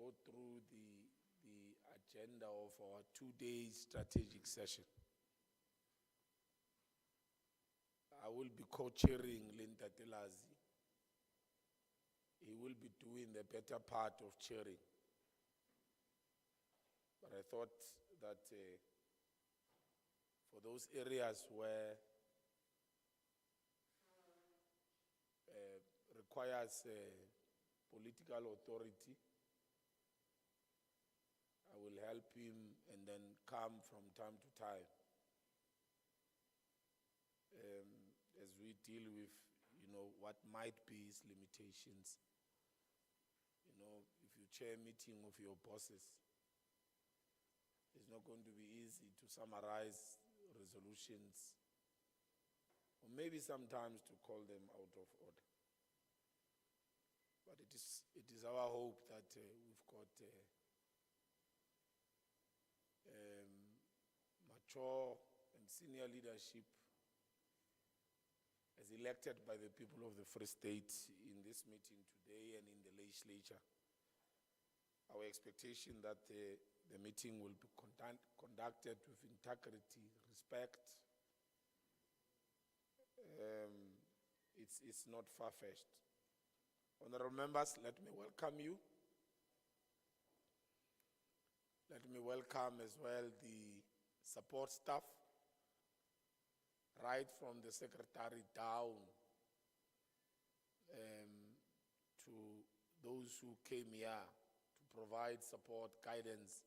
go through the agenda of our two-day strategic session. I will be co-chairing Linda Telazi. He will be doing the better part of chairing. But I thought that for those areas where requires political authority, I will help him and then come from time to time as we deal with, what might be his limitations. If you chair a meeting of your bosses, it's not going to be easy to summarize resolutions, or maybe sometimes to call them out of order. But it is our hope that we've got mature and senior leadership as elected by the people of the Free State in this meeting today and in the legislature. Our expectation that the meeting will be conducted with integrity, respect. It's not far-fetched. Honorable members, let me welcome you. Let me welcome as well the support staff, right from the secretary down to those who came here to provide support, guidance,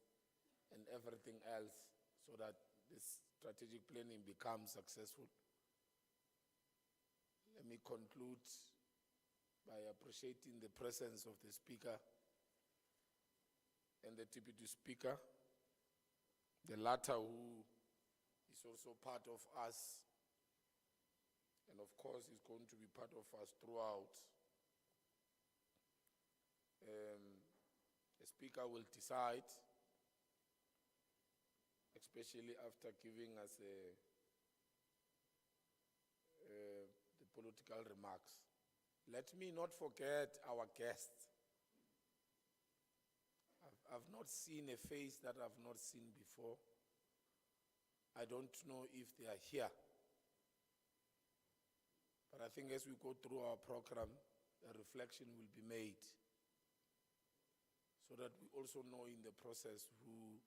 and everything else so that this strategic planning becomes successful. Let me conclude by appreciating the presence of the Speaker and the Deputy Speaker, the latter who is also part of us, and of course is going to be part of us throughout. The Speaker will decide, especially after giving us the political remarks. Let me not forget our guests. I've not seen a face that I've not seen before. I don't know if they are here. But I think as we go through our program, a reflection will be made so that we also know in the process who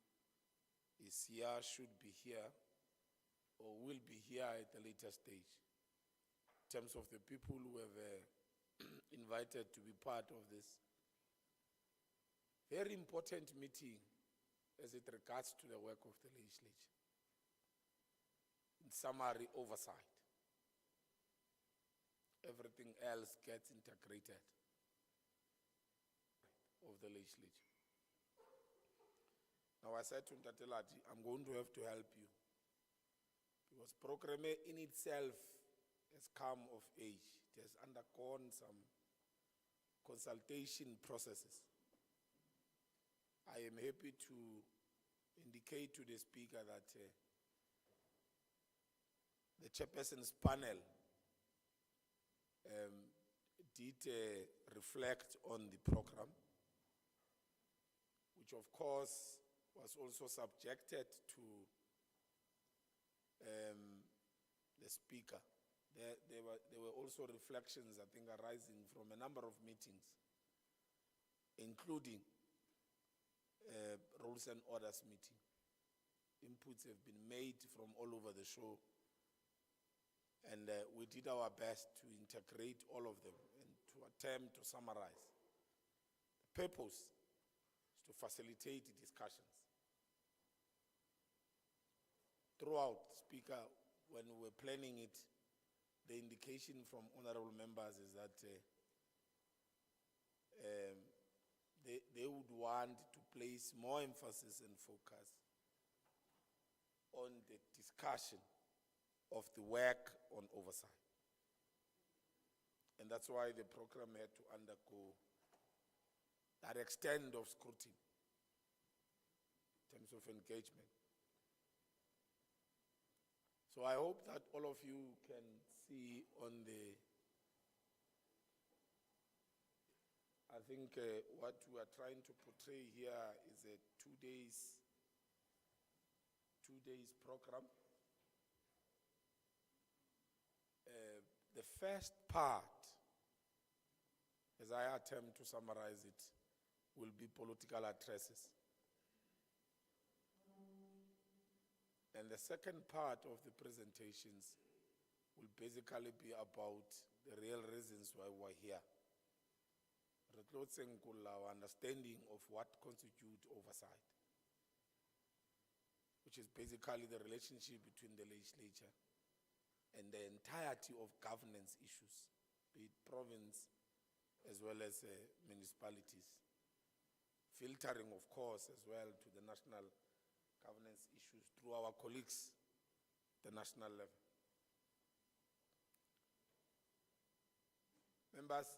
is here, should be here, or will be here at a later stage. In terms of the people who have invited to be part of this very important meeting as it regards to the work of the legislature. In summary, oversight. Everything else gets integrated of the legislature. Now I said to Ntatelati, I'm going to have to help you because program in itself has come of age. It has undergone some consultation processes. I am happy to indicate to the Speaker that the chairperson's panel did reflect on the program, which of course was also subjected to the Speaker. There were also reflections, I think, arising from a number of meetings, including Rules and Orders meeting. Inputs have been made from all over the show, and we did our best to integrate all of them and to attempt to summarize. The purpose is to facilitate the discussions. Throughout, Speaker, when we were planning it, the indication from honorable members is that they would want to place more emphasis and focus on the discussion of the work on oversight. And that's why the program had to undergo that extent of scrutiny in terms of engagement. So I hope that all of you can see on the, I think what we are trying to portray here is a 2 days program. The first part, as I attempt to summarize it, will be political addresses. And the second part of the presentations will basically be about the real reasons why we're here. Reflecting our understanding of what constitutes oversight, which is basically the relationship between the legislature and the entirety of governance issues, be it province as well as municipalities. Filtering, of course, as well to the national governance issues through our colleagues at the national level. Members,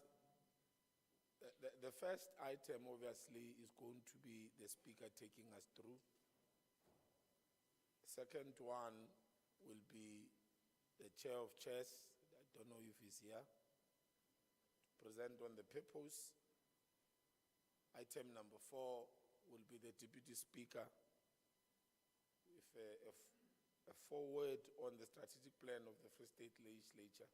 the first item obviously is going to be the speaker taking us through. The second one will be the chair of chairs, I don't know if he's here, to present on the purpose. Item number 4 will be the deputy speaker with a foreword on the strategic plan of the Free State Legislature.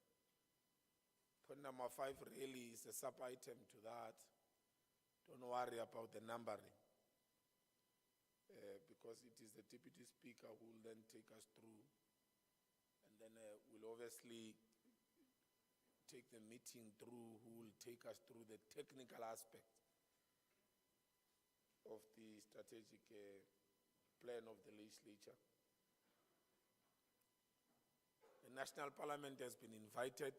Point number 5 really is a sub-item to that. Don't worry about the numbering, because it is the deputy speaker who will then take us through, and then we'll obviously take the meeting through, who will take us through the technical aspect of the strategic plan of the legislature. The National Parliament has been invited.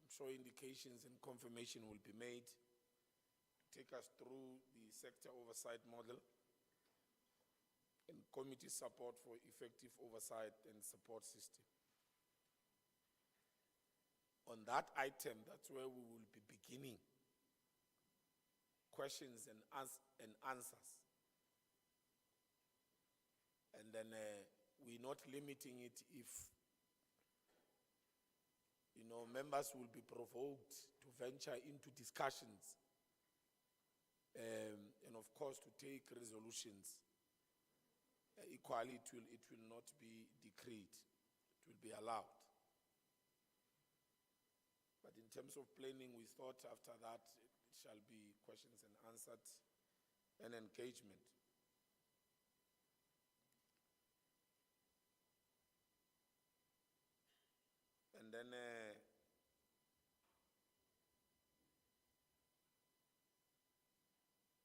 I'm sure indications and confirmation will be made to take us through the sector oversight model and committee support for effective oversight and support system. On that item, that's where we will be beginning questions and answers. And then we're not limiting it if, members will be provoked to venture into discussions and of course to take resolutions. Equally, it will not be decreed, it will be allowed. But in terms of planning, we thought after that it shall be questions and answers and engagement. And then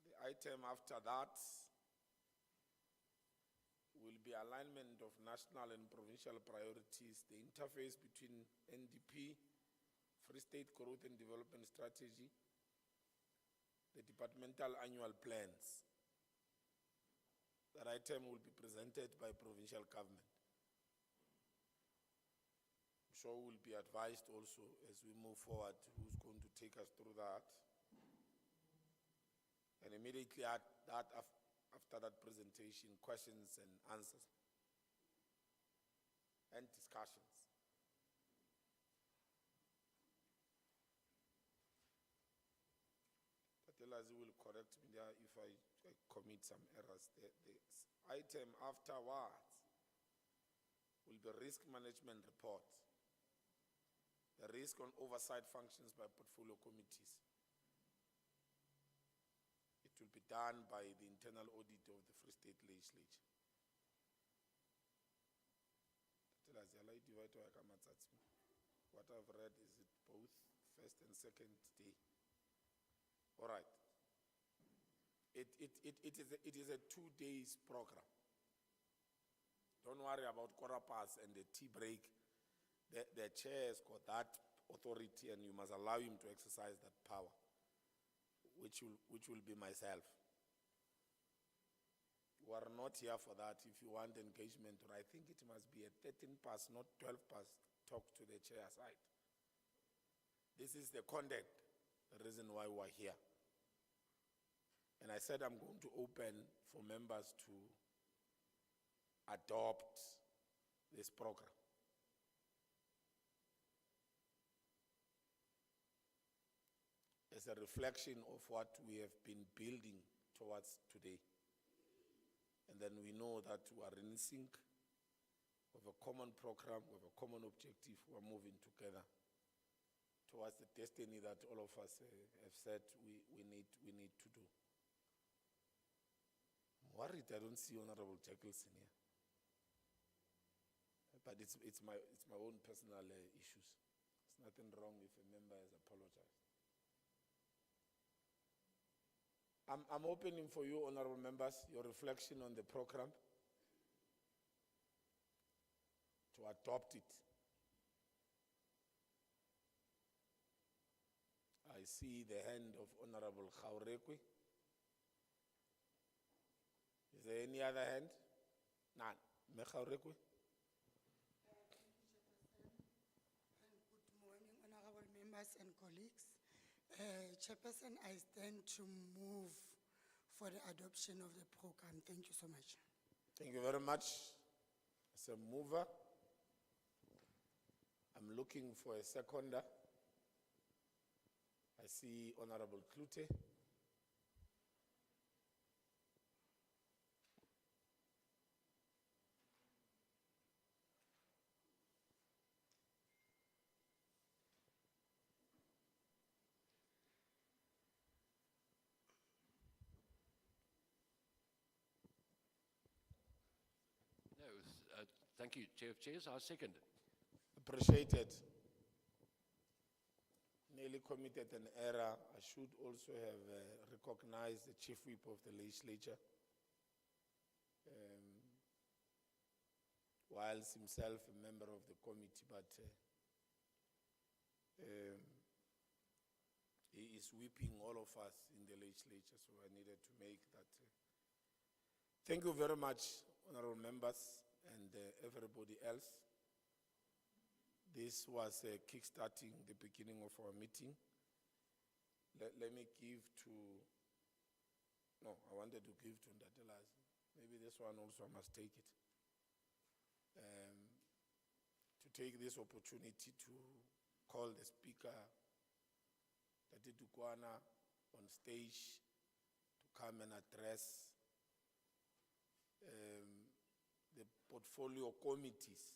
the item after that will be alignment of national and provincial priorities, the interface between NDP, Free State Growth and Development Strategy, the departmental annual plans. That item will be presented by provincial government. I'm sure we'll be advised also as we move forward who's going to take us through that. And immediately after that presentation, questions and answers and discussions. Patelazi will correct me there if I commit some errors. The item afterwards will be risk management report. The risk on oversight functions by portfolio committees. It will be done by the internal audit of the Free State Legislature. What I've read, is it both first and second day? All right. It is a 2 days program. Don't worry about quarter past and the tea break. The chair has got that authority and you must allow him to exercise that power, which will be myself. We are not here for that. If you want engagement, or I think it must be a 13 past, not 12 past, talk to the chair side. This is the conduct, the reason why we're here. And I said I'm going to open for members to adopt this program. as a reflection of what we have been building towards today. And then we know that we are in sync with a common program, with a common objective. We are moving together towards the destiny that all of us have said we need to do. I'm worried I don't see Honorable Jackelson here. But it's my own personal issues. There's nothing wrong if a member has apologized. I'm opening for you, honorable members, your reflection on the program, to adopt it. I see the hand of Honorable Khaurekwe. Is there any other hand? None. Me Khaurekwe? Good morning, honorable members and colleagues. Chairperson, I stand to move for the adoption of the program. Thank you so much. Thank you very much. As a mover, I'm looking for a seconder. I see Honorable Klute. Thank you, Chair of Chairs. I second it. Appreciated. Nearly committed an error. I should also have recognized the Chief Whip of the Legislature. Whilst himself a member of the committee, but he is whipping all of us in the Legislature, so I needed to make that. Thank you very much, honorable members and everybody else. This was kickstarting the beginning of our meeting. Let me give to, no, I wanted to give to Ndatelas. Maybe this one also I must take it. To take this opportunity to call the speaker, Tati Tukwana, on stage to come and address the portfolio committees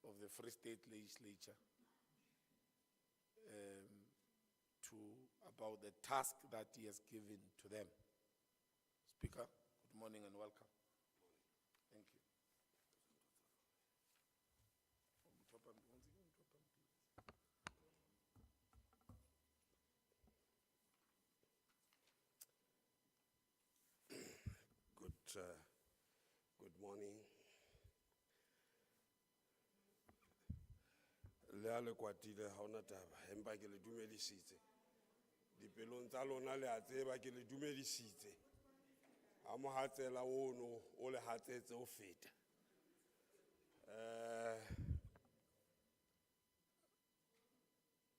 of the Free State Legislature about the task that he has given to them. Speaker, good morning and welcome. Thank you. Good morning. Le a le kwatile ha ona taba empa ke le dumedisitse dipelong tsa lona le a tseba ke le dumedisitse a mo hatsela ono o le hatsetse o feta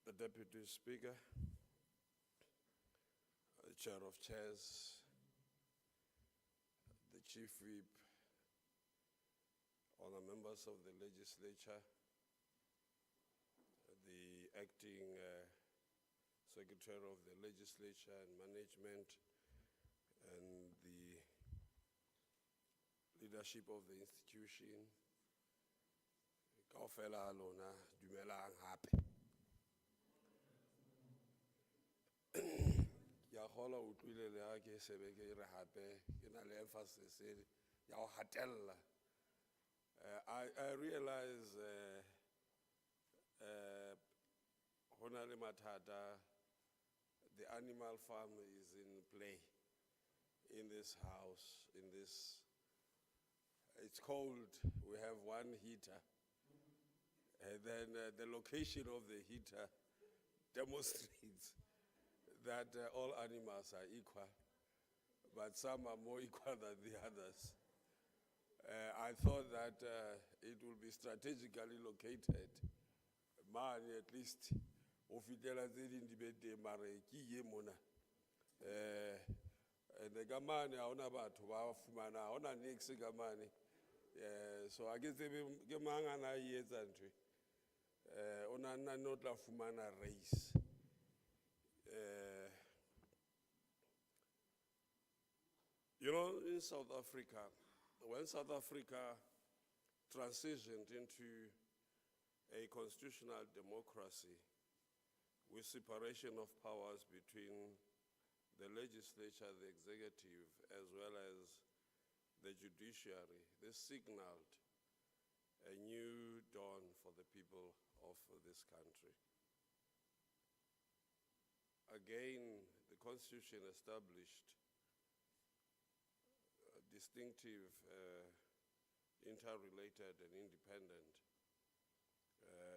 the Deputy Speaker, the Chair of Chairs, the Chief Whip, all the members of the Legislature, the Acting Secretary of the Legislature and Management, and the leadership of the institution, kaofela lona dumelang hape. Ya khola utlwile le ha ke sebe ke re hape ke na le emphasis ya ho hatella. I realize Honale Matata, the animal farm is in play in this house, it's cold, we have one heater, and then the location of the heater demonstrates that all animals are equal, but some are more equal than the others. I thought that it will be strategically located, man, at least, ofitela zedi ndibete mare ki ye mona. The gamane haona batho ba fumana haona nix gamane. So I guess ke manga na yetsa ntwe. Ona nna no tla fumana race. You know, in South Africa, when South Africa transitioned into a constitutional democracy with separation of powers between the legislature, the executive, as well as the judiciary, this signaled a new dawn for the people of this country. Again, the Constitution established distinctive, interrelated and independent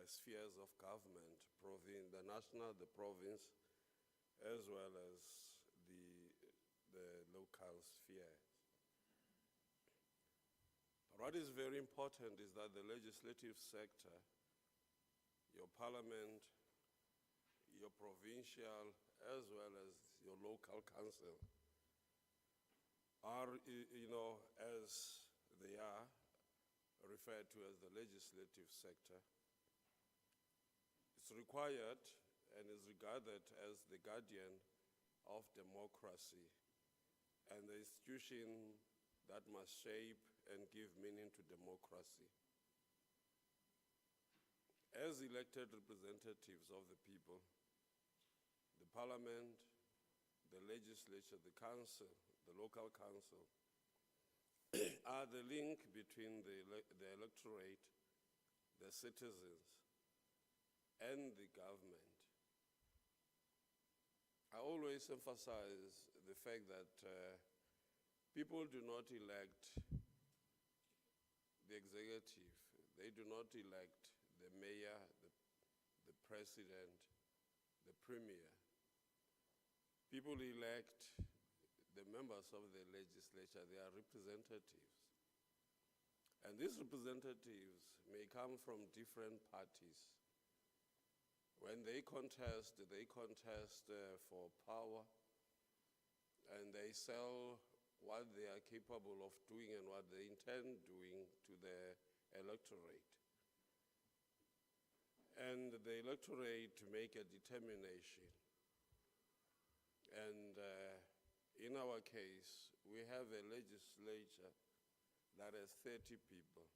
spheres of government, the national, the province, as well as the local sphere. What is very important is that the legislative sector, your parliament, your provincial, as well as your local council, are, as they are referred to as the legislative sector. It's required and is regarded as the guardian of democracy and the institution that must shape and give meaning to democracy. As elected representatives of the people, the parliament, the legislature, the council, the local council, are the link between the electorate, the citizens, and the government. I always emphasize the fact that people do not elect the executive. They do not elect the mayor, the president, the premier. People elect the members of the legislature. They are representatives. And these representatives may come from different parties. When they contest for power, and they sell what they are capable of doing and what they intend doing to the electorate. And the electorate make a determination. And in our case, we have a legislature that has 30 people.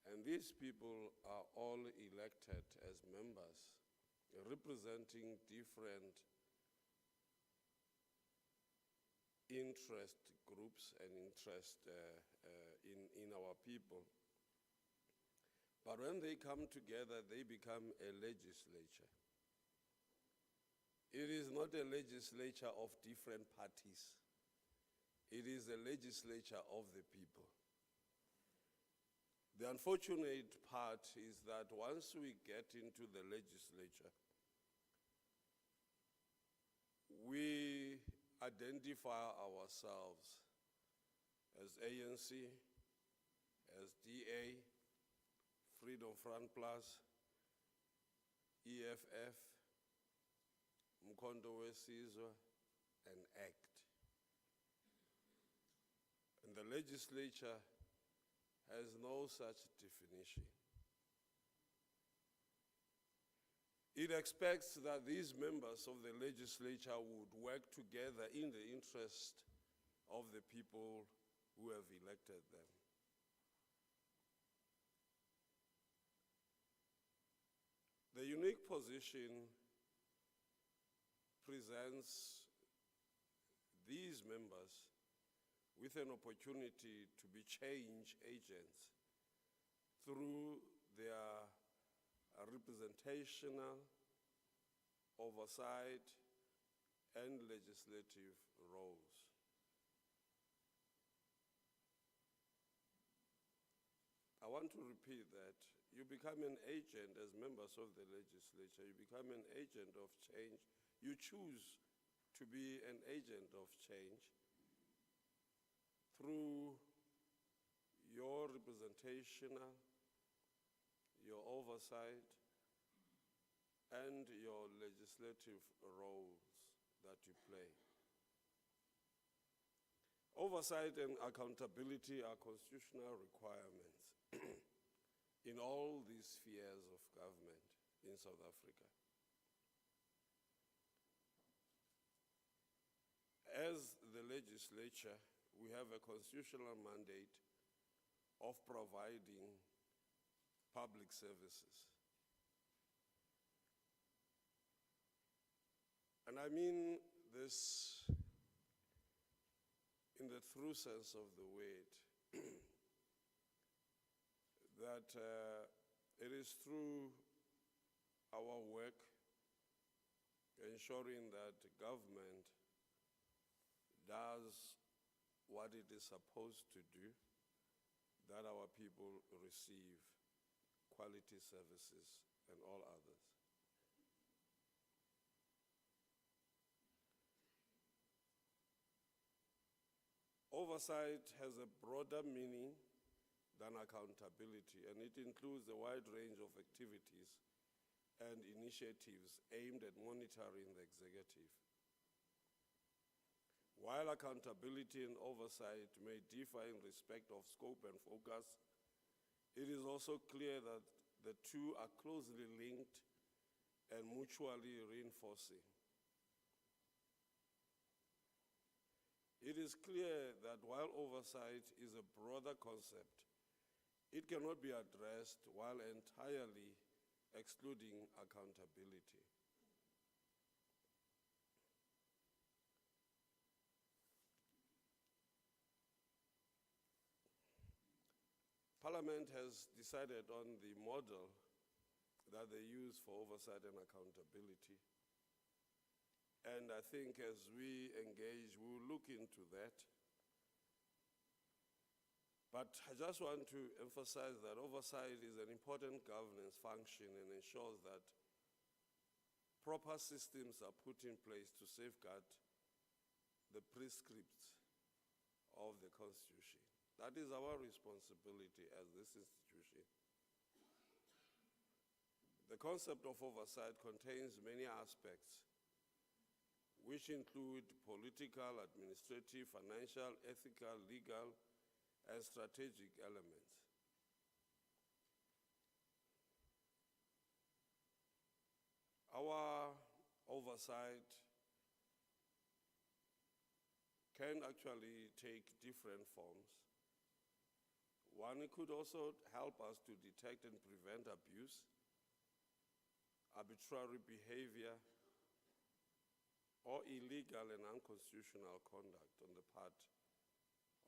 And these people are all elected as members, representing different interest groups and interest in our people. But when they come together, they become a legislature. It is not a legislature of different parties. It is a legislature of the people. The unfortunate part is that once we get into the legislature, we identify ourselves as ANC, as DA, Freedom Front Plus, EFF, Mkondo Wesizwe, and ACT. And the legislature has no such definition. It expects that these members of the legislature would work together in the interest of the people who have elected them. The unique position presents these members with an opportunity to be change agents through their representational, oversight, and legislative roles. I want to repeat that you become an agent as members of the legislature. You become an agent of change. You choose to be an agent of change through your representational, your oversight, and your legislative roles that you play. Oversight and accountability are constitutional requirements in all these spheres of government in South Africa. As the legislature, we have a constitutional mandate of providing public services. And I mean this in the true sense of the word, that it is through our work ensuring that government does what it is supposed to do, that our people receive quality services and all others. Oversight has a broader meaning than accountability, and it includes a wide range of activities and initiatives aimed at monitoring the executive. While accountability and oversight may differ in respect of scope and focus, it is also clear that the two are closely linked and mutually reinforcing. It is clear that while oversight is a broader concept, it cannot be addressed while entirely excluding accountability. Parliament has decided on the model that they use for oversight and accountability. And I think as we engage, we will look into that. But I just want to emphasize that oversight is an important governance function and ensures that proper systems are put in place to safeguard the prescripts of the Constitution. That is our responsibility as this institution. The concept of oversight contains many aspects, which include political, administrative, financial, ethical, legal, and strategic elements. Our oversight can actually take different forms. One, it could also help us to detect and prevent abuse, arbitrary behavior, or illegal and unconstitutional conduct on the part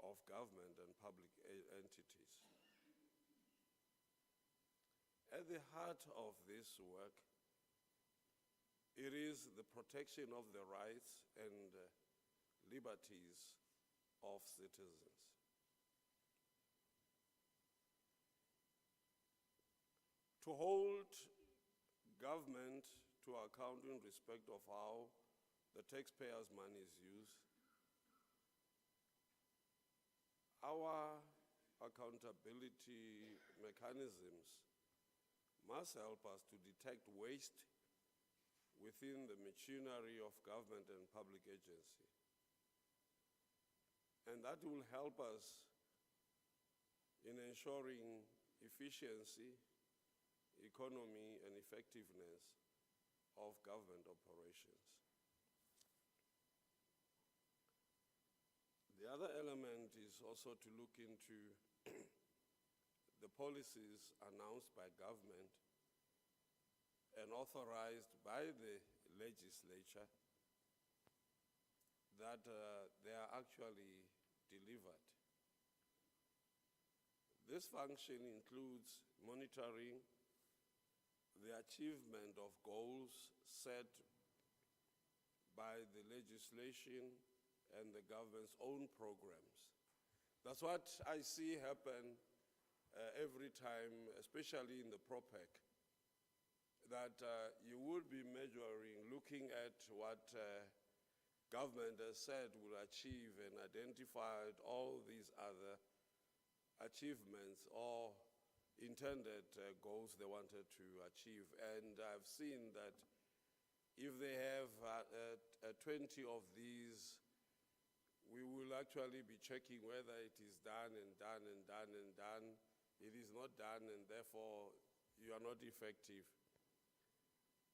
of government and public entities. At the heart of this work, it is the protection of the rights and liberties of citizens. To hold government to account in respect of how the taxpayers' money is used, our accountability mechanisms must help us to detect waste within the machinery of government and public agency. And that will help us in ensuring efficiency, economy, and effectiveness of government operations. The other element is also to look into the policies announced by government and authorized by the legislature that they are actually delivered. This function includes monitoring the achievement of goals set by the legislation and the government's own programs. That's what I see happen every time, especially in the PROPEC, that you would be measuring, looking at what government has said will achieve and identified all these other achievements or intended goals they wanted to achieve. And I've seen that if they have 20 of these, we will actually be checking whether it is done and done and done and done. It is not done, and therefore you are not effective.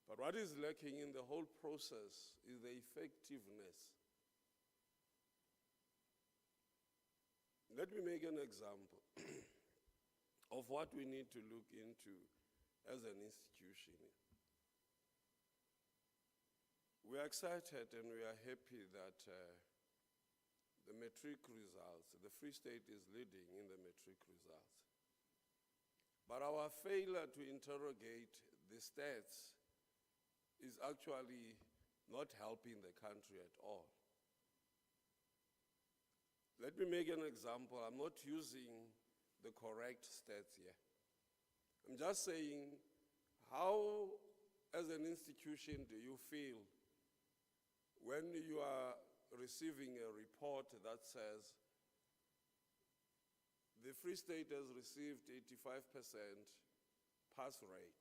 But what is lacking in the whole process is the effectiveness Let me make an example of what we need to look into as an institution. We are excited and we are happy that the matric results, the Free State is leading in the matric results. But our failure to interrogate the stats is actually not helping the country at all. Let me make an example. I'm not using the correct stats here. I'm just saying, how, as an institution, do you feel when you are receiving a report that says the Free State has received 85% pass rate?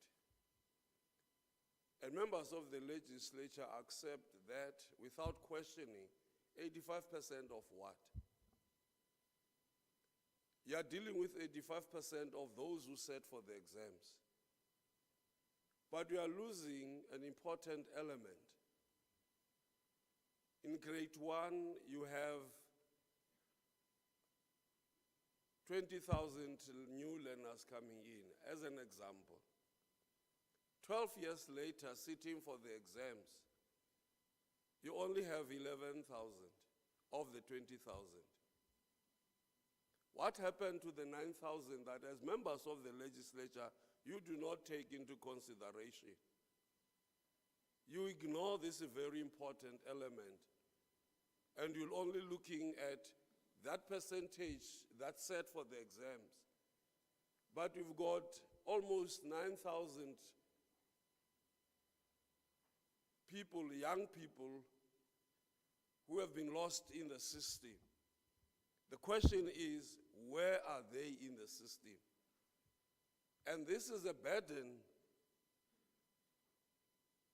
And members of the legislature accept that without questioning. 85% of what? You are dealing with 85% of those who sat for the exams. But you are losing an important element. In grade 1, you have 20,000 new learners coming in, as an example. 12 years later, sitting for the exams, you only have 11,000 of the 20,000. What happened to the 9,000 that as members of the legislature, you do not take into consideration? You ignore this very important element, and you're only looking at that percentage that's set for the exams. But you've got almost 9,000 people, young people, who have been lost in the system. The question is, where are they in the system? And this is a burden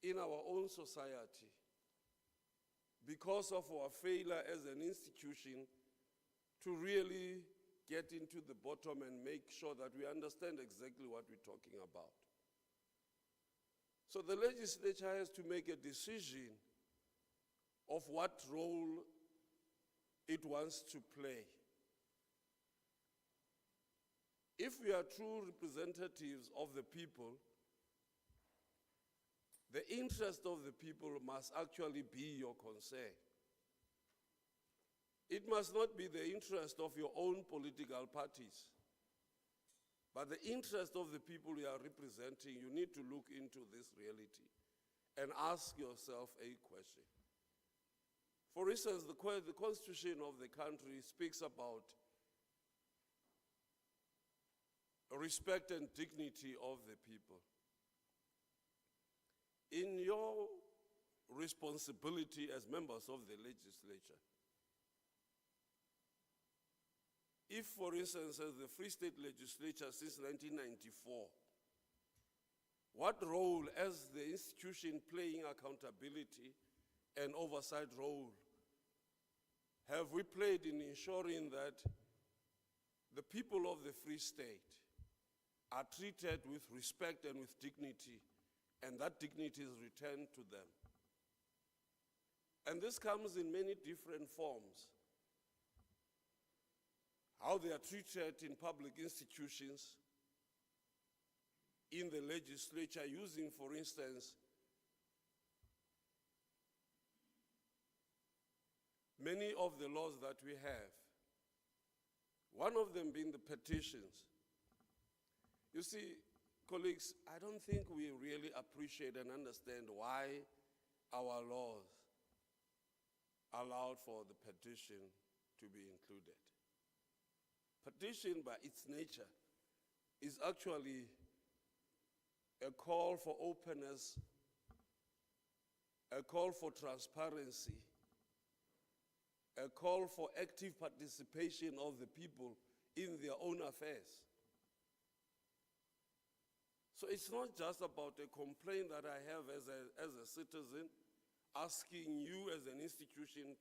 in our own society because of our failure as an institution to really get into the bottom and make sure that we understand exactly what we're talking about. So the legislature has to make a decision of what role it wants to play. If we are true representatives of the people, the interest of the people must actually be your concern. It must not be the interest of your own political parties, but the interest of the people you are representing. You need to look into this reality and ask yourself a question. For instance, the constitution of the country speaks about respect and dignity of the people. In your responsibility as members of the legislature, if, for instance, as the Free State Legislature since 1994, what role as the institution playing accountability and oversight role have we played in ensuring that the people of the Free State are treated with respect and with dignity, and that dignity is returned to them? And this comes in many different forms. How they are treated in public institutions, in the legislature, using, for instance, many of the laws that we have, one of them being the petitions. You see, colleagues, I don't think we really appreciate and understand why our laws allowed for the petition to be included. Petition, by its nature, is actually a call for openness, a call for transparency, a call for active participation of the people in their own affairs. So it's not just about a complaint that I have as a citizen, asking you as an institution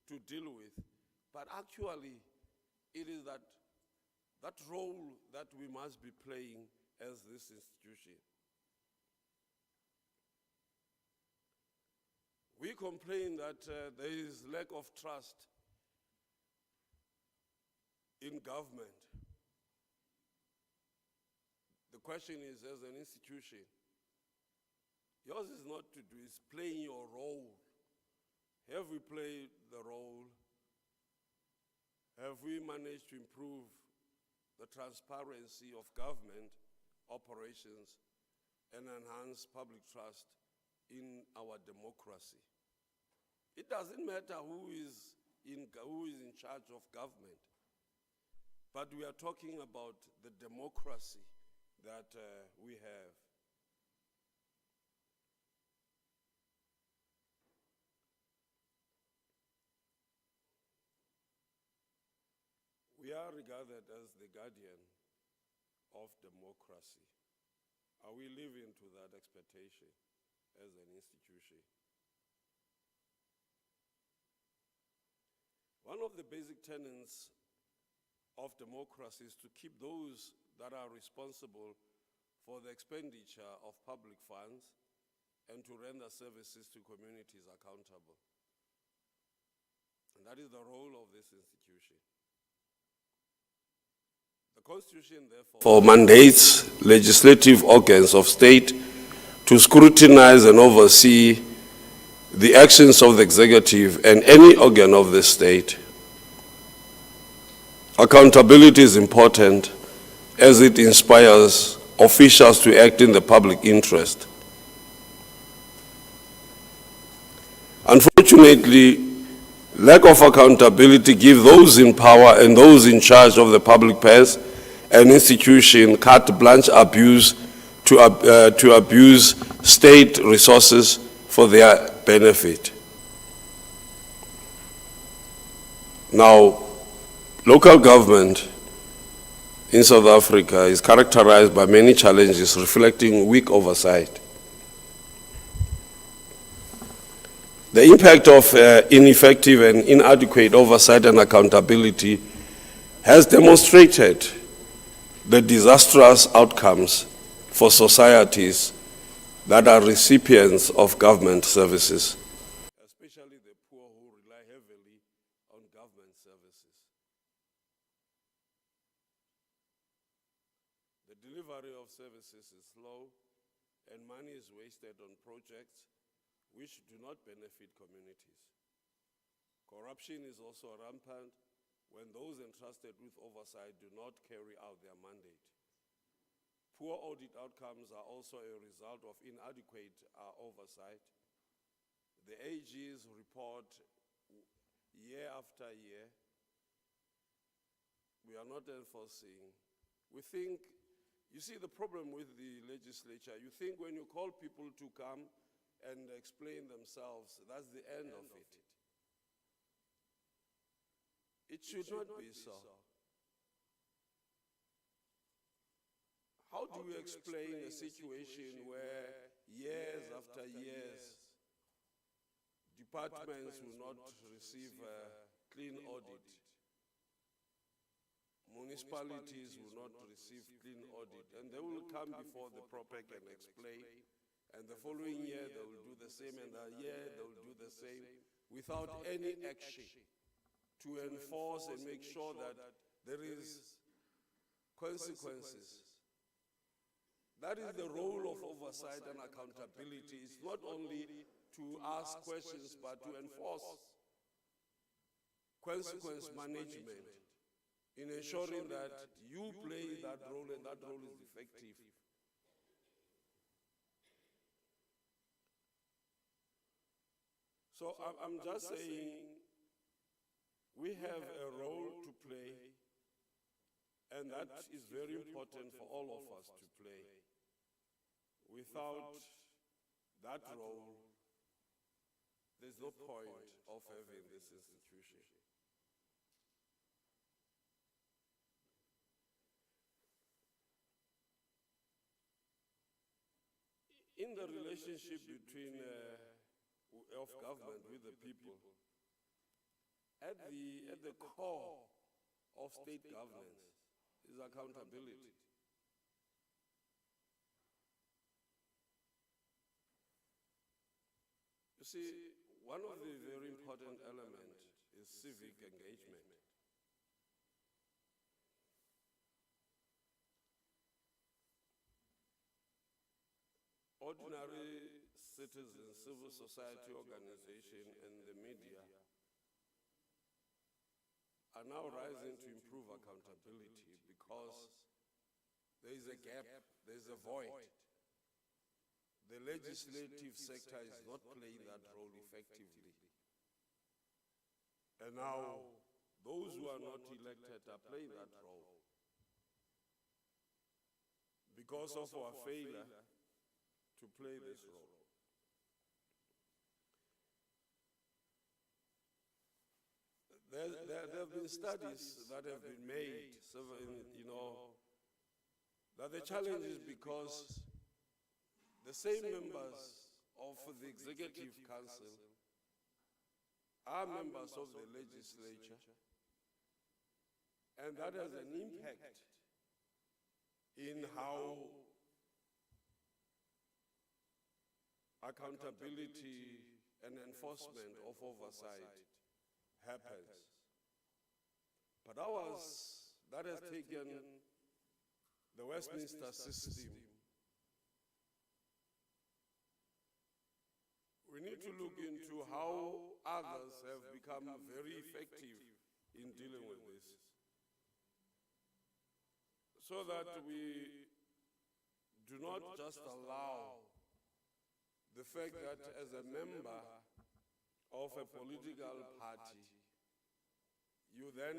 to deal with, but actually it is that role that we must be playing as this institution. We complain that there is lack of trust in government. The question is, as an institution, yours is not to do, it's playing your role. Have we played the role? Have we managed to improve the transparency of government operations and enhance public trust in our democracy? It doesn't matter who is in charge of government, but we are talking about the democracy that we have. We are regarded as the guardian of democracy. Are we living to that expectation as an institution? One of the basic tenets of democracy is to keep those that are responsible for the expenditure of public funds and to render services to communities accountable. And that is the role of this institution. The Constitution, therefore, mandates legislative organs of state to scrutinize and oversee the actions of the executive and any organ of the state. Accountability is important as it inspires officials to act in the public interest. Unfortunately, lack of accountability gives those in power and those in charge of the public purse and institution carte blanche abuse to abuse state resources for their benefit. Now, local government in South Africa is characterized by many challenges reflecting weak oversight. The impact of ineffective and inadequate oversight and accountability has demonstrated the disastrous outcomes for societies that are recipients of government services, especially the poor who rely heavily on government services. The delivery of services is slow and money is wasted on projects which do not benefit communities. Corruption is also rampant when those entrusted with oversight do not carry out their mandate. Poor audit outcomes are also a result of inadequate oversight. The AG's report year after year, we are not enforcing. We think, you see the problem with the legislature, you think when you call people to come and explain themselves, that's the end of it. It should not be so. How do you explain a situation where years after years, departments will not receive a clean audit? Municipalities will not receive clean audit, and they will come before the PROPEC and explain, and the following year they will do the same, and the year they will do the same, without any action to enforce and make sure that there is consequences. That is the role of oversight and accountability. It's not only to ask questions, but to enforce consequence management in ensuring that you play that role and that role is effective. So I'm just saying, we have a role to play, and that is very important for all of us to play. Without that role, there's no point of having this institution. In the relationship between of government with the people, at the core of state governance is accountability. You see, one of the very important elements is civic engagement. ordinary citizens, civil society organization, and the media are now rising to improve accountability because there is a gap, there is a void. The legislative sector is not playing that role effectively. And now, those who are not elected are playing that role. Because of our failure to play this role. There have been studies that have been made, that the challenge is because the same members of the Executive Council are members of the legislature, and that has an impact in how accountability and enforcement of oversight happens. But ours, that has taken the Westminster system. We need to look into how others have become very effective in dealing with this, so that we do not just allow the fact that as a member of a political party, you then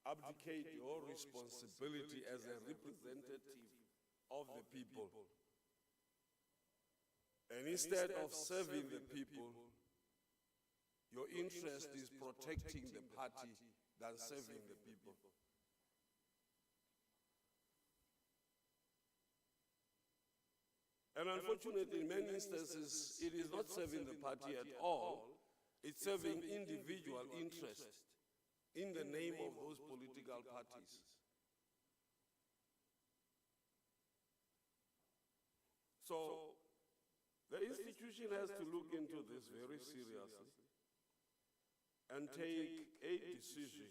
abdicate your responsibility as a representative of the people. And instead of serving the people, your interest is protecting the party than serving the people. And unfortunately, in many instances, it is not serving the party at all. It's serving individual interest in the name of those political parties. So, the institution has to look into this very seriously and take a decision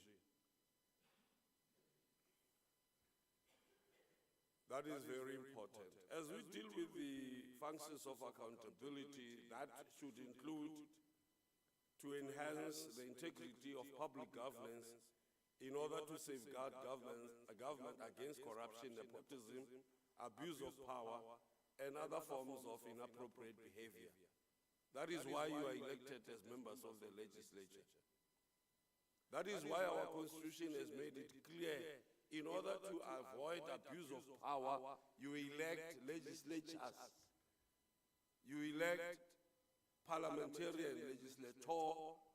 that is very important. As we deal with the functions of accountability, that should include to enhance the integrity of public governance in order to safeguard a government against corruption, nepotism, abuse of power, and other forms of inappropriate behavior. That is why you are elected as members of the legislature. That is why our Constitution has made it clear, in order to avoid abuse of power, you elect legislatures. You elect parliamentarian, legislator,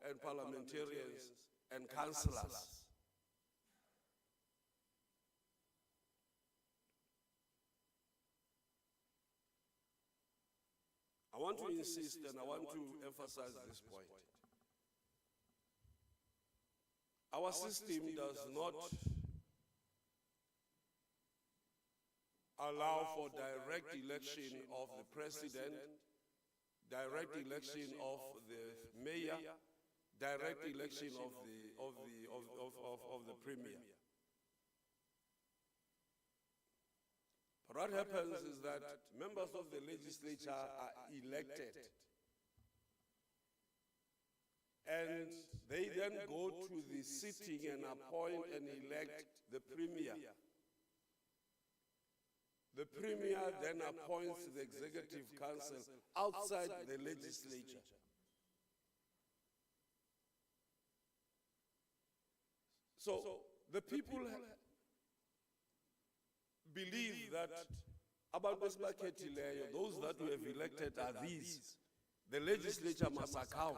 and parliamentarians and councillors. I want to insist and I want to emphasize this point. Our system does not allow for direct election of the president, direct election of the mayor, direct election of the premier. But what happens is that members of the legislature are elected, and they then go to the sitting and appoint and elect the premier. The premier then appoints the executive council outside the legislature. So the people believe that those that we have elected are these. The legislature must account.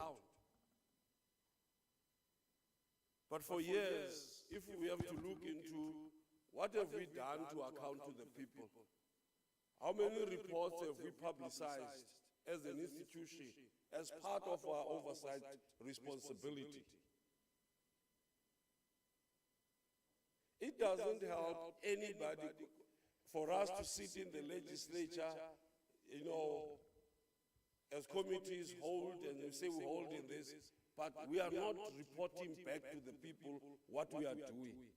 But for years, if we have to look into what have we done to account to the people, how many reports have we publicized as an institution, as part of our oversight responsibility? It doesn't help anybody for us to sit in the legislature, as committees hold, and they say we hold in this, but we are not reporting back to the people what we are doing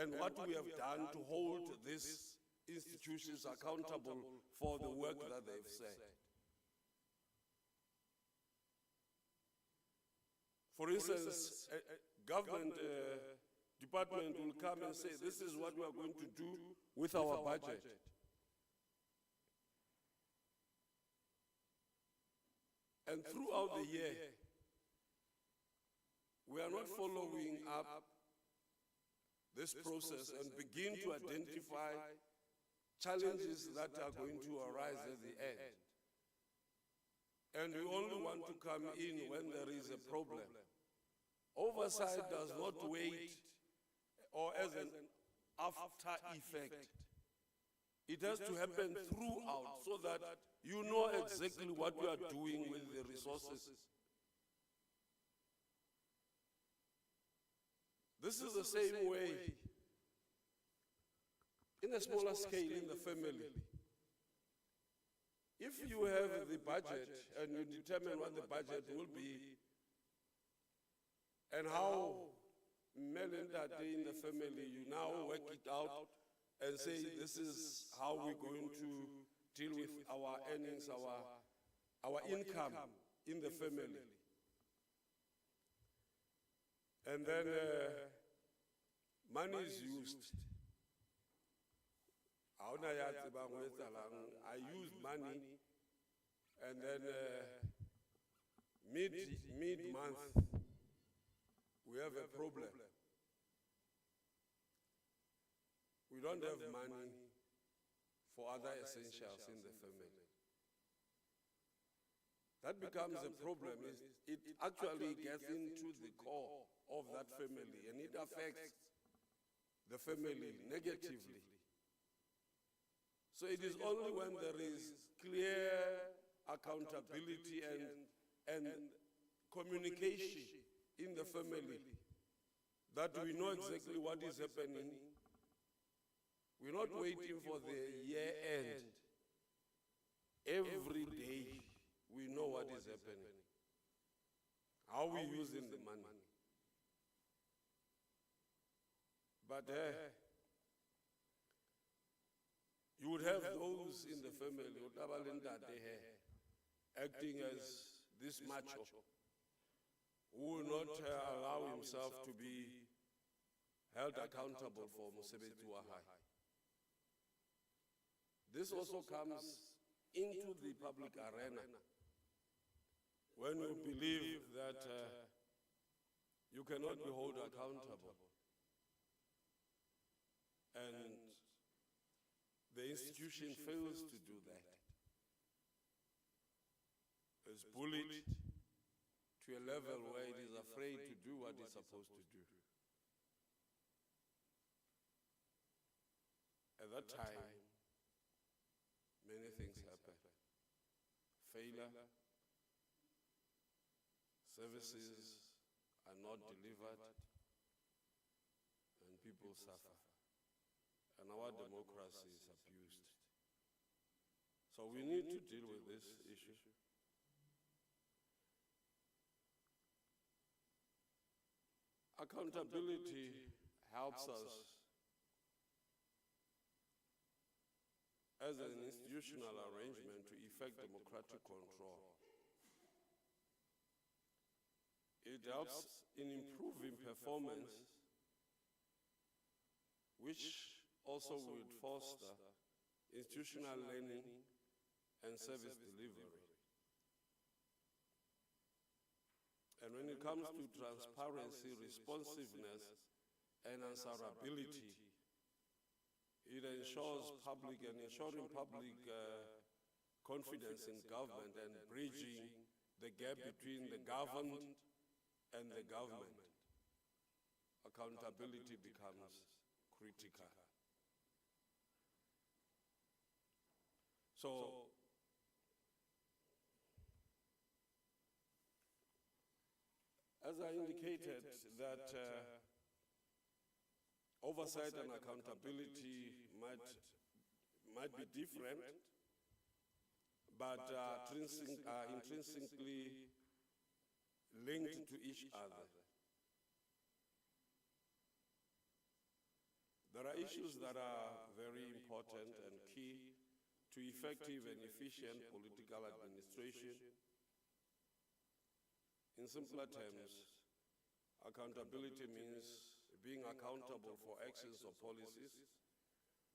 and what we have done to hold this institutions accountable for the work that they've said. For instance, a government department will come and say, this is what we are going to do with our budget. And throughout the year, we are not following up this process and begin to identify challenges that are going to arise at the end. And we only want to come in when there is a problem. Oversight does not wait or as an after effect. It has to happen throughout so that you know exactly what you are doing with the resources. This is the same way in a smaller scale in the family. If you have the budget and you determine what the budget will be and how many that day in the family, you now work it out and say, this is how we're going to deal with our earnings, our income in the family. And then money is used. I use money, and then mid-month, we have a problem. We don't have money for other essentials in the family. That becomes a problem. It actually gets into the core of that family, and it affects the family negatively. So it is only when there is clear accountability and communication in the family that we know exactly what is happening. We're not waiting for the year end. Every day we know what is happening. How we using the money. But you would have those in the family, acting as this macho, who will not allow himself to be held accountable for Mosebetsi wa hae. This also comes into the public arena when you believe that you cannot be held accountable. And the institution fails to do that. It's bullied to a level where it is afraid to do what it's supposed to do. At that time, many things happen. Failure, services are not delivered, and people suffer. And our democracy is abused. So we need to deal with this issue. Accountability helps us as an institutional arrangement to effect democratic control. It helps in improving performance, which also would foster institutional learning and service delivery. And when it comes to transparency, responsiveness, and answerability, it ensures public and ensuring public confidence in government and bridging the gap between the governed and the government. Accountability becomes critical. So, as I indicated, that oversight and accountability might be different, but intrinsically linked to each other. There are issues that are very important and key to effective and efficient political administration. In simpler terms, accountability means being accountable for actions or policies,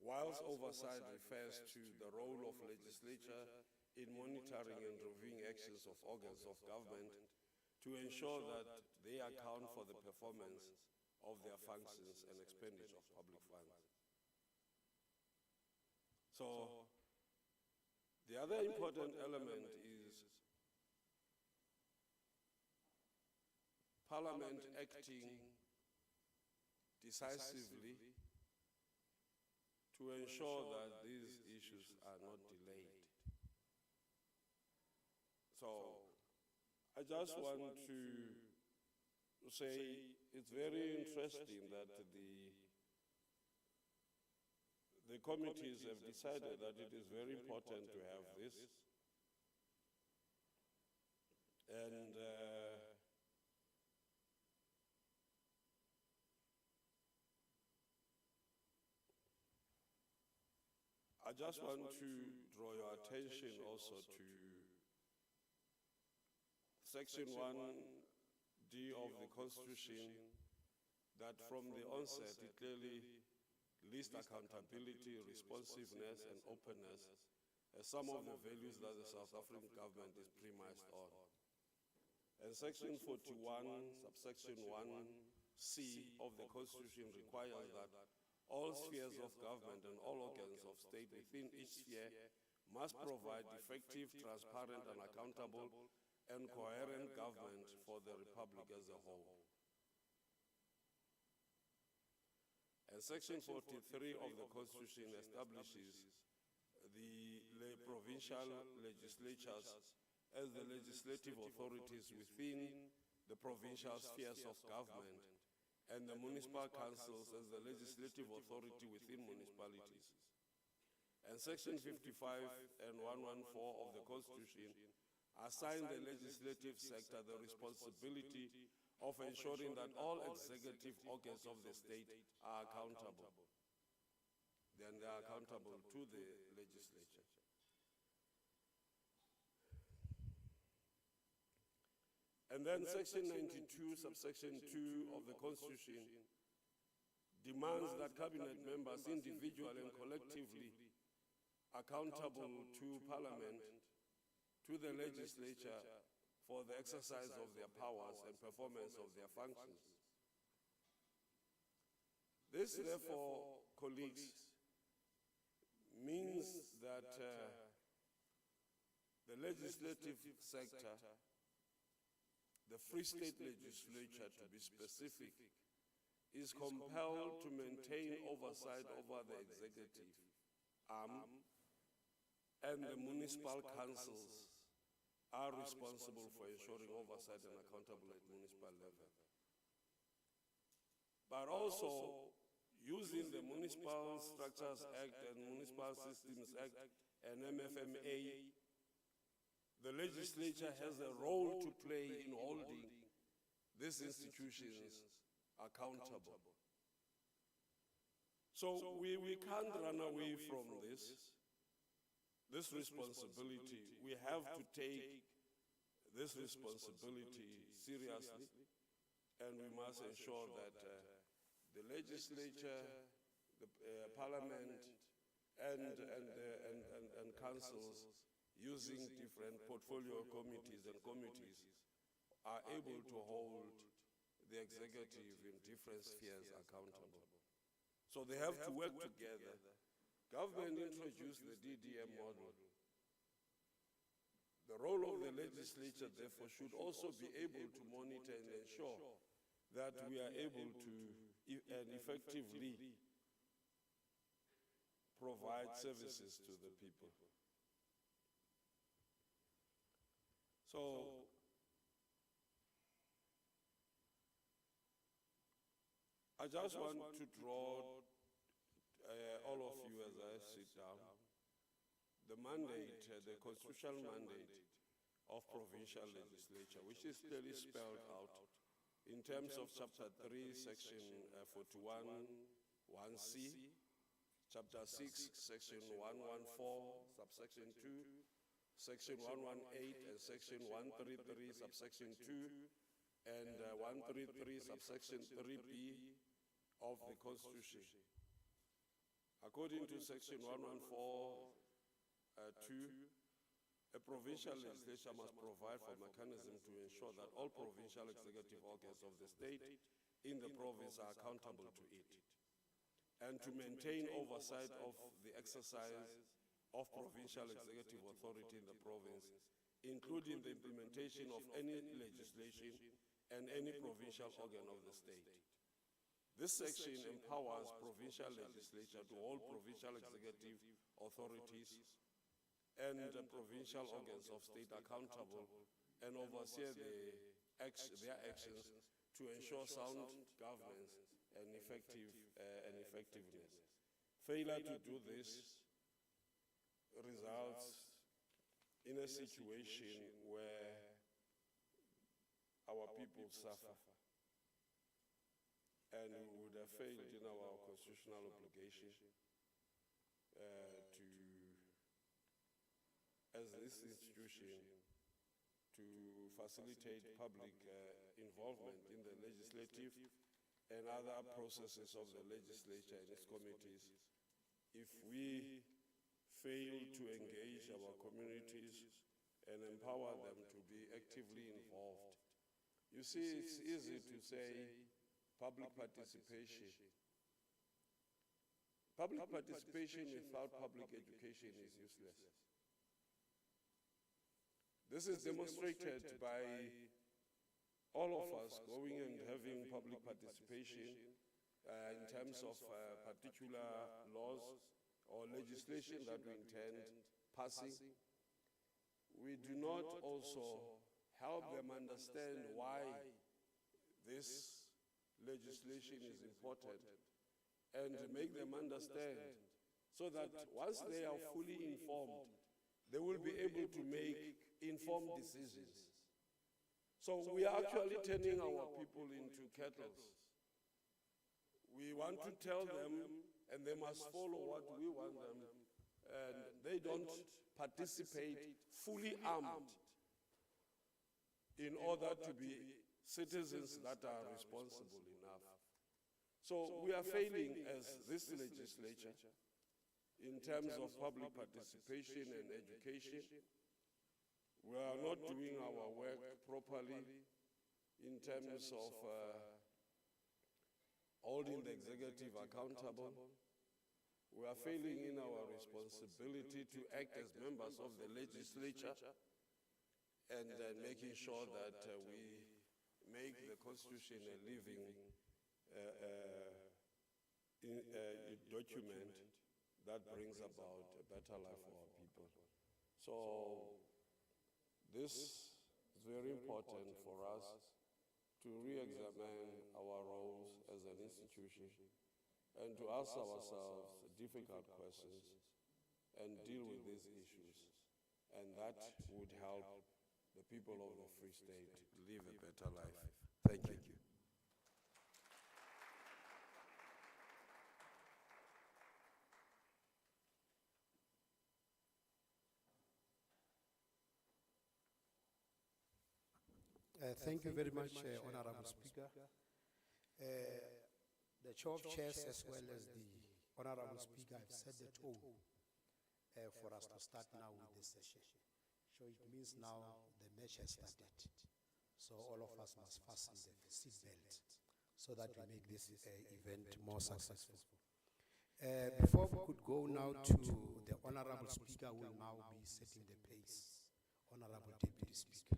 whilst oversight refers to the role of legislature in monitoring and reviewing actions of organs of government to ensure that they account for the performance of their functions and expenditure of public funds. So, the other important element is Parliament acting decisively to ensure that these issues are not delayed. So, I just want to say it's very interesting that the committees have decided that it is very important to have this. And I just want to draw your attention also to Section 1D of the Constitution, that from the onset it clearly lists accountability, responsiveness, and openness as some of the values that the South African government is premised on. And Section 41, subsection 1C of the Constitution requires that all spheres of government and all organs of state within each sphere must provide effective, transparent, and accountable and coherent government for the Republic as a whole. And Section 43 of the Constitution establishes the provincial legislatures as the legislative authorities within the provincial spheres of government, and the municipal councils as the legislative authority within municipalities. And Section 55 and 114 of the Constitution assign the legislative sector the responsibility of ensuring that all executive organs of the state are accountable. Then they are accountable to the legislature. And then Section 92, subsection 2 of the Constitution demands that cabinet members, individually and collectively, accountable to Parliament, to the legislature, for the exercise of their powers and performance of their functions. This, therefore, colleagues, means that the legislative sector, the Free State Legislature to be specific, is compelled to maintain oversight over the executive arm, and the municipal councils are responsible for ensuring oversight and accountability at municipal level. But also, using the Municipal Structures Act and Municipal Systems Act and MFMA, the legislature has a role to play in holding these institutions accountable. So we can't run away from this responsibility. We have to take this responsibility seriously, and we must ensure that the legislature, the Parliament, and councils, using different portfolio committees and committees, are able to hold the executive in different spheres accountable. So they have to work together. Government introduced the DDM model. The role of the legislature, therefore, should also be able to monitor and ensure that we are able to effectively provide services to the people. So, I just want to draw all of you as I sit down, the mandate, the constitutional mandate of provincial legislature, which is clearly spelled out in terms of Chapter 3, Section 41, 1C, Chapter 6, Section 114, subsection 2, Section 118 and Section 133, subsection 2, and 133, subsection 3B of the Constitution. According to Section 114, 2, a provincial legislature must provide for mechanism to ensure that all provincial executive organs of the state in the province are accountable to it, and to maintain oversight of the exercise of provincial executive authority in the province, including the implementation of any legislation and any provincial organ of the state. This section empowers provincial legislature to hold provincial executive authorities and provincial organs of state accountable and oversee their actions to ensure sound governance and effectiveness. Failure to do this results in a situation where our people suffer, and we would have failed in our constitutional obligation as this institution to facilitate public involvement in the legislative and other processes of the legislature and its committees. If we fail to engage our communities and empower them to be actively involved, you see, it's easy to say public participation. Public participation without public education is useless. This is demonstrated by all of us going and having public participation in terms of particular laws or legislation that we intend passing. We do not also help them understand why this legislation is important and make them understand so that once they are fully informed, they will be able to make informed decisions. So we are actually turning our people into cattle. We want to tell them, and they must follow what we want them, and they don't participate fully armed in order to be citizens that are responsible enough. So we are failing as this legislature in terms of public participation and education. We are not doing our work properly in terms of holding the executive accountable. We are failing in our responsibility to act as members of the legislature and making sure that we make the Constitution a living document that brings about a better life for our people. So this is very important for us to re-examine our roles as an institution and to ask ourselves difficult questions and deal with these issues. And that would help the people of the Free State live a better life. Thank you. Thank you very much, Honorable Speaker. The Chair of Chairs as well as the Honorable Speaker have set the tone for us to start now with this session. So it means now the match has started. So all of us must fasten the seatbelt so that we make this event more successful. Before we could go now to the Honorable Speaker who will now be setting the pace. Honorable Deputy Speaker,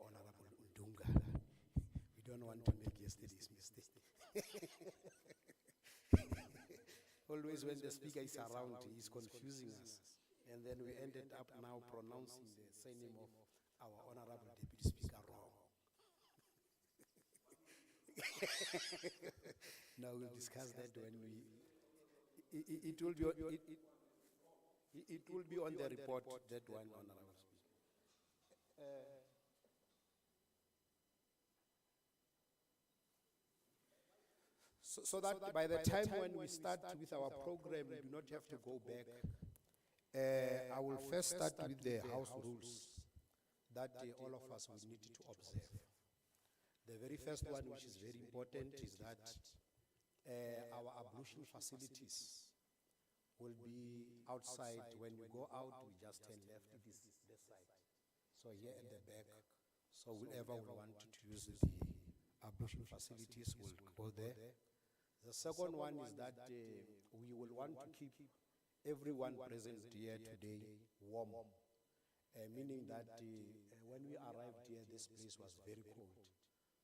Honorable Ndunga. We don't want to make yesterday's mistake. Always when the speaker is around, he is confusing us. And then we ended up now pronouncing the surname of our Honorable Deputy Speaker wrong. Now we'll discuss that when we... It will be on the report, that one, Honorable Speaker. So that by the time when we start with our program, we do not have to go back. I will first start with the house rules that all of us will need to observe. The very first one, which is very important, is that our ablution facilities will be outside. When we go out, we just turn left, it is this side. So here at the back, so whoever will want to use the ablution facilities will go there. The second one is that we will want to keep everyone present here today warm, meaning that when we arrived here, this place was very cold.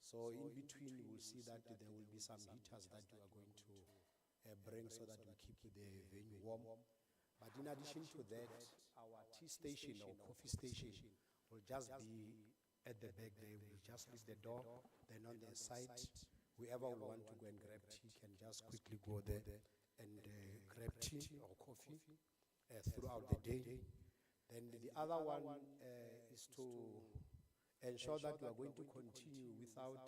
So in between, you will see that there will be some heaters that we are going to bring so that we keep the venue warm. But in addition to that, our tea station or coffee station will just be at the back there. We just leave the door, then on the side, whoever will want to go and grab tea can just quickly go there and grab tea or coffee throughout the day. Then the other one is to ensure that we are going to continue without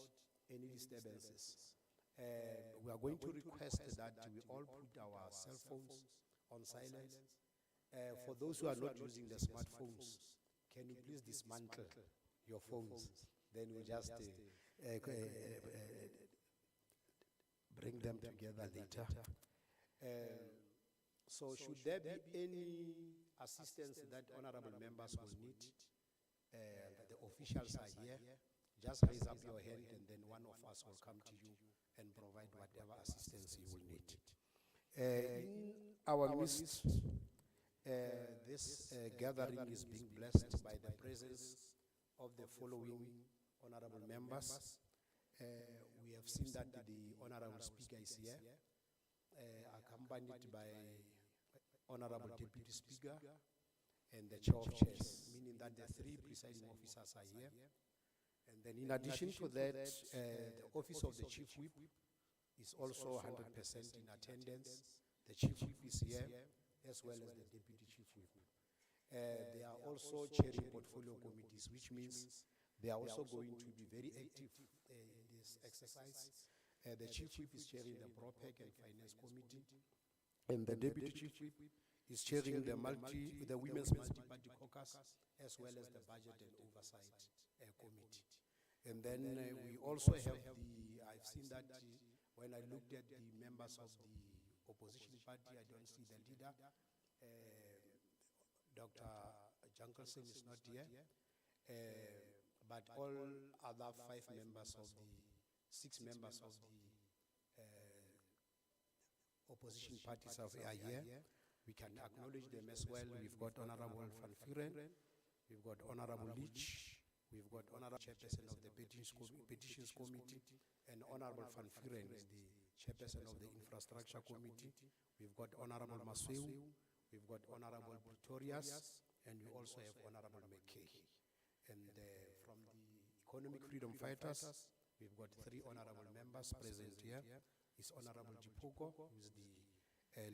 any disturbances. We are going to request that we all put our cell phones on silent. For those who are not using the smartphones, can you please dismantle your phones? Then we just bring them together later. So should there be any assistance that honorable members will need, the officials are here, just raise up your hand and then one of us will come to you and provide whatever assistance you will need. In our midst, this gathering is being blessed by the presence of the following honorable members. We have seen that the honorable speaker is here, accompanied by honorable deputy speaker and the chair of chairs, meaning that the three presiding officers are here. And then in addition to that, the office of the chief whip is also 100% in attendance. The chief whip is here, as well as the deputy chief whip. They are also chairing portfolio committees, which means they are also going to be very active in this exercise. The chief whip is chairing the ProPEC and Finance Committee, and the deputy chief whip is chairing the Women's Multi-Party Caucus, as well as the Budget and Oversight Committee. And then we also have I've seen that when I looked at the members of the opposition party, I don't see the leader. Dr. Junkelson is not here. But all other 6 members of the opposition parties are here. We can acknowledge them as well. We've got Honorable Van Vuren, we've got Honorable Leach, we've got Honorable Chairperson of the Petitions Committee, and Honorable Van Vuren is the Chairperson of the Infrastructure Committee. We've got Honorable Masweu, we've got Honorable Pretorius, and we also have Honorable McKay. And from the Economic Freedom Fighters, we've got 3 honorable members present here. Is Honorable Jipoko, who is the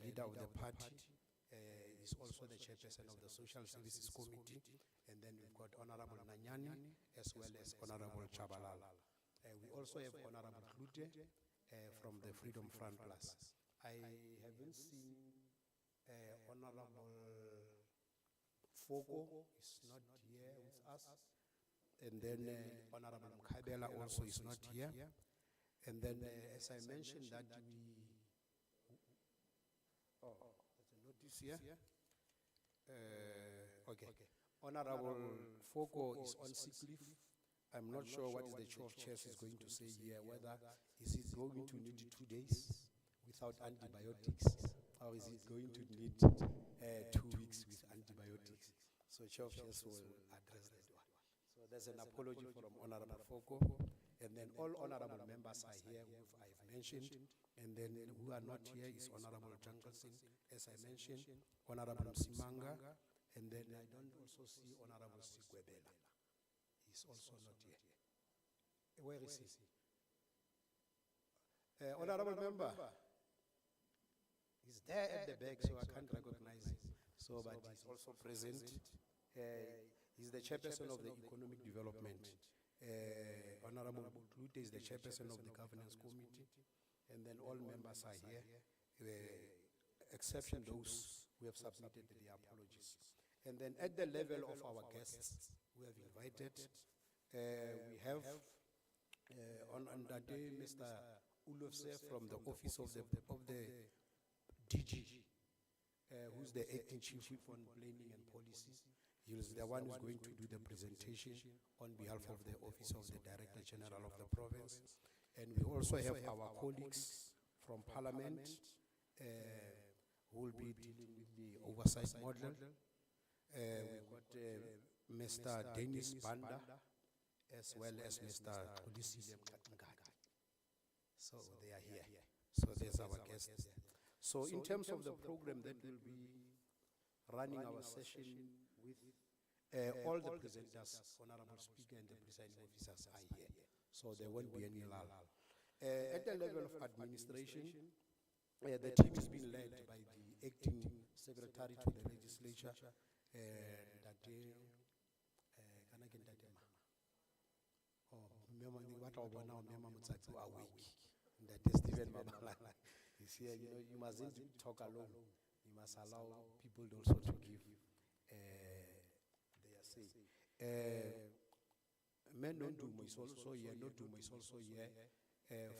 leader of the party, is also the chairperson of the Social Services Committee. And then we've got Honorable Nanyani, as well as Honorable Chabalala. We also have Honorable Klute from the Freedom Front Plus. I haven't seen Honorable Foko is not here with us. And then Honorable Mkhabela also is not here. And then, as I mentioned, that there's a notice here. Okay. Honorable Foko is on sick leave. I'm not sure what the chair of chairs is going to say here, whether is it going to need 2 days without antibiotics, or is it going to need 2 weeks with antibiotics. So chair of chairs will address that one. So there's an apology from Honorable Foko. And then all honorable members are here, who I've mentioned. And then who are not here is Honorable Junkelson, as I mentioned, Honorable Msimanga, and then I don't also see Honorable Sigwebela. He's also not here. Where is he? Honorable member. He's there at the back, so I can't recognize him. So, but he's also present. He's the chairperson of the Economic Development. Honorable Klute is the chairperson of the Governance Committee. And then all members are here, exception those who have submitted their apologies. And then at the level of our guests, we have invited, we have on that day, Mr. Ulofse from the office of the DG, who's the acting chief on planning and policy. He's the one who's going to do the presentation on behalf of the office of the Director General of the province. And we also have our colleagues from Parliament who will be dealing with the oversight model. We've got Mr. Dennis Banda as well as Mr. Tolisi. So they are here. So there's our guest there. So in terms of the program that will be running our session with all the presenters, Honorable Speaker and the presiding officers are here. So there won't be any lull. At the level of administration, the team is being led by the acting secretary to the legislature, that is Stephen Mabala. He's here. You know, you mustn't talk alone. You must allow people also to give their say. Menondumo is also here. Nodumo is also here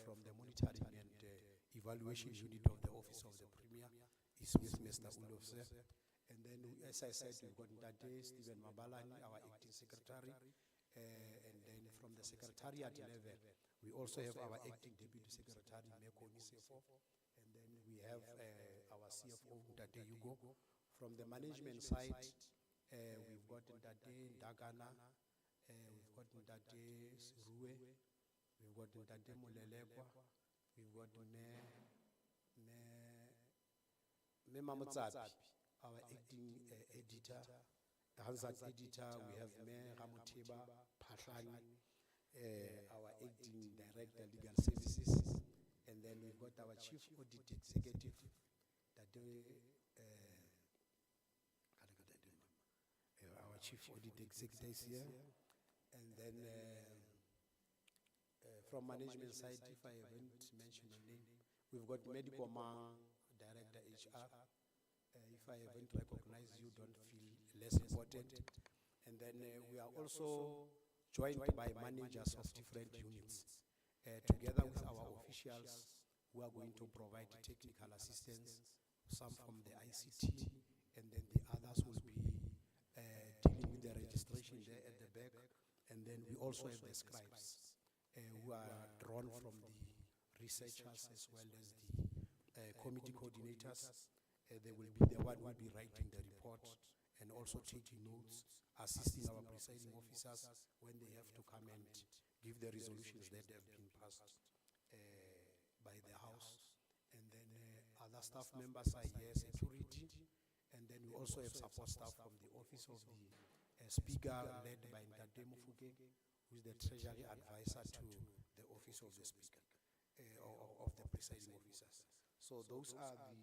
from the monitoring and evaluation unit of the office of the premier. Is with Mr. Ulofse. And then, as I said, we've got Ndade Stephen Mabalani, our acting secretary. And then from the secretariat level, we also have our acting deputy secretary, Meko Nisefo. And then we have our CFO, Ndade Yugo. From the management side, we've got Ndade Dagana, we've got Ndade Rue, we've got Ndade Mulelekwa, we've got Me Mamutsapi, our acting editor, Hansat editor. We have Me Ramutiba Pahlani, our acting director, legal services. And then we've got our chief audit executive, our chief audit executive is here. And then from management side, if I haven't mentioned a name, we've got medical man, director HR. If I haven't recognized you, don't feel less important. And then we are also joined by managers of different units, together with our officials who are going to provide technical assistance, some from the ICT, and then the others will be dealing with the registration there at the back. And then we also have the scribes who are drawn from the researchers as well as the committee coordinators. They will be the one who will be writing the report and also taking notes, assisting our presiding officers when they have to come and give the resolutions that have been passed by the House. And then other staff members are here, security. And then we also have support staff from the office of the Speaker, led by Ndade Mufuke, who is the Treasury advisor to the office of the Speaker, of the presiding officers. So those are the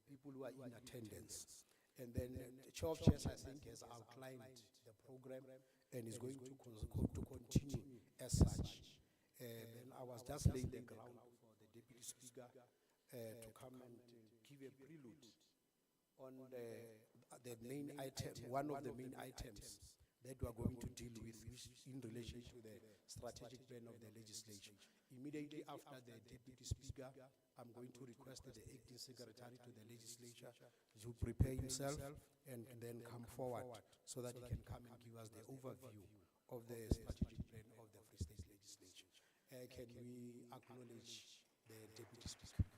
people who are in attendance. And then the chair of chairs, I think, has outlined the program and is going to continue as such. Then I was just laying the ground for the deputy speaker to come and give a prelude on the main item, one of the main items that we are going to deal with, which in relation to the strategic plan of the legislature. Immediately after the deputy speaker, I'm going to request the acting secretary to the legislature to prepare himself and then come forward so that he can come and give us the overview of the strategic plan of the Free State legislature. Can we acknowledge the deputy speaker?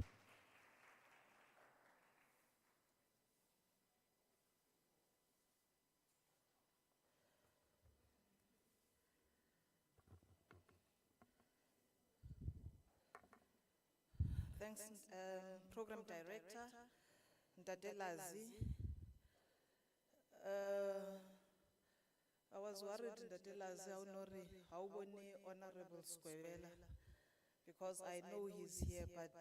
Thanks, Program Director, Ndade Lazi. I was worried, Ndade Lazi, how many Honorable Squabela, because I know he's here, but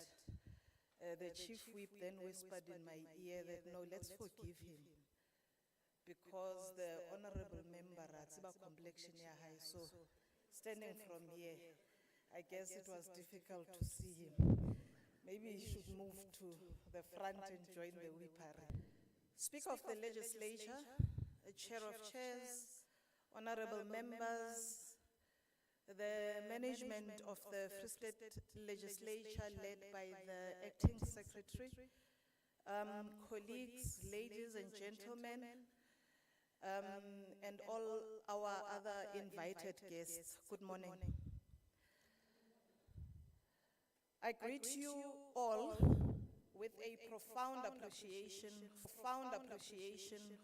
the chief whip then whispered in my ear that no, let's forgive him, because the honorable member, Ratsiba complexion ya high, so standing from here, I guess it was difficult to see him. Maybe he should move to the front and join the whippery. Speaker of the Legislature, Chair of Chairs, honorable members, the management of the Free State Legislature led by the Acting Secretary, colleagues, ladies and gentlemen, and all our other invited guests, good morning. I greet you all with a profound appreciation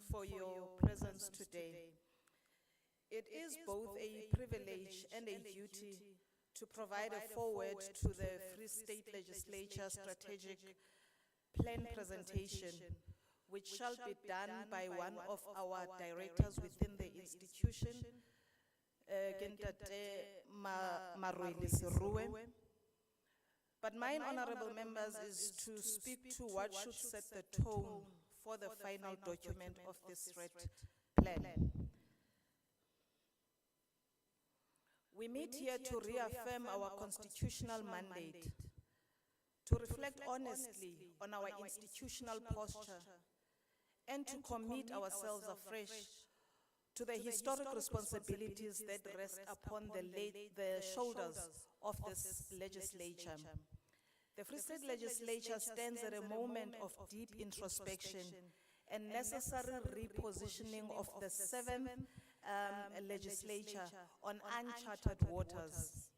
for your presence today. It is both a privilege and a duty to provide a foreword to the Free State Legislature strategic plan presentation, which shall be done by one of our directors within the institution, Gentate Marweli Seruwe. But mine, honorable members, is to speak to what should set the tone for the final document of this strat plan. We meet here to reaffirm our constitutional mandate, to reflect honestly on our institutional posture, and to commit ourselves afresh to the historic responsibilities that rest upon the shoulders of this legislature. The Free State Legislature stands at a moment of deep introspection and necessary repositioning of the seventh legislature on uncharted waters.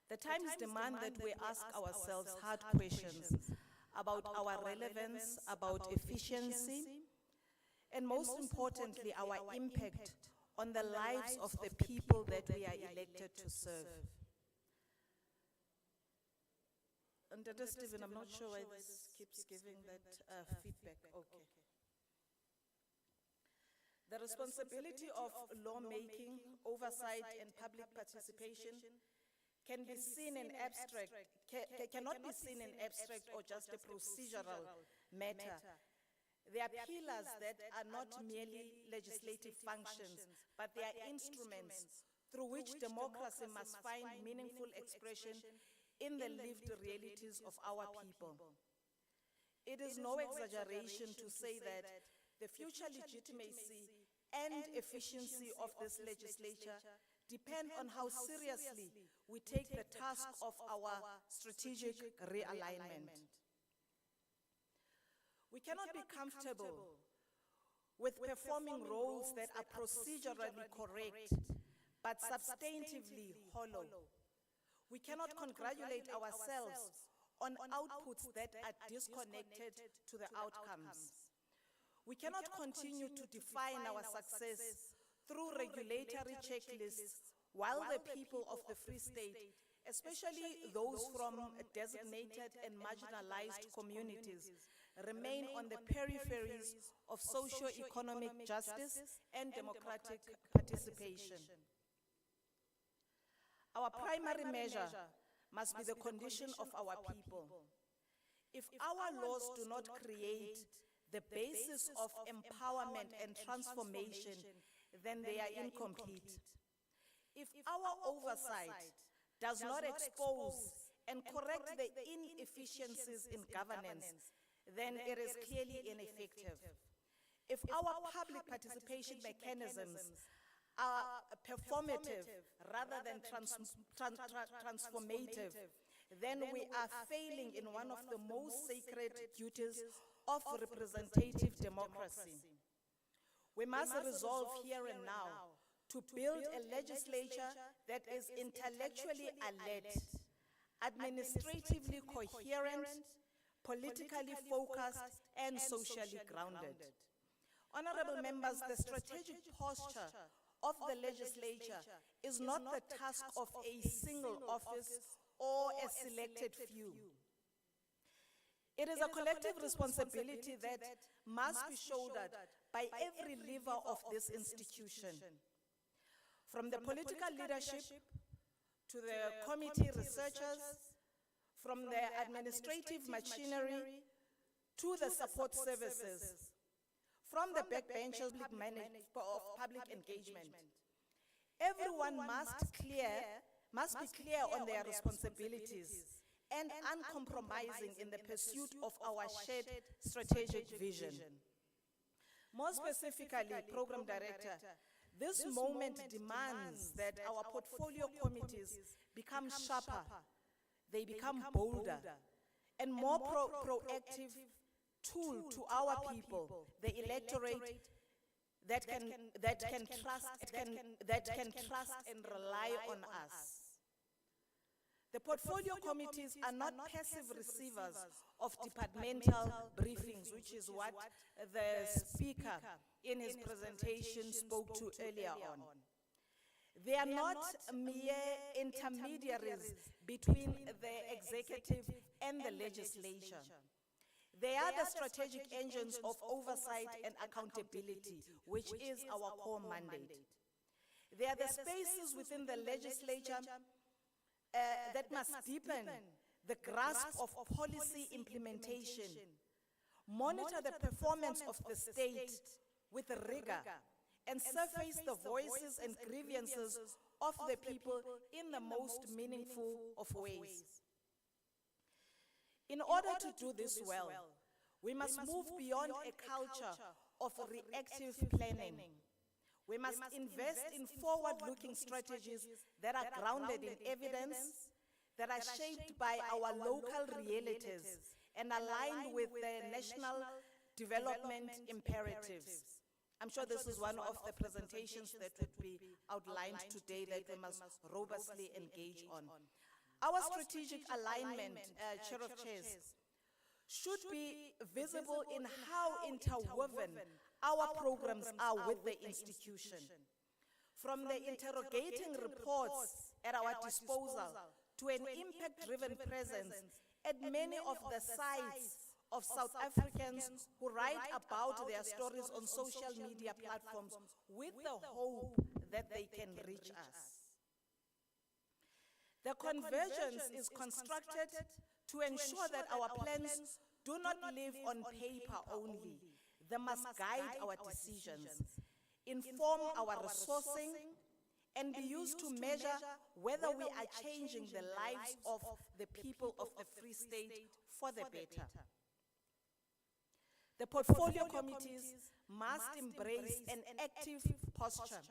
The times demand that we ask ourselves hard questions about our relevance, about efficiency, and most importantly, our impact on the lives of the people that we are elected to serve. And Dr. Stephen, I'm not sure why this keeps giving that feedback. Okay. The responsibility of lawmaking, oversight, and public participation can be seen in abstract, cannot be seen in abstract or just a procedural matter. They are pillars that are not merely legislative functions, but they are instruments through which democracy must find meaningful expression in the lived realities of our people. It is no exaggeration to say that the future legitimacy and efficiency of this legislature depend on how seriously we take the task of our strategic realignment. We cannot be comfortable with performing roles that are procedurally correct, but substantively hollow. We cannot congratulate ourselves on outputs that are disconnected to the outcomes. We cannot continue to define our success through regulatory checklists while the people of the Free State, especially those from designated and marginalized communities, remain on the peripheries of socio-economic justice and democratic participation. Our primary measure must be the condition of our people. If our laws do not create the basis of empowerment and transformation, then they are incomplete. If our oversight does not expose and correct the inefficiencies in governance, then it is clearly ineffective. If our public participation mechanisms are performative rather than transformative, then we are failing in one of the most sacred duties of representative democracy. We must resolve here and now to build a legislature that is intellectually alert, administratively coherent, politically focused, and socially grounded. Honorable members, the strategic posture of the legislature is not the task of a single office or a selected few. It is a collective responsibility that must be shouldered by every lever of this institution. From the political leadership to the committee researchers, from the administrative machinery to the support services, from the backbenchers of public engagement. Everyone must clear must be clear on their responsibilities and uncompromising in the pursuit of our shared strategic vision. More specifically, Program Director, this moment demands that our portfolio committees become sharper, they become bolder, and more proactive tool to our people, the electorate, that can trust and rely on us. The portfolio committees are not passive receivers of departmental briefings, which is what the speaker in his presentation spoke to earlier on. They are not mere intermediaries between the executive and the legislature. They are the strategic engines of oversight and accountability, which is our core mandate. They are the spaces within the legislature that must deepen the grasp of policy implementation, monitor the performance of the state with rigor, and surface the voices and grievances of the people in the most meaningful of ways. In order to do this well, we must move beyond a culture of reactive planning. We must invest in forward-looking strategies that are grounded in evidence, that are shaped by our local realities, and aligned with the national development imperatives. I'm sure this is one of the presentations that would be outlined today that we must robustly engage on. Our strategic alignment, Chair of Chairs, should be visible in how interwoven our programs are with the institution. From the interrogating reports at our disposal to an impact-driven presence at many of the sites of South Africans who write about their stories on social media platforms with the hope that they can reach us. The convergence is constructed to ensure that our plans do not live on paper only. They must guide our decisions, inform our resourcing, and be used to measure whether we are changing the lives of the people of the Free State for the better. The portfolio committees must embrace an active posture.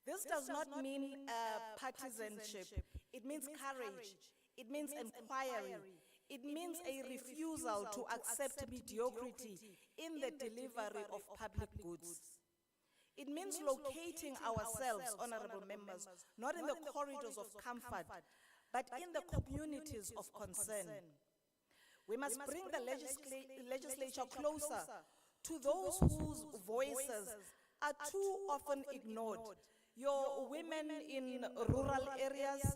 This does not mean partisanship. It means courage. It means inquiry. It means a refusal to accept mediocrity in the delivery of public goods. It means locating ourselves, honorable members, not in the corridors of comfort, but in the communities of concern. We must bring the legislature closer to those whose voices are too often ignored. Your women in rural areas,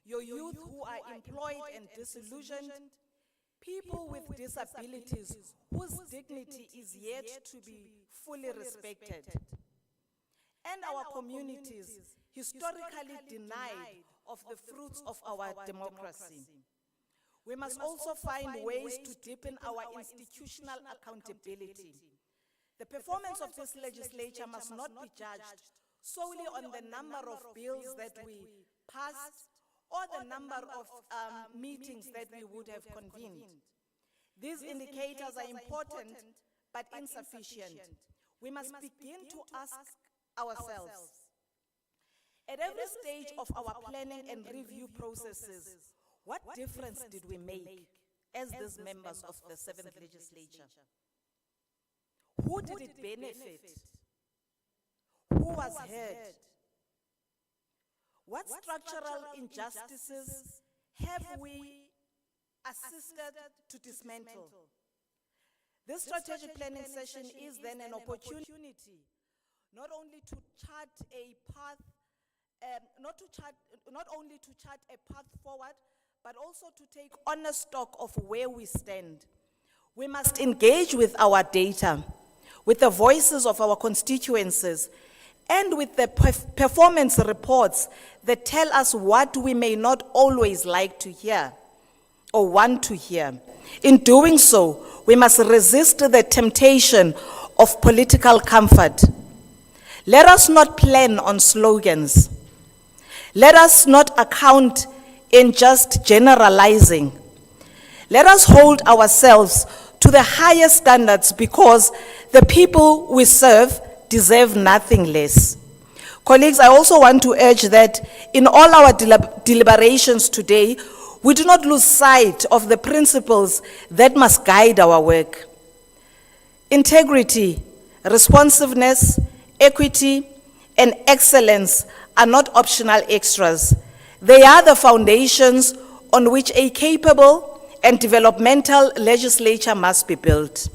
your youth who are employed and disillusioned, people with disabilities whose dignity is yet to be fully respected, and our communities historically denied of the fruits of our democracy. We must also find ways to deepen our institutional accountability. The performance of this legislature must not be judged solely on the number of bills that we passed or the number of meetings that we would have convened. These indicators are important but insufficient. We must begin to ask ourselves, at every stage of our planning and review processes, what difference did we make as these members of the 7th Legislature? Who did it benefit? Who was heard? What structural injustices have we assisted to dismantle? This strategic planning session is then an opportunity not only to chart a path, not only to chart a path forward, but also to take honest stock of where we stand. We must engage with our data, with the voices of our constituencies, and with the performance reports that tell us what we may not always like to hear or want to hear. In doing so, we must resist the temptation of political comfort. Let us not plan on slogans. Let us not account in just generalizing. Let us hold ourselves to the highest standards because the people we serve deserve nothing less. Colleagues, I also want to urge that in all our deliberations today, we do not lose sight of the principles that must guide our work. Integrity, responsiveness, equity, and excellence are not optional extras. They are the foundations on which a capable and developmental legislature must be built.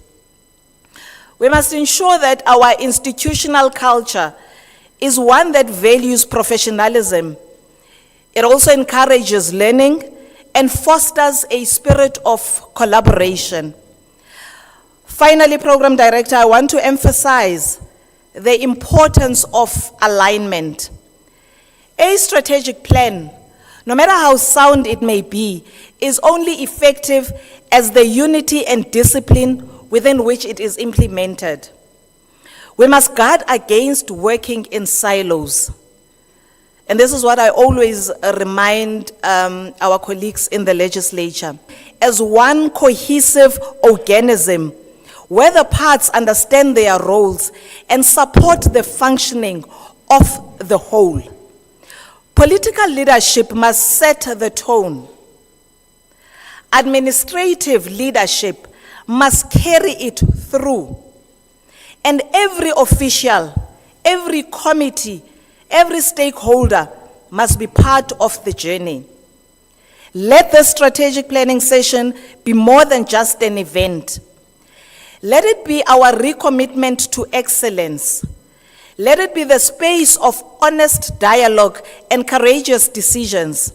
We must ensure that our institutional culture is one that values professionalism. It also encourages learning and fosters a spirit of collaboration. Finally, Program Director, I want to emphasize the importance of alignment. A strategic plan, no matter how sound it may be, is only effective as the unity and discipline within which it is implemented. We must guard against working in silos. And this is what I always remind our colleagues in the legislature. As one cohesive organism, where the parts understand their roles and support the functioning of the whole. Political leadership must set the tone. Administrative leadership must carry it through. And every official, every committee, every stakeholder must be part of the journey. Let the strategic planning session be more than just an event. Let it be our recommitment to excellence. Let it be the space of honest dialogue and courageous decisions.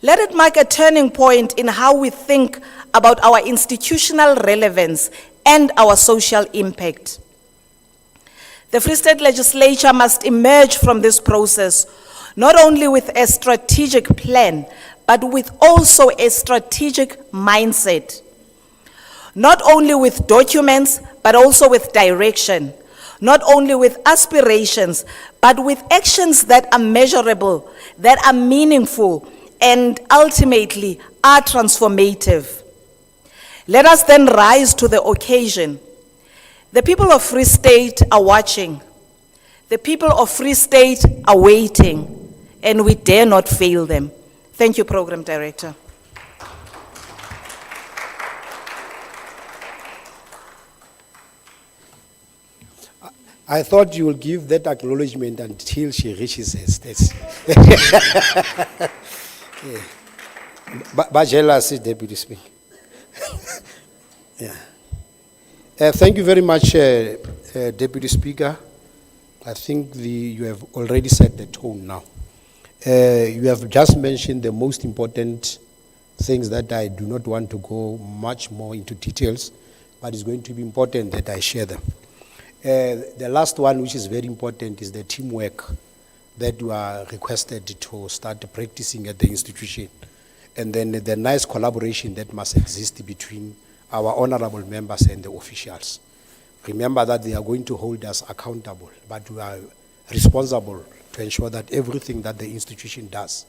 Let it mark a turning point in how we think about our institutional relevance and our social impact. The Free State Legislature must emerge from this process not only with a strategic plan, but with also a strategic mindset. Not only with documents, but also with direction. Not only with aspirations, but with actions that are measurable, that are meaningful, and ultimately are transformative. Let us then rise to the occasion. The people of Free State are watching. The people of Free State are waiting, and we dare not fail them. Thank you, Program Director. I thought you will give that acknowledgement until she reaches her states. Bajela, Deputy Speaker. Yeah. Thank you very much, Deputy Speaker. I think you have already set the tone now. You have just mentioned the most important things that I do not want to go much more into details, but it's going to be important that I share them. The last one, which is very important, is the teamwork that you are requested to start practicing at the institution. And then the nice collaboration that must exist between our honorable members and the officials. Remember that they are going to hold us accountable, but we are responsible to ensure that everything that the institution does,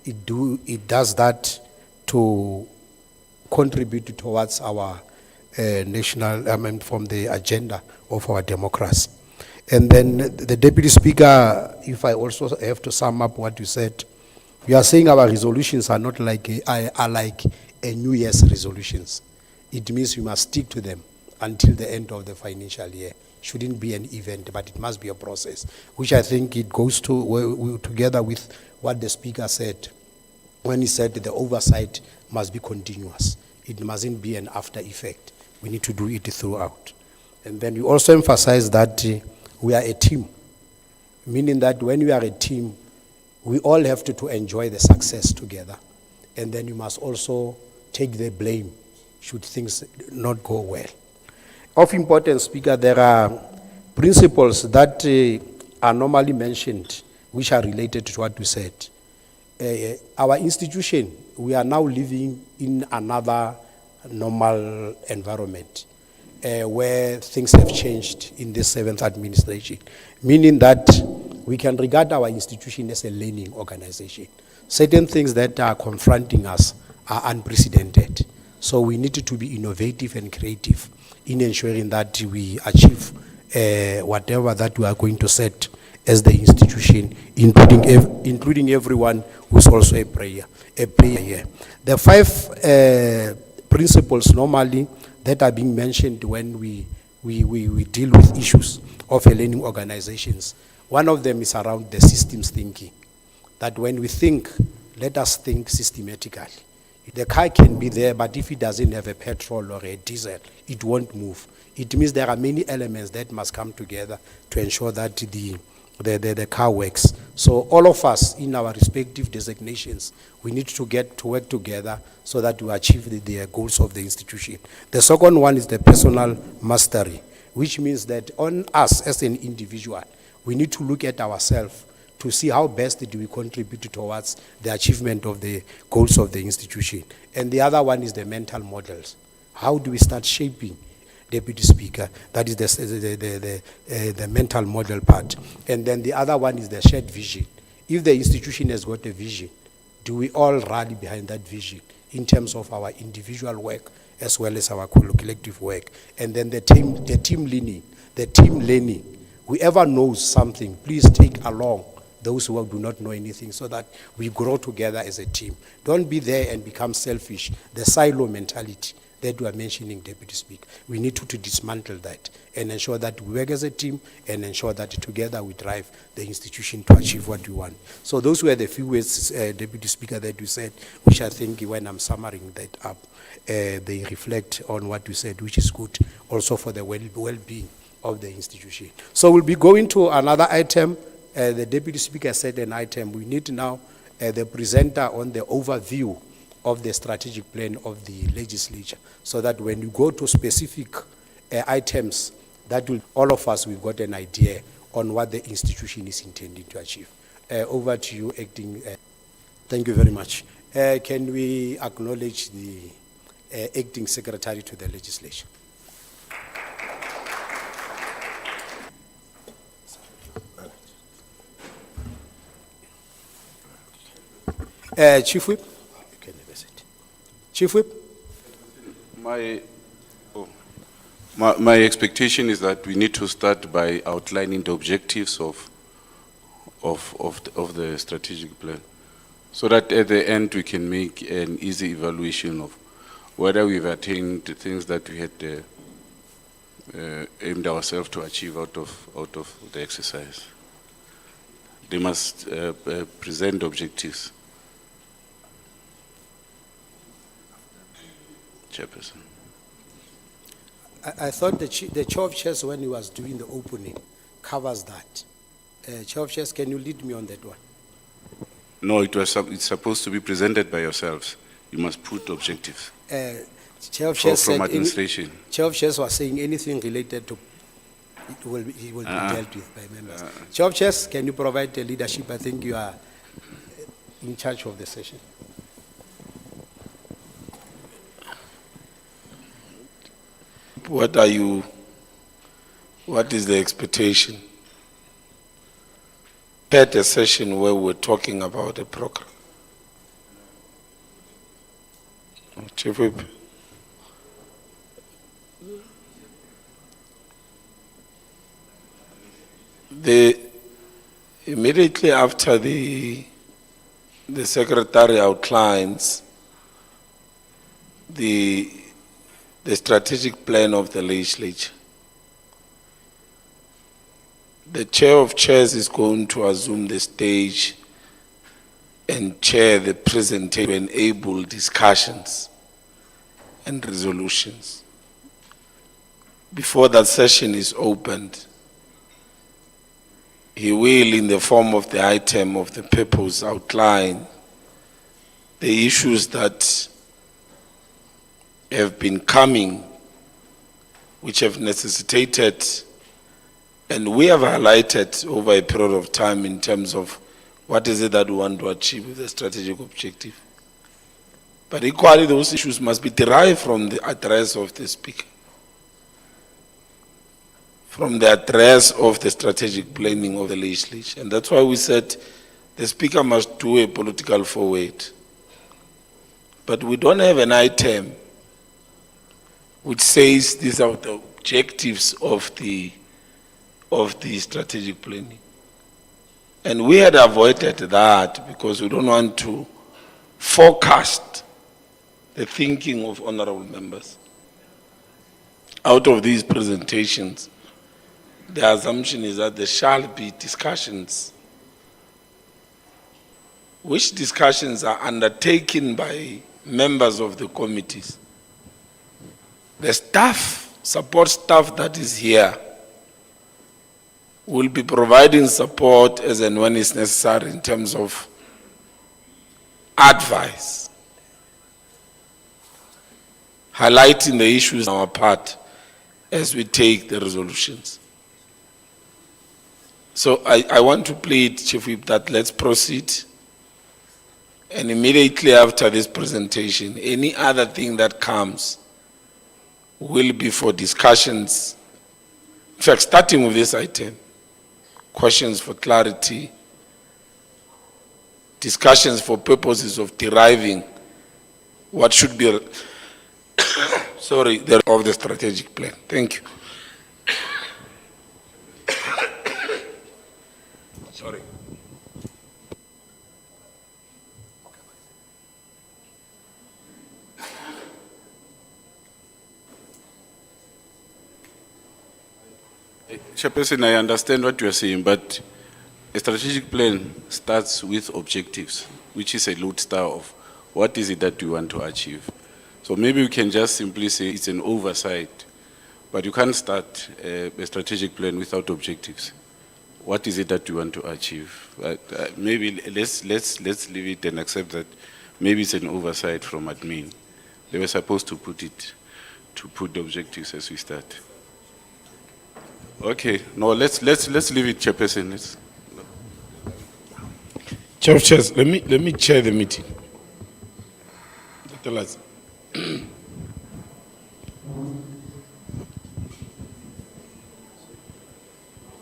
it does that to contribute towards our national, from the agenda of our democracy. And then the Deputy Speaker, if I also have to sum up what you said, you are saying our resolutions are not like a New Year's resolutions. It means we must stick to them until the end of the financial year. Shouldn't be an event, but it must be a process, which I think it goes together with what the Speaker said when he said the oversight must be continuous. It mustn't be an after effect. We need to do it throughout. And then you also emphasize that we are a team, meaning that when we are a team, we all have to enjoy the success together. And then you must also take the blame should things not go well. Of importance, Speaker, there are principles that are normally mentioned, which are related to what we said. Our institution, we are now living in another normal environment where things have changed in this 7th administration, meaning that we can regard our institution as a learning organization. Certain things that are confronting us are unprecedented. So we need to be innovative and creative in ensuring that we achieve whatever that we are going to set as the institution, including everyone who's also a player here. The 5 principles normally that are being mentioned when we deal with issues of a learning organizations. One of them is around the systems thinking. That when we think, let us think systematically. The car can be there, but if it doesn't have a petrol or a diesel, it won't move. It means there are many elements that must come together to ensure that the car works. So all of us in our respective designations, we need to get to work together so that we achieve the goals of the institution. The second one is the personal mastery, which means that on us as an individual, we need to look at ourselves to see how best do we contribute towards the achievement of the goals of the institution. And the other one is the mental models. How do we start shaping, Deputy Speaker? That is the mental model part. And then the other one is the shared vision. If the institution has got a vision, do we all rally behind that vision in terms of our individual work as well as our collective work? And then the team learning. Whoever knows something, please take along those who do not know anything so that we grow together as a team. Don't be there and become selfish, the silo mentality that we are mentioning, Deputy Speaker. We need to dismantle that and ensure that we work as a team and ensure that together we drive the institution to achieve what we want. So those were the few words, Deputy Speaker, that you said, which I think when I'm summarizing that up, they reflect on what you said, which is good also for the well-being of the institution. So we'll be going to another item. The Deputy Speaker said an item. We need now the presenter on the overview of the strategic plan of the legislature, so that when you go to specific items, that will, all of us, we've got an idea on what the institution is intending to achieve. Over to you, Acting. Thank you very much. Can we acknowledge the Acting Secretary to the Legislature? Chief Whip, you can have a seat. Chief Whip. My expectation is that we need to start by outlining the objectives of the strategic plan, so that at the end we can make an easy evaluation of whether we've attained the things that we had aimed ourselves to achieve out of the exercise. They must present objectives. Chairperson. I thought the Chair of Chairs, when he was doing the opening, covers that. Chair of Chairs, can you lead me on that one? No, it's supposed to be presented by yourselves. You must put objectives. Chair of Chairs From administration. Chair of Chairs was saying anything related to it will be dealt with by members. Chair of Chairs, can you provide the leadership? I think you are in charge of the session. What is the expectation? At a session where we're talking about a program. Chief Whip. Immediately after the Secretary outlines the strategic plan of the legislature, the Chair of Chairs is going to assume the stage and chair the presentation to enable discussions and resolutions. Before that session is opened, he will, in the form of the item of the purpose, outline the issues that have been coming, which have necessitated, and we have highlighted over a period of time in terms of what is it that we want to achieve with the strategic objective. But equally, those issues must be derived from the address of the speaker. from the address of the strategic planning of the legislature. And that's why we said the speaker must do a political forward. But we don't have an item which says these are the objectives of the strategic planning. And we had avoided that because we don't want to forecast the thinking of honorable members. Out of these presentations, the assumption is that there shall be discussions. Which discussions are undertaken by members of the committees? The staff, support staff that is here, will be providing support as and when it's necessary in terms of advice, highlighting the issues on our part as we take the resolutions. So I want to plead, Chief Whip, that let's proceed. And immediately after this presentation, any other thing that comes will be for discussions. In fact, starting with this item, questions for clarity, discussions for purposes of deriving what should be, of the strategic plan. Thank you. Sorry. Chairperson, I understand what you are saying, but a strategic plan starts with objectives, which is a lodestar of what is it that you want to achieve. So maybe we can just simply say it's an oversight, but you can't start a strategic plan without objectives. What is it that you want to achieve? Maybe let's leave it and accept that maybe it's an oversight from admin. They were supposed to put the objectives as we start. Okay, no, let's leave it, Chairperson. Chair of Chairs, let me chair the meeting. Dr. Lazi.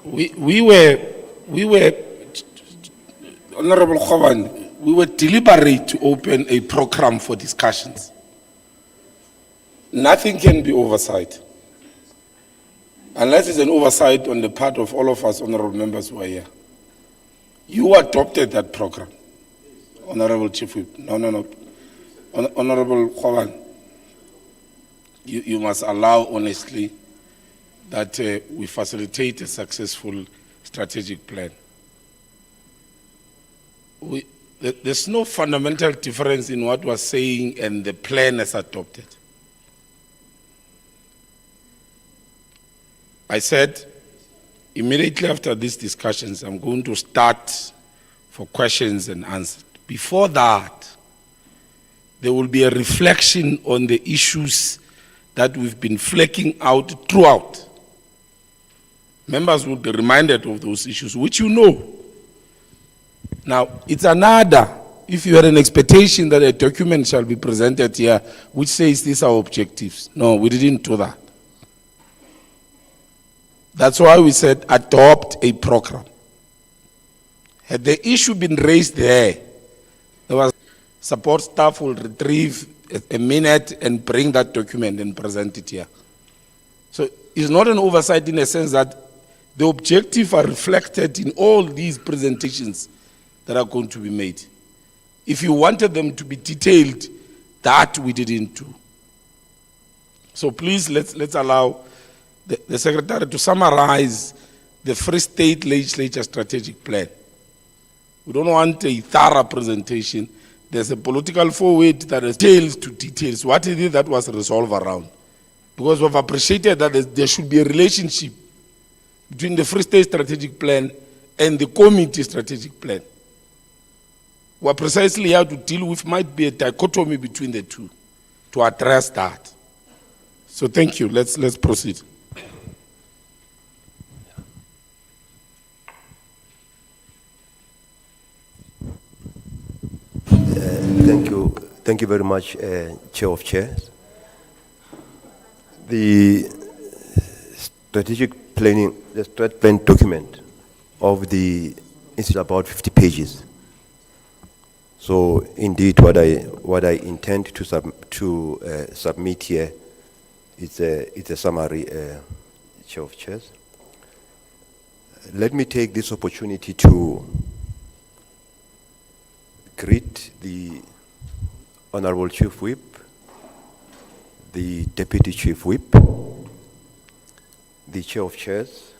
We were, Honorable Khoban, we were deliberate to open a program for discussions. Nothing can be oversight. Unless it's an oversight on the part of all of us honorable members who are here. You adopted that program, Honorable Chief Whip. No. Honorable Khoban, you must allow honestly that we facilitate a successful strategic plan. There's no fundamental difference in what we're saying and the plan as adopted. I said, immediately after these discussions, I'm going to start for questions and answers. Before that, there will be a reflection on the issues that we've been flagging out throughout. Members will be reminded of those issues, which you know. Now, it's another, if you had an expectation that a document shall be presented here, which says these are objectives. No, we didn't do that. That's why we said adopt a program. Had the issue been raised there was support staff will retrieve a minute and bring that document and present it here. So it's not an oversight in a sense that the objectives are reflected in all these presentations that are going to be made. If you wanted them to be detailed, that we didn't do. So please let's allow the Secretary to summarize the Free State Legislature strategic plan. We don't want a thorough presentation. There's a political forward that is details to details. What is it that was resolved around? Because we've appreciated that there should be a relationship between the Free State strategic plan and the committee strategic plan. What precisely how to deal with might be a dichotomy between the two to address that. So thank you. Let's proceed. Thank you very much, Chair of Chairs. The strategic the strat plan document of the institute about 50 pages. So indeed, what I intend to submit here is a summary, Chair of Chairs. Let me take this opportunity to greet the Honorable Chief Whip, the Deputy Chief Whip, the Chair of Chairs,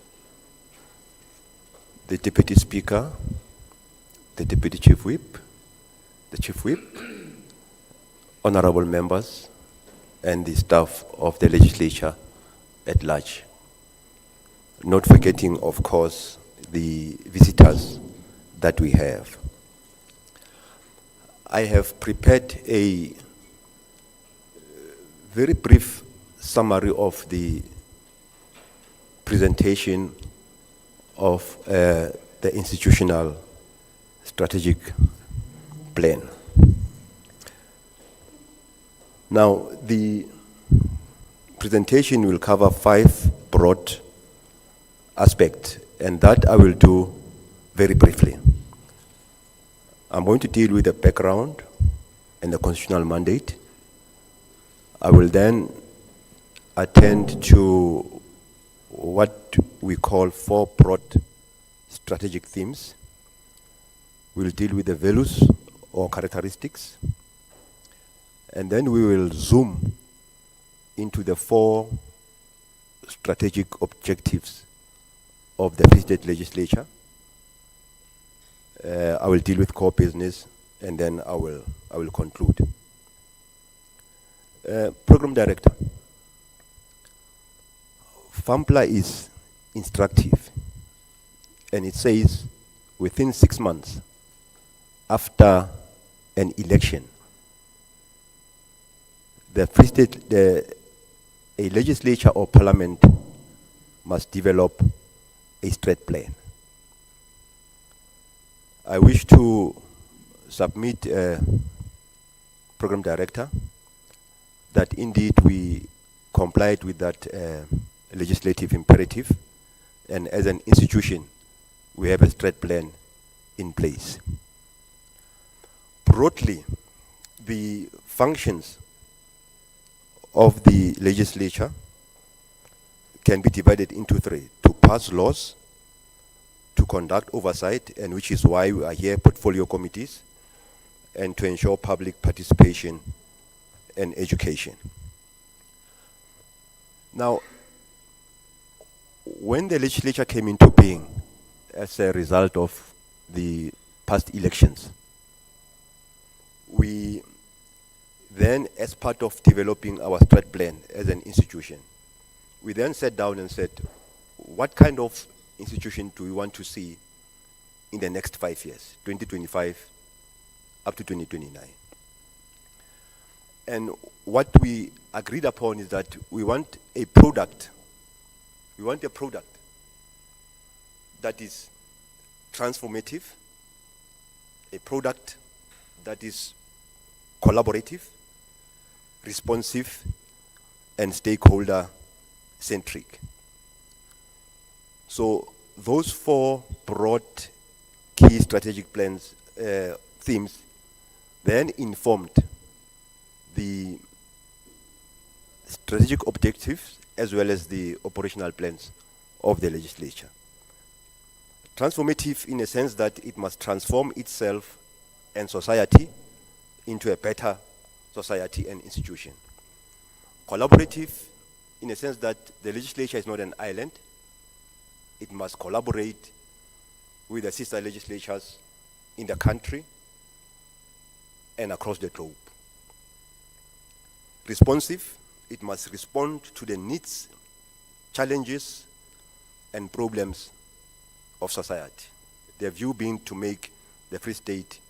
the Deputy Speaker, the Deputy Chief Whip, the Chief Whip, honorable members, and the staff of the legislature at large. Not forgetting, of course, the visitors that we have. I have prepared a very brief summary of the presentation of the institutional strategic plan. Now, the presentation will cover 5 broad aspects, and that I will do very briefly. I'm going to deal with the background and the constitutional mandate. I will then attend to what we call 4 broad strategic themes. We'll deal with the values or characteristics, and then we will zoom into the 4 strategic objectives of the Free State Legislature. I will deal with core business, and then I will conclude. Program Director, FAMPLA is instructive, and it says within 6 months after an election, the Free State, a legislature or parliament must develop a strat plan. I wish to submit, Program Director, that indeed we complied with that legislative imperative, and as an institution, we have a strat plan in place. Broadly, the functions of the legislature can be divided into 3: to pass laws, to conduct oversight, and which is why we are here, portfolio committees, and to ensure public participation and education. Now, when the legislature came into being as a result of the past elections, we then, as part of developing our strat plan as an institution, we then sat down and said, what kind of institution do we want to see in the next 5 years, 2025 up to 2029? And what we agreed upon is that we want a product. We want a product that is transformative, a product that is collaborative, responsive, and stakeholder-centric. So those 4 broad key strategic plans, themes, then informed the strategic objectives as well as the operational plans of the legislature. Transformative in a sense that it must transform itself and society into a better society and institution. Collaborative in a sense that the legislature is not an island. It must collaborate with the sister legislatures in the country and across the globe. Responsive, it must respond to the needs, challenges, and problems of society. Their view being to make the Free State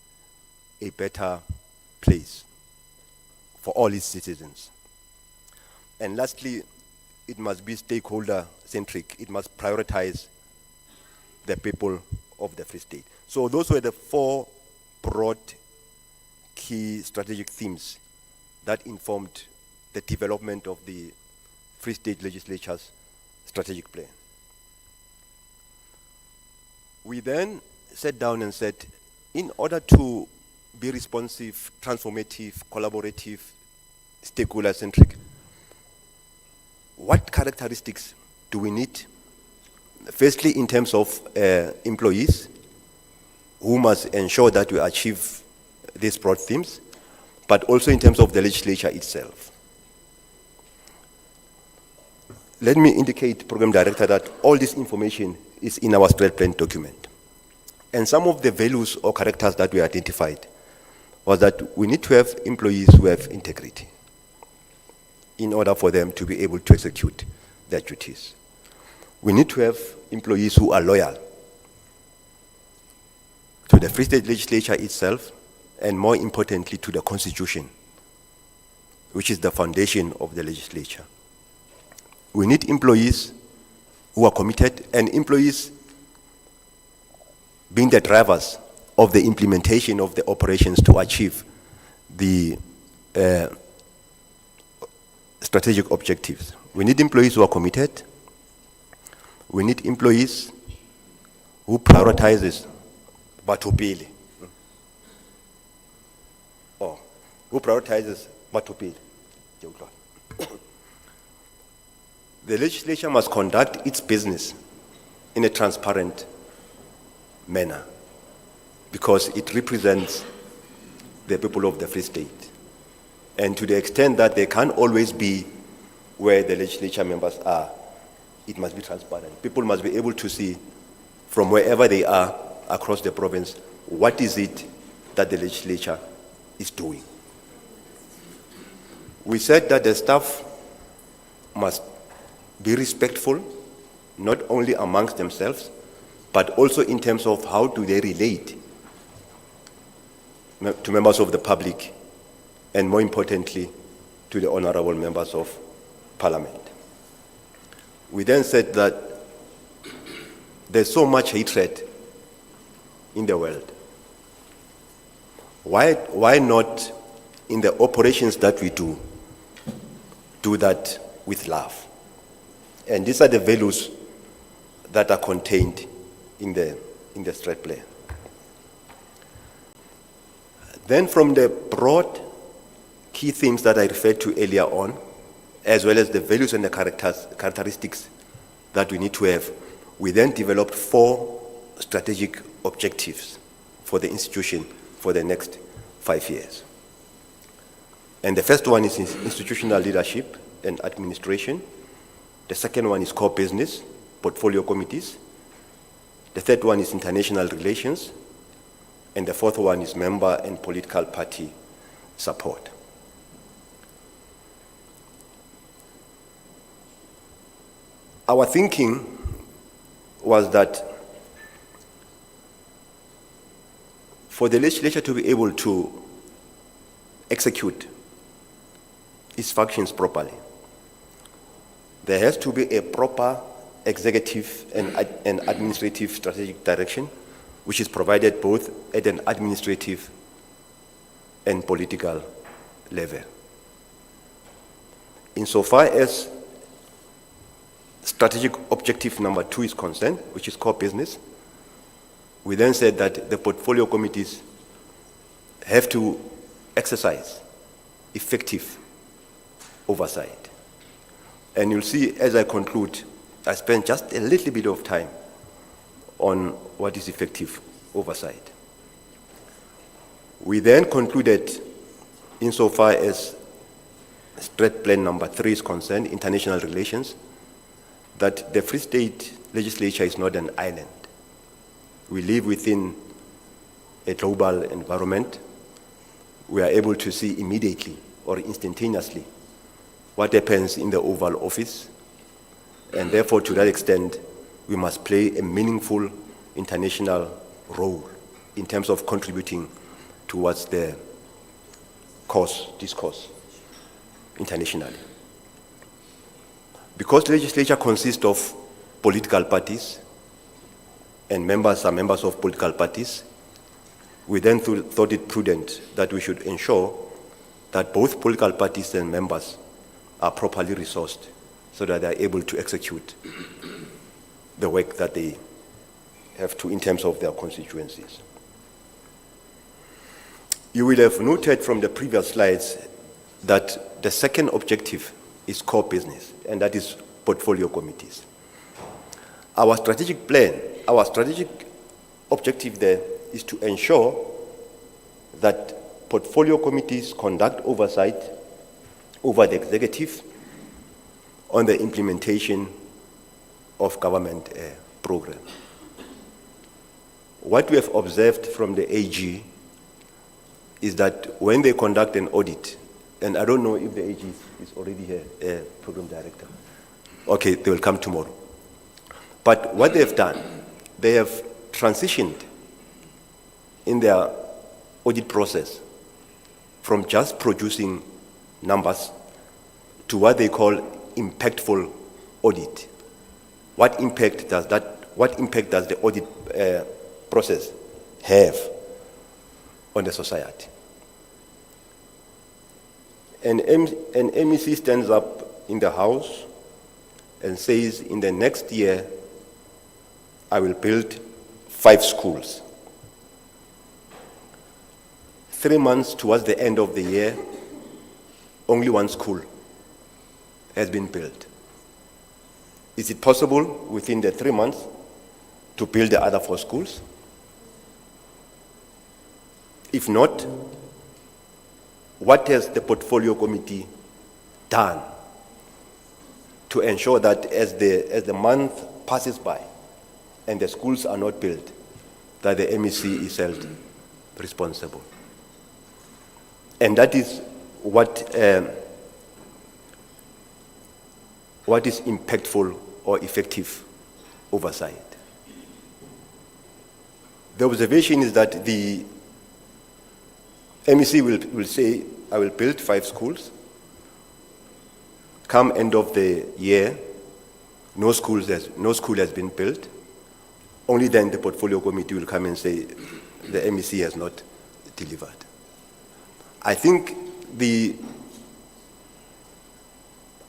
a better place for all its citizens. And lastly, it must be stakeholder-centric. It must prioritize the people of the Free State. So those were the 4 broad key strategic themes that informed the development of the Free State Legislature's strategic plan. We then sat down and said, in order to be responsive, transformative, collaborative, stakeholder-centric, what characteristics do we need? Firstly, in terms of employees, who must ensure that we achieve these broad themes, but also in terms of the legislature itself. Let me indicate, Program Director, that all this information is in our strat plan document. And some of the values or characters that we identified was that we need to have employees who have integrity in order for them to be able to execute their duties. We need to have employees who are loyal to the Free State Legislature itself, and more importantly to the Constitution, which is the foundation of the legislature. We need employees who are committed, and employees being the drivers of the implementation of the operations to achieve the strategic objectives. We need employees who are committed. We need employees who prioritizes batho-pele. Or who prioritizes batho-pele. The legislature must conduct its business in a transparent manner because it represents the people of the Free State. And to the extent that they can't always be where the legislature members are, it must be transparent. People must be able to see from wherever they are across the province, what is it that the legislature is doing. We said that the staff must be respectful, not only amongst themselves, but also in terms of how do they relate to members of the public, and more importantly, to the honorable members of parliament. We then said that there's so much hatred in the world. Why not in the operations that we do that with love? And these are the values that are contained in the strat plan. Then from the broad key themes that I referred to earlier on, as well as the values and the characteristics that we need to have, we then developed 4 strategic objectives for the institution for the next 5 years. And the first one is institutional leadership and administration. The second one is core business, portfolio committees. The third one is international relations. And the fourth one is member and political party support. Our thinking was that for the legislature to be able to execute its functions properly, there has to be a proper executive and administrative strategic direction, which is provided both at an administrative and political level. Insofar as strategic objective number 2 is concerned, which is core business, we then said that the portfolio committees have to exercise effective oversight. And you'll see as I conclude, I spent just a little bit of time on what is effective oversight. We then concluded, insofar as strat plan number 3 is concerned, international relations, that the Free State Legislature is not an island. We live within a global environment. We are able to see immediately or instantaneously what happens in the Oval Office, and therefore to that extent we must play a meaningful international role in terms of contributing towards the discourse internationally. Because the legislature consists of political parties and members are members of political parties, we then thought it prudent that we should ensure that both political parties and members are properly resourced so that they are able to execute the work that they have to in terms of their constituencies. You will have noted from the previous slides that the second objective is core business, and that is portfolio committees. Our strategic plan, our strategic objective there is to ensure that portfolio committees conduct oversight over the executive on the implementation of government programs. What we have observed from the AG is that when they conduct an audit, and I don't know if the AG is already here, program director. Okay, they will come tomorrow. But what they have done, they have transitioned in their audit process from just producing numbers to what they call impactful audit. What impact does the audit process have on the society? An MEC stands up in the House and says, in the next year, I will build 5 schools. 3 months towards the end of the year, only 1 school has been built. Is it possible within the 3 months to build the other 4 schools? If not, what has the portfolio committee done to ensure that as the month passes by and the schools are not built, that the MEC is held responsible? And that is what is impactful or effective oversight. The observation is that the MEC will say, I will build 5 schools. Come end of the year, no school has been built. Only then the portfolio committee will come and say, the MEC has not delivered. I think the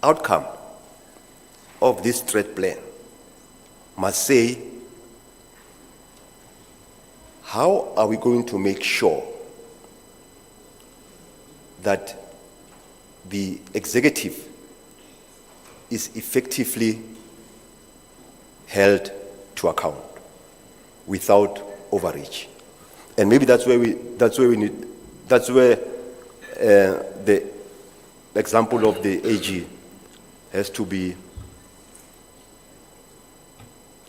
outcome of this threat plan must say, how are we going to make sure that the executive is effectively held to account without overreach? And maybe that's where the example of the AG has to be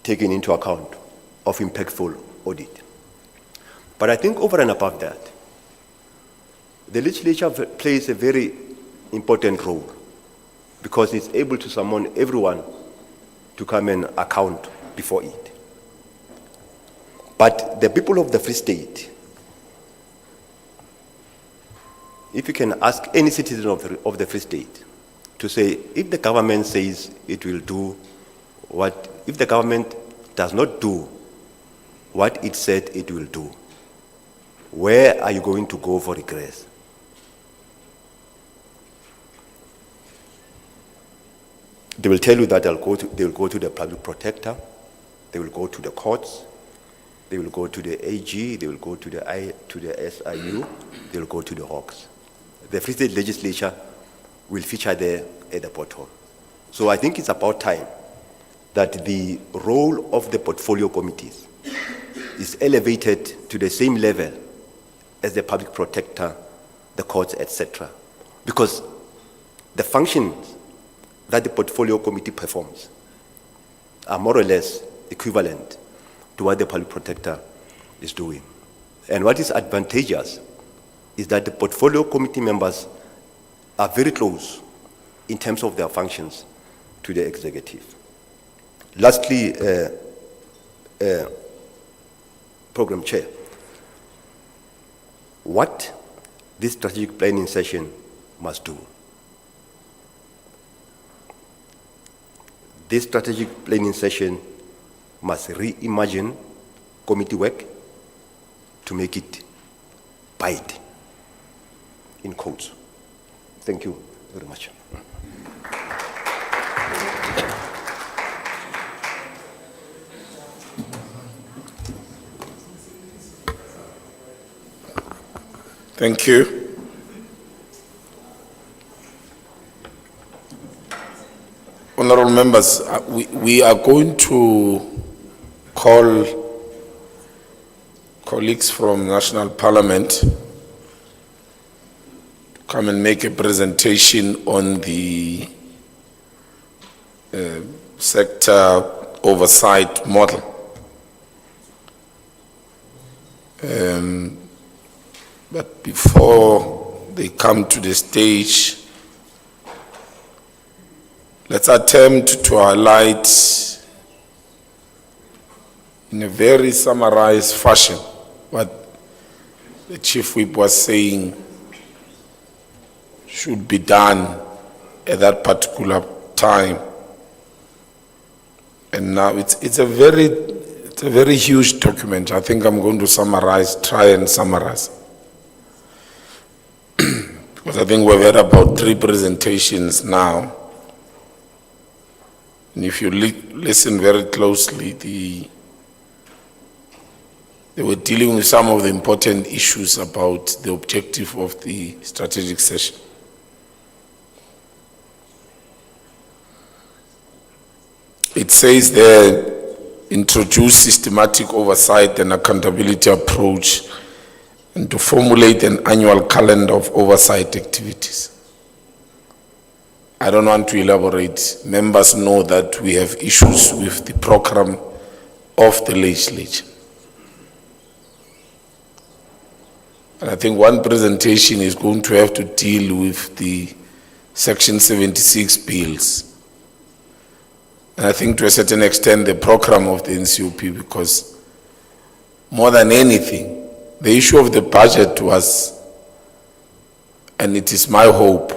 taken into account of impactful audit. But I think over and above that, the legislature plays a very important role because it's able to summon everyone to come and account before it. But the people of the Free State, if you can ask any citizen of the Free State to say, if the government says it will do if the government does not do what it said it will do, where are you going to go for regress? They will tell you that they will go to the public protector, they will go to the courts, they will go to the AG, they will go to the SIU, they will go to the Hawks. The Free State Legislature will feature there at the bottom. So I think it's about time that the role of the portfolio committees is elevated to the same level as the public protector, the courts, etc. Because the functions that the portfolio committee performs are more or less equivalent to what the public protector is doing. And what is advantageous is that the portfolio committee members are very close in terms of their functions to the executive. Lastly, Program Chair, what this strategic planning session must do. This strategic planning session must reimagine committee work to make it bite, in quotes. Thank you very much. Thank you. Honorable members, we are going to call colleagues from National Parliament to come and make a presentation on the sector oversight model. But before they come to the stage, let's attempt to highlight in a very summarized fashion what the Chief Whip was saying should be done at that particular time. And now it's a very huge document. I think I'm going to try and summarize. Because I think we've had about 3 presentations now. And if you listen very closely, they were dealing with some of the important issues about the objective of the strategic session. It says there, introduce systematic oversight and accountability approach and to formulate an annual calendar of oversight activities. I don't want to elaborate. Members know that we have issues with the program of the legislature. And I think one presentation is going to have to deal with the Section 76 bills. And I think to a certain extent the program of the NCOP, because more than anything, the issue of the budget was, and it is my hope,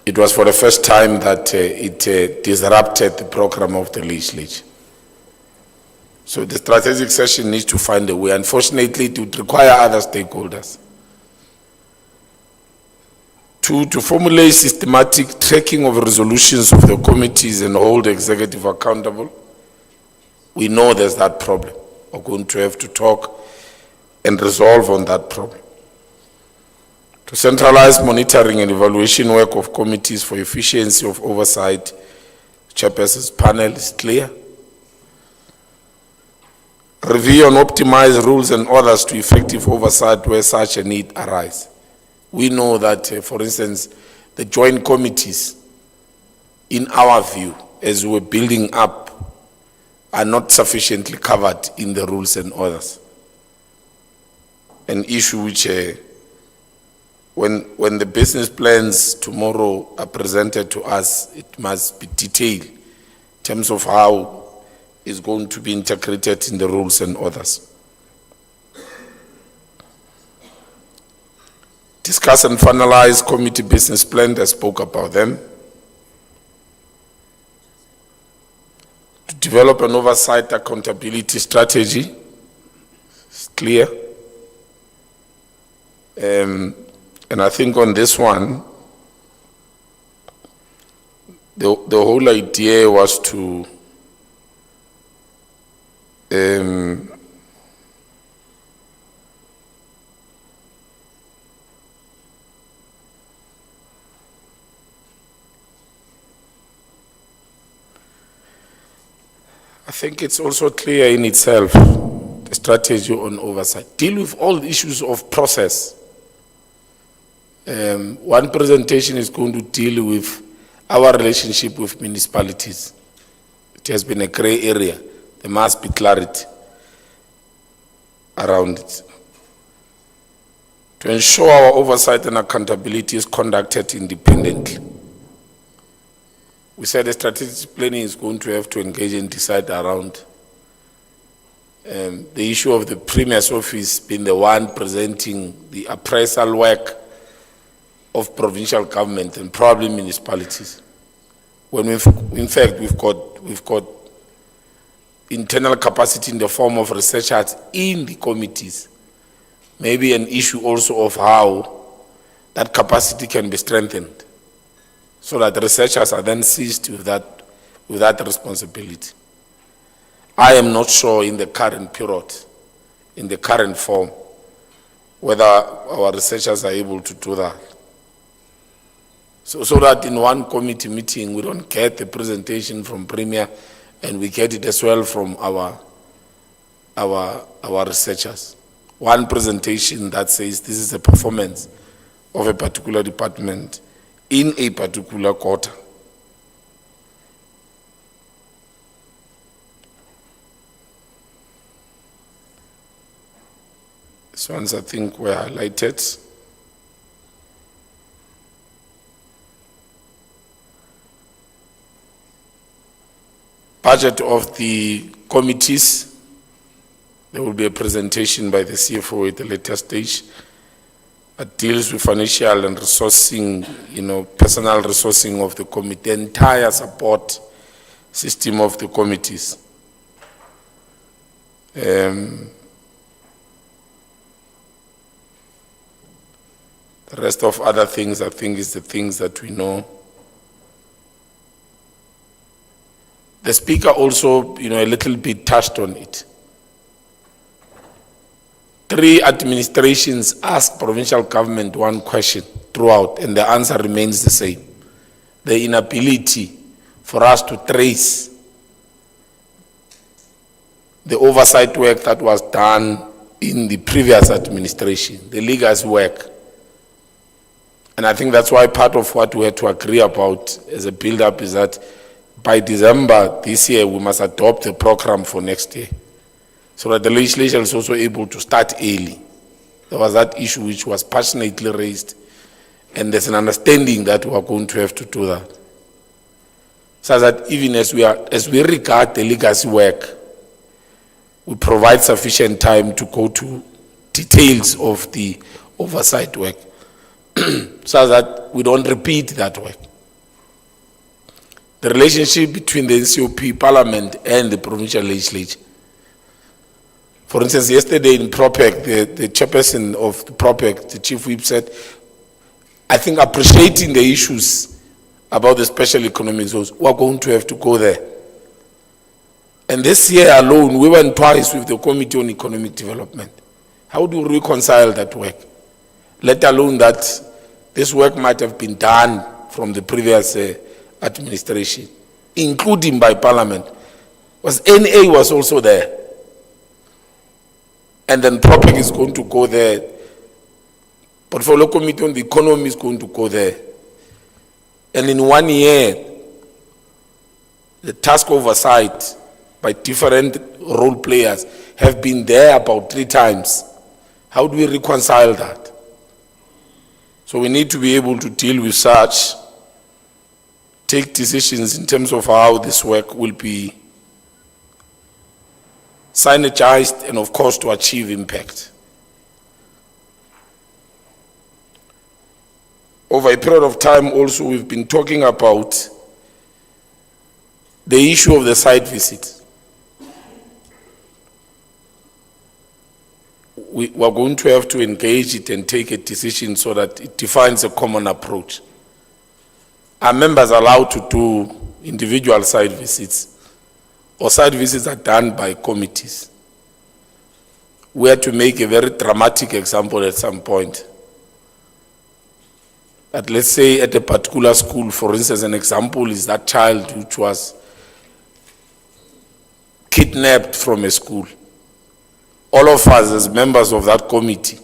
it was for the first time that it disrupted the program of the legislature. So the strategic session needs to find a way. Unfortunately, it would require other stakeholders to formulate systematic tracking of resolutions of the committees and hold the executive accountable. We know there's that problem. We're going to have to talk and resolve on that problem. To centralize monitoring and evaluation work of committees for efficiency of oversight, Chairperson's panel is clear. Review and optimize rules and orders to effective oversight where such a need arises. We know that, for instance, the joint committees, in our view, as we're building up, are not sufficiently covered in the rules and orders. An issue which, when the business plans tomorrow are presented to us, it must be detailed in terms of how it's going to be integrated in the rules and orders. Discuss and finalize committee business plan. I spoke about them. To develop an oversight accountability strategy. It's clear. And I think on this one, the whole idea was to I think it's also clear in itself, the strategy on oversight. Deal with all the issues of process. One presentation is going to deal with our relationship with municipalities. It has been a gray area. There must be clarity around it. To ensure our oversight and accountability is conducted independently. We said the strategic planning is going to have to engage and decide around the issue of the Premier's office being the one presenting the appraisal work of provincial government and probably municipalities. When in fact we've got internal capacity in the form of researchers in the committees. Maybe an issue also of how that capacity can be strengthened, so that researchers are then seized with that responsibility. I am not sure in the current period, in the current form, whether our researchers are able to do that. So that in one committee meeting, we don't get the presentation from Premier and we get it as well from our researchers. One presentation that says this is the performance of a particular department in a particular quarter. These ones I think were highlighted. Budget of the committees. There will be a presentation by the CFO at a later stage that deals with financial and resourcing, personal resourcing of the committee, the entire support system of the committees. The rest of other things, I think, is the things that we know. The Speaker also, a little bit touched on it. 3 administrations asked provincial government one question throughout, and the answer remains the same. The inability for us to trace the oversight work that was done in the previous administration, the legacy work. And I think that's why part of what we had to agree about as a build-up is that by December this year, we must adopt the program for next year, so that the legislature is also able to start early. There was that issue which was passionately raised, and there's an understanding that we are going to have to do that. So that even as we regard the legacy work, we provide sufficient time to go to details of the oversight work, so that we don't repeat that work. The relationship between the NCOP, Parliament, and the provincial legislature. For instance, yesterday in PROPEC, the chairperson of the PROPEC, the chief whip, said, I think appreciating the issues about the special economic zones, we're going to have to go there. And this year alone, we went twice with the Committee on Economic Development. How do we reconcile that work? Let alone that this work might have been done from the previous administration, including by Parliament. NA was also there. And then PROPEC is going to go there. Portfolio Committee on the Economy is going to go there. And in 1 year, the task oversight by different role players have been there about 3 times. How do we reconcile that? So we need to be able to deal with such, take decisions in terms of how this work will be synergized and, of course, to achieve impact. Over a period of time also, we've been talking about the issue of the site visit. We are going to have to engage it and take a decision so that it defines a common approach. Are members allowed to do individual site visits, or site visits are done by committees? We had to make a very dramatic example at some point. But let's say at a particular school, for instance, an example is that child which was kidnapped from a school. All of us as members of that committee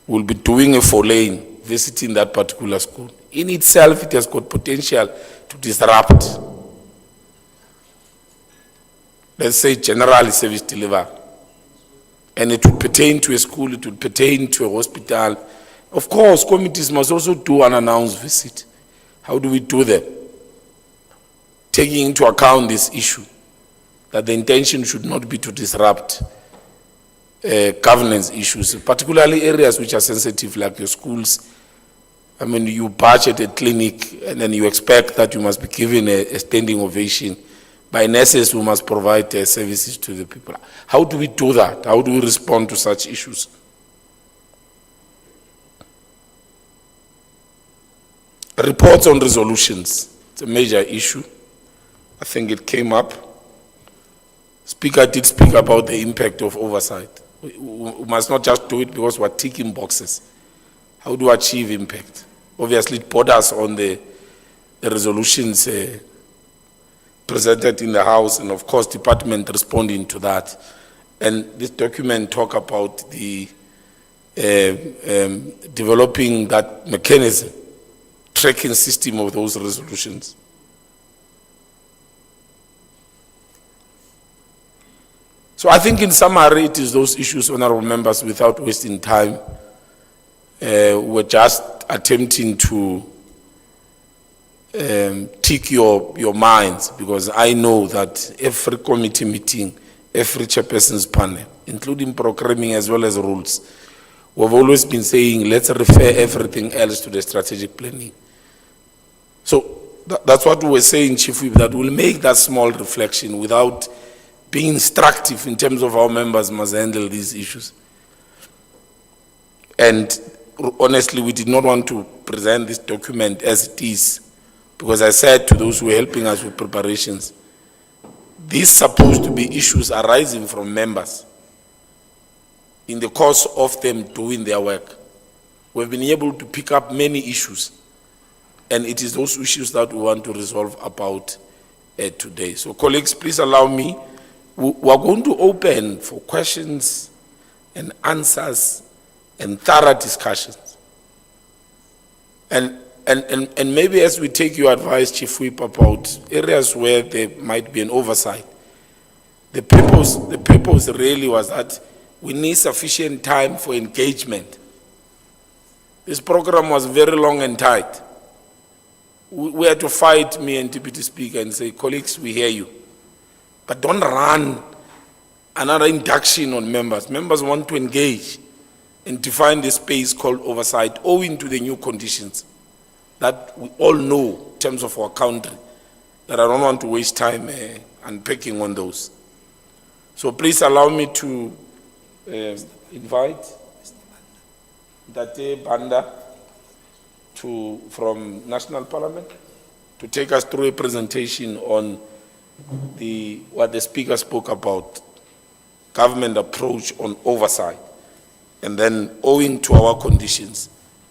will be doing a four-lane visiting that particular school. In itself, it has got potential to disrupt, let's say, general service delivery. And it would pertain to a school, it would pertain to a hospital. Of course, committees must also do an announced visit. How do we do that? Taking into account this issue, that the intention should not be to disrupt governance issues, particularly areas which are sensitive like your schools. I mean, you budget a clinic and then you expect that you must be given a standing ovation by nurses who must provide services to the people. How do we do that? How do we respond to such issues? Reports on resolutions. It's a major issue. I think it came up. Speaker did speak about the impact of oversight. We must not just do it because we're ticking boxes. How do we achieve impact? Obviously, it borders on the resolutions presented in the House, and of course, department responding to that. And this document talk about the developing that mechanism, tracking system of those resolutions. So I think in summary, it is those issues, honorable members, without wasting time. We're just attempting to tick your minds, because I know that every committee meeting, every chairperson's panel, including programming as well as rules, we've always been saying, let's refer everything else to the strategic planning. So that's what we were saying, Chief Whip, that we'll make that small reflection without being instructive in terms of how members must handle these issues. And honestly, we did not want to present this document as it is, because I said to those who were helping us with preparations, these supposed to be issues arising from members in the course of them doing their work. We've been able to pick up many issues, and it is those issues that we want to resolve about today. So colleagues, please allow me. We are going to open for questions and answers and thorough discussions. And maybe as we take your advice, Chief Whip, about areas where there might be an oversight, the purpose really was that we need sufficient time for engagement. This program was very long and tight. We had to fight, me and Deputy Speaker, and say, colleagues, we hear you. But don't run another induction on members. Members want to engage and define the space called oversight, owing to the new conditions that we all know in terms of our country, that I don't want to waste time unpacking on those. So please allow me to invite Date Banda from National Parliament to take us through a presentation on what the speaker spoke about, government approach on oversight. And then, owing to our conditions,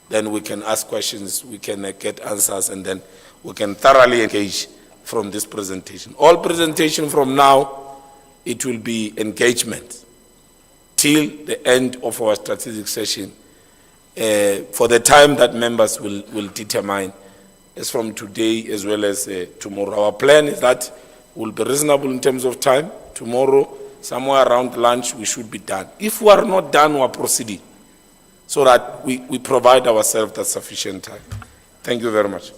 then we can ask questions, we can get answers, and then we can thoroughly engage from this presentation. All presentation from now, it will be engagement till the end of our strategic session, for the time that members will determine, as from today as well as tomorrow. Our plan is that we'll be reasonable in terms of time. Tomorrow, somewhere around lunch, we should be done. If we are not done, we are proceeding, so that we provide ourselves that sufficient time. Thank you very much.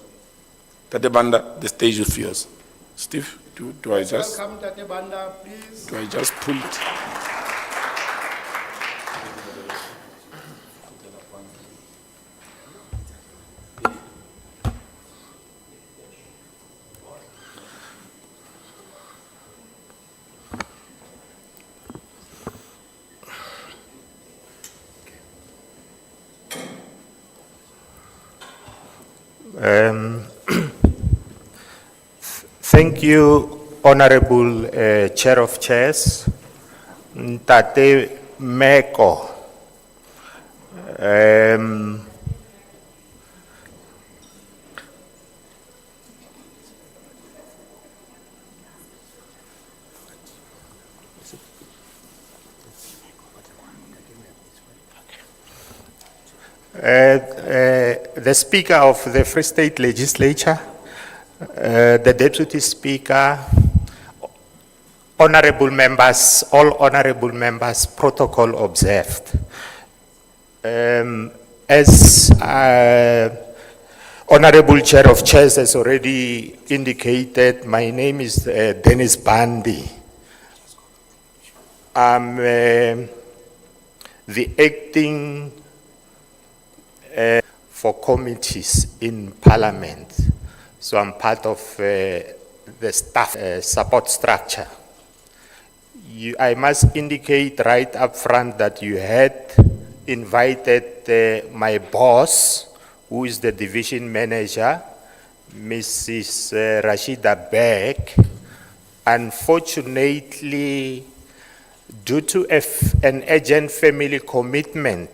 Tate Banda, the stage is yours. Steve, do I just... Welcome, Tate Banda, please. Do I just pull it? Thank you, Honorable Chair of Chairs, Tate Meko. The Speaker of the Free State Legislature, the Deputy Speaker, honorable members, all honorable members, protocol observed. As Honorable Chair of Chairs has already indicated, my name is Dennis Bandi. I'm the acting for committees in Parliament. So I'm part of the staff support structure. I must indicate right up front that you had invited my boss, who is the division manager, Mrs. Rashida Beck. Unfortunately, Due to an urgent family commitment,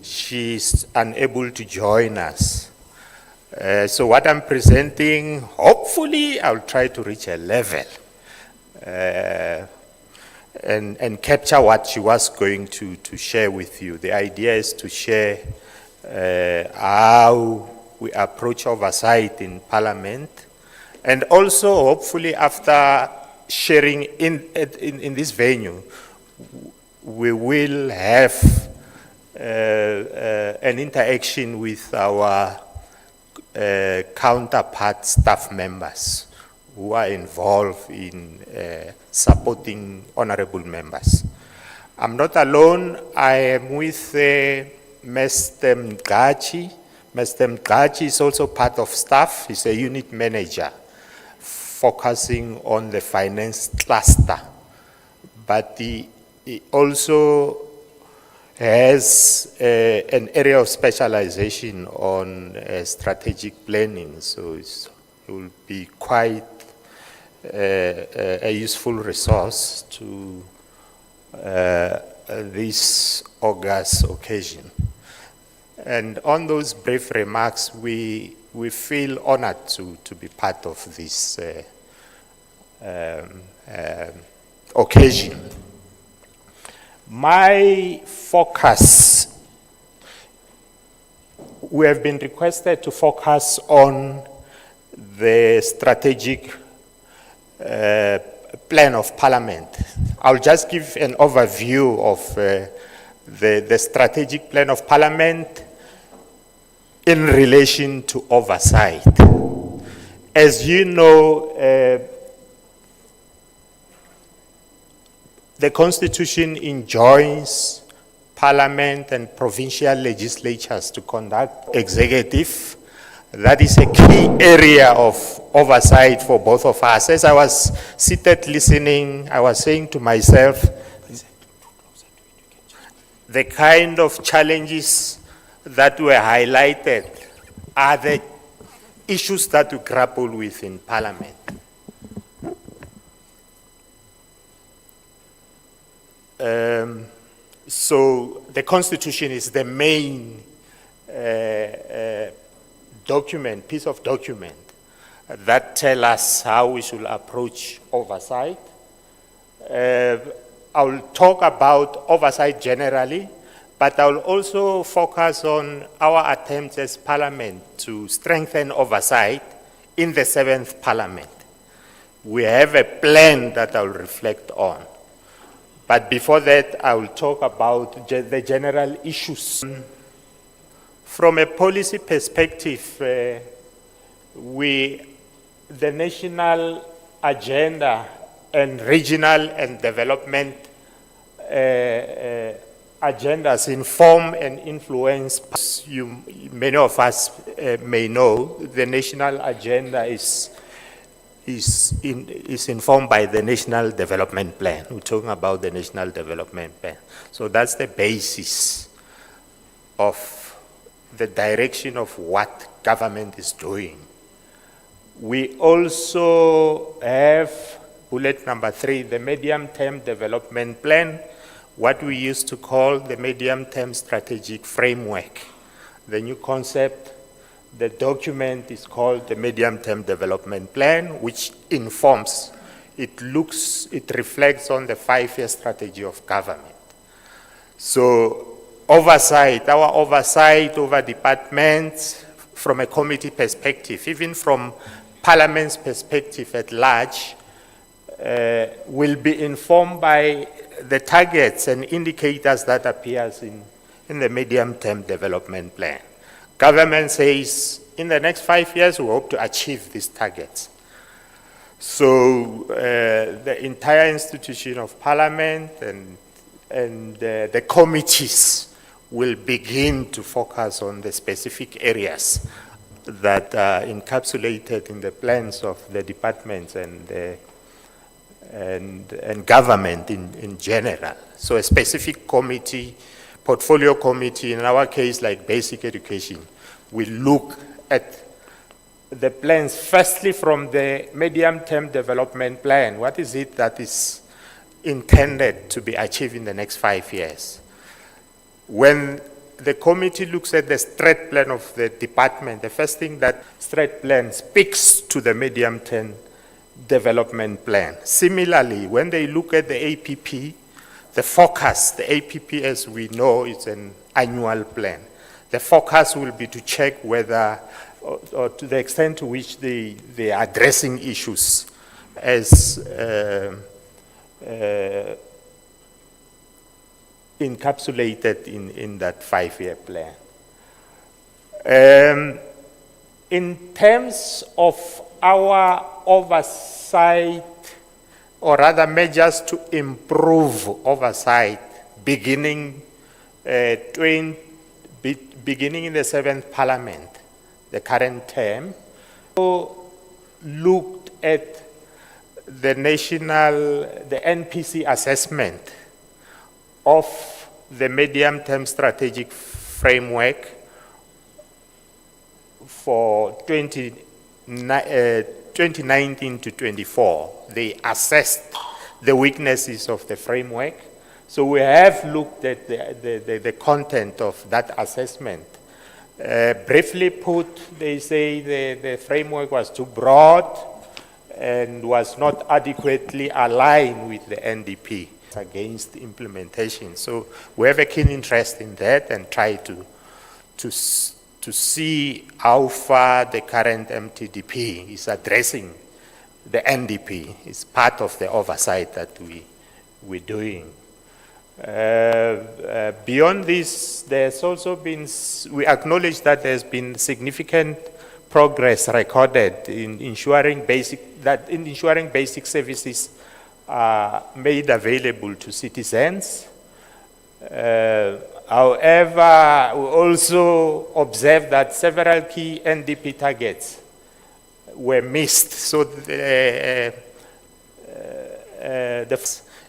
she's unable to join us. So what I'm presenting, hopefully I'll try to reach a level and capture what she was going to share with you. The idea is to share how we approach oversight in Parliament, and also hopefully after sharing in this venue, we will have an interaction with our counterpart staff members who are involved in supporting honorable members. I'm not alone. I am with Mr. Mgachi. Mr. Mgachi is also part of staff. He's a unit manager focusing on the finance cluster. But he also has an area of specialization on strategic planning. So it will be quite a useful resource to this August occasion. And on those brief remarks, we feel honored to be part of this occasion. My focus, we have been requested to focus on the strategic plan of Parliament. I'll just give an overview of the strategic plan of Parliament in relation to oversight. As you know, the Constitution enjoins Parliament and provincial legislatures to conduct executive. That is a key area of oversight for both of us. As I was seated listening, I was saying to myself, the kind of challenges that were highlighted are the issues that we grapple with in Parliament. So the Constitution is the main piece of document that tell us how we should approach oversight. I'll talk about oversight generally, but I'll also focus on our attempts as Parliament to strengthen oversight in the 7th Parliament. We have a plan that I'll reflect on. But before that, I will talk about the general issues. From a policy perspective, the national agenda and regional and development agendas inform and influence. Many of us may know the national agenda is informed by the National Development Plan. We're talking about the National Development Plan. So that's the basis of the direction of what government is doing. We also have bullet number 3, the medium-term development plan, what we used to call the medium-term strategic framework. The new concept, the document is called the medium-term development plan, which informs, it reflects on the 5-year strategy of government. So oversight, our oversight over departments from a committee perspective, even from Parliament's perspective at large, will be informed by the targets and indicators that appears in the medium-term development plan. Government says, in the next 5 years, we hope to achieve these targets. So the entire institution of Parliament and the committees will begin to focus on the specific areas that are encapsulated in the plans of the departments and government in general. So a specific committee, portfolio committee, in our case like basic education, will look at the plans firstly from the medium-term development plan. What is it that is intended to be achieved in the next 5 years. When the committee looks at the strat plan of the department, the first thing that strat plan speaks to the medium-term development plan. Similarly, when they look at the APP, the focus, the APP as we know is an annual plan. The focus will be to check whether, or to the extent to which they are addressing issues as encapsulated in that 5-year plan. In terms of our oversight, or rather measures to improve oversight, beginning beginning in the 7th Parliament, the current term, looked at the NPC assessment of the medium-term strategic framework for 2019 to 24. They assessed the weaknesses of the framework. So we have looked at the content of that assessment. Briefly put, they say the framework was too broad and was not adequately aligned with the NDP against implementation. So we have a keen interest in that and try to see how far the current MTDP is addressing the NDP. It's part of the oversight that we're doing. Beyond this, there's also been, we acknowledge that there's been significant progress recorded in ensuring basic services are made available to citizens. However, we also observe that several key NDP targets were missed. So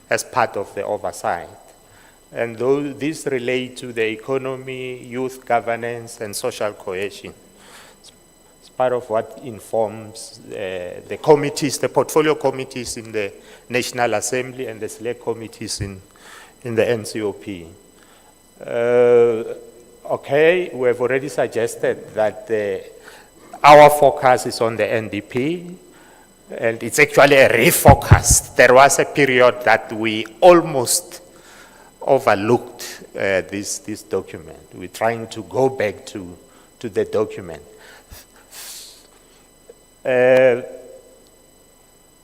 as part of the oversight. And these relate to the economy, youth governance, and social cohesion. It's part of what informs the committees, the portfolio committees in the National Assembly and the select committees in the NCOP. Okay, we have already suggested that our focus is on the NDP, and it's actually a refocus. There was a period that we almost overlooked this document. We're trying to go back to the document.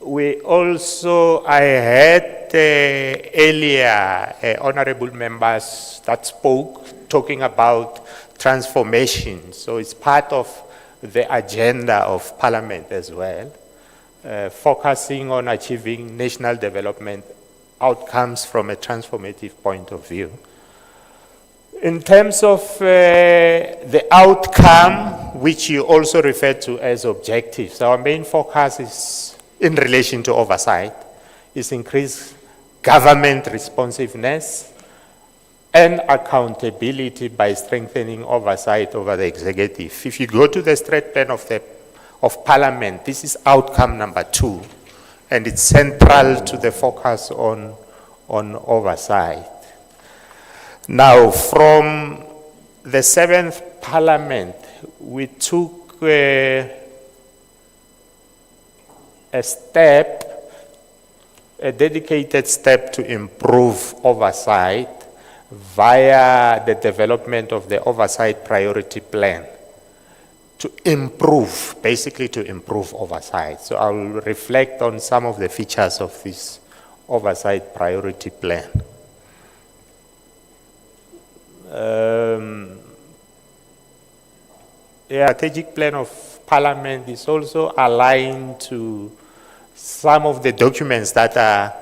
We also, I had earlier honorable members that spoke talking about transformation. So it's part of the agenda of Parliament as well, focusing on achieving national development outcomes from a transformative point of view. In terms of the outcome, which you also refer to as objectives, our main focus is in relation to oversight, is increased government responsiveness and accountability by strengthening oversight over the executive. If you go to the strat plan of Parliament, this is outcome number 2. And it's central to the focus on oversight. Now, from the 7th Parliament, we took a dedicated step to improve oversight via the development of the oversight priority plan. To improve, basically to improve oversight. So I will reflect on some of the features of this oversight priority plan. The strategic plan of Parliament is also aligned to some of the documents that are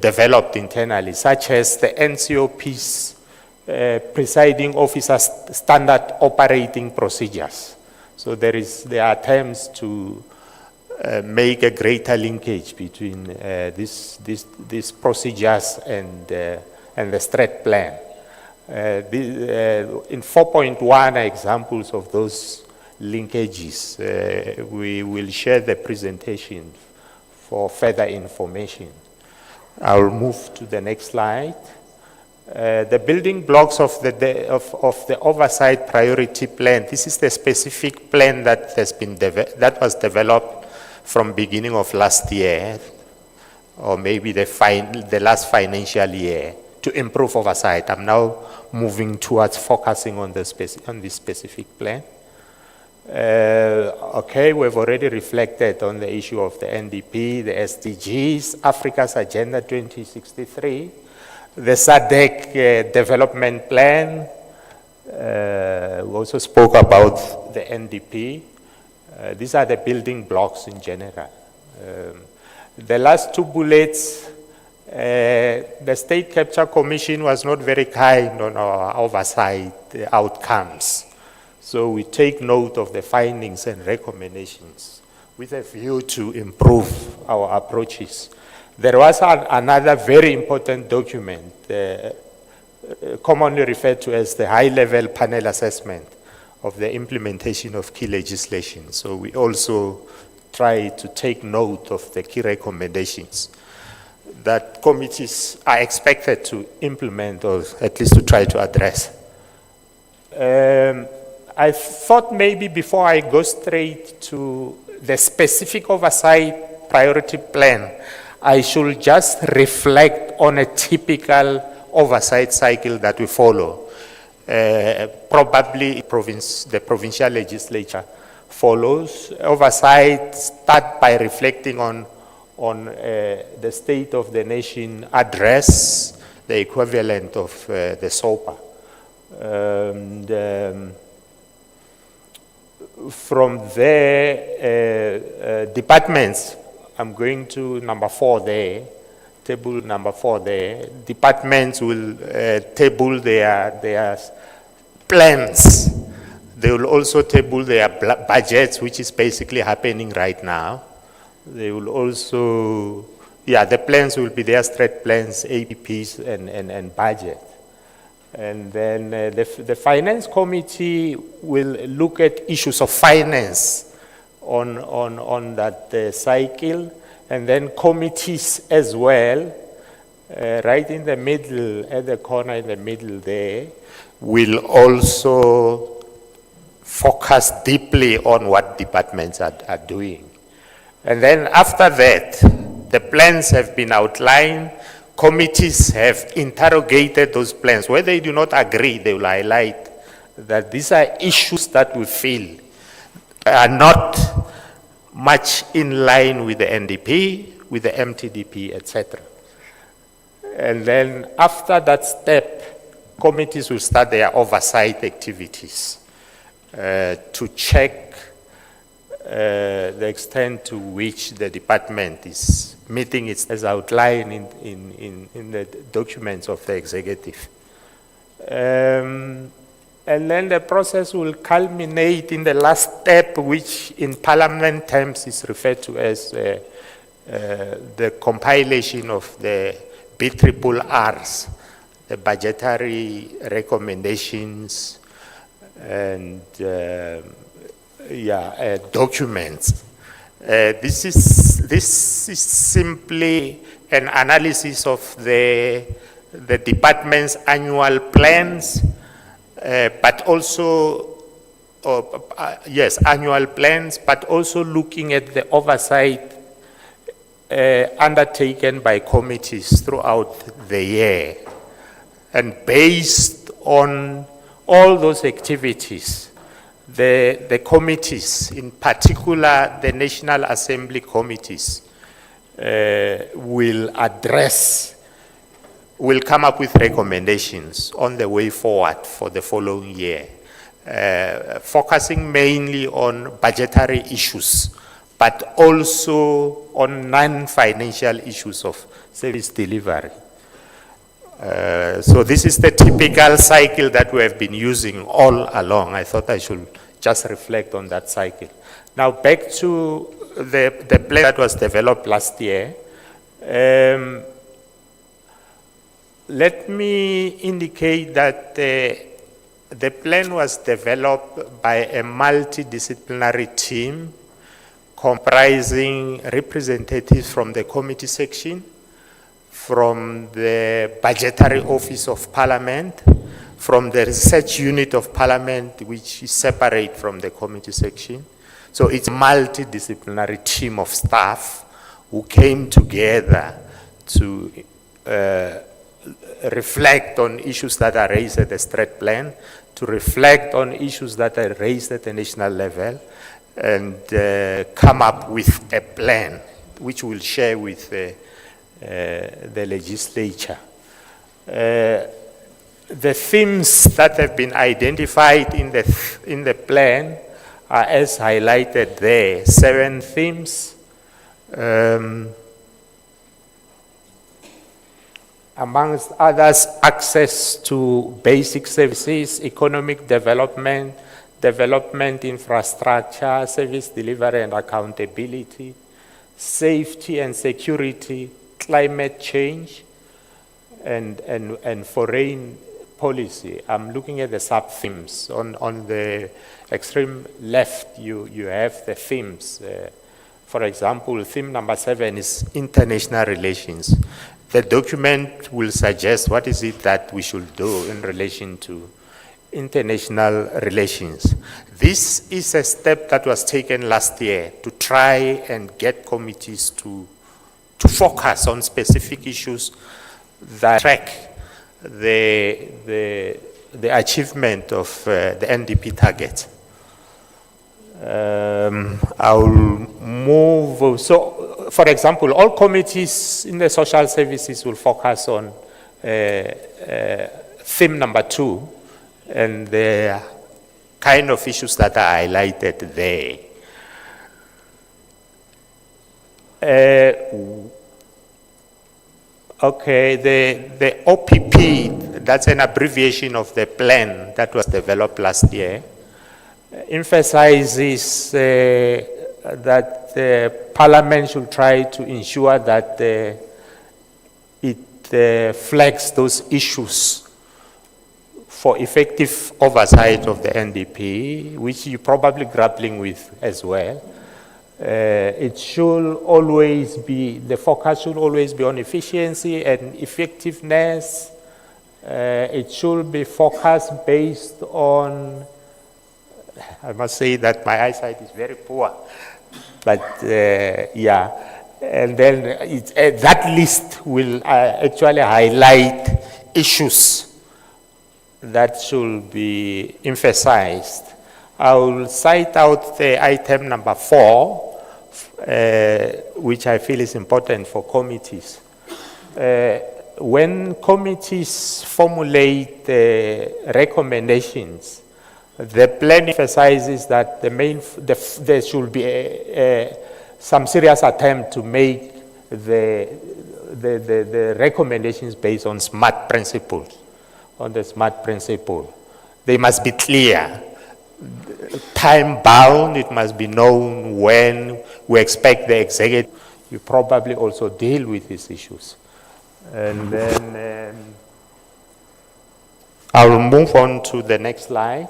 developed internally, such as the NCOP's presiding officer's standard operating procedures. So there are attempts to make a greater linkage between these procedures and the strat plan. In 4.1 are examples of those linkages. We will share the presentation for further information. I'll move to the next slide. The building blocks of the oversight priority plan. This is the specific plan that has been that was developed from beginning of last year, or maybe the last financial year, to improve oversight. I'm now moving towards focusing on this specific plan. Okay, we've already reflected on the issue of the NDP, the SDGs, Africa's Agenda 2063, the SADC development plan. We also spoke about the NDP. These are the building blocks in general. The last two bullets, the State Capture Commission was not very kind on our oversight outcomes. So we take note of the findings and recommendations with a view to improve our approaches. There was another very important document, commonly referred to as the high-level panel assessment of the implementation of key legislation. So we also try to take note of the key recommendations that committees are expected to implement, or at least to try to address. I thought maybe before I go straight to the specific oversight priority plan, I should just reflect on a typical oversight cycle that we follow. Probably the provincial legislature follows. Oversight start by reflecting on the State of the Nation address, the equivalent of the SOPA. From there, departments, I'm going to number 4 there, table number 4 there. Departments will table their plans. They will also table their budgets, which is basically happening right now. They will also, the plans will be their strat plans, APPs, and budget. And then the finance committee will look at issues of finance on that cycle, and then committees as well, right in the middle, at the corner in the middle there, will also focus deeply on what departments are doing. And then after that, the plans have been outlined. Committees have interrogated those plans. Where they do not agree, they will highlight that these are issues that we feel are not much in line with the NDP, with the MTDP, etc. And then after that step, committees will start their oversight activities to check the extent to which the department is meeting its as outlined in the documents of the executive. And then the process will culminate in the last step, which in parliament terms is referred to as the compilation of the BRRRs, the budgetary recommendations and documents. This is simply an analysis of the department's annual plans, but also, annual plans, but also looking at the oversight undertaken by committees throughout the year. And based on all those activities, the committees, in particular the National Assembly committees, will come up with recommendations on the way forward for the following year, focusing mainly on budgetary issues, but also on non-financial issues of service delivery. So this is the typical cycle that we have been using all along. I thought I should just reflect on that cycle. Now back to the plan that was developed last year. Let me indicate that the plan was developed by a multidisciplinary team comprising representatives from the committee section, from the Budgetary Office of Parliament, from the Research Unit of Parliament, which is separate from the committee section. So it's a multidisciplinary team of staff who came together to reflect on issues that are raised at the strat plan, to reflect on issues that are raised at the national level, and come up with a plan which we'll share with the legislature. The themes that have been identified in the plan are as highlighted there, 7 themes. Amongst others, access to basic services, economic development, development infrastructure, service delivery and accountability, safety and security, climate change, and foreign policy. I'm looking at the sub-themes. On the extreme left, you have the themes. For example, theme number 7 is international relations. The document will suggest what is it that we should do in relation to international relations. This is a step that was taken last year to try and get committees to focus on specific issues that track the achievement of the NDP target. I'll move. So, for example, all committees in the social services will focus on theme number 2 and the kind of issues that are highlighted there. Okay, the OPP, that's an abbreviation of the plan that was developed last year, emphasizes that the Parliament should try to ensure that it flags those issues for effective oversight of the NDP, which you're probably grappling with as well. It should always be, the focus should always be on efficiency and effectiveness. It should be focused based on, I must say that my eyesight is very poor, but yeah. And then that list will actually highlight issues that should be emphasized. I will cite out the item number 4, which I feel is important for committees. When committees formulate recommendations, the plan emphasizes that there should be some serious attempt to make the recommendations based on SMART principles, on the SMART principle. They must be clear, time bound. It must be known when we expect the executive. You probably also deal with these issues. And then I will move on to the next slide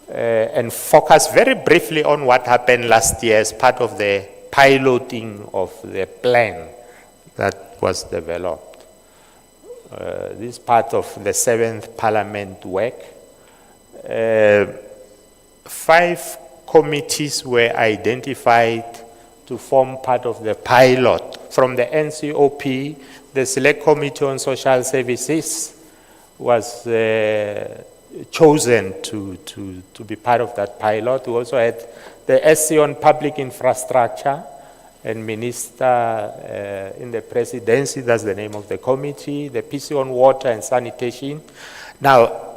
and focus very briefly on what happened last year as part of the piloting of the plan that was developed. This is part of the 7th Parliament work. 5 committees were identified to form part of the pilot. From the NCOP, the Select Committee on Social Services was chosen to be part of that pilot. We also had the SC on Public Infrastructure and Minister in the Presidency, that's the name of the committee, the PC on Water and Sanitation. Now,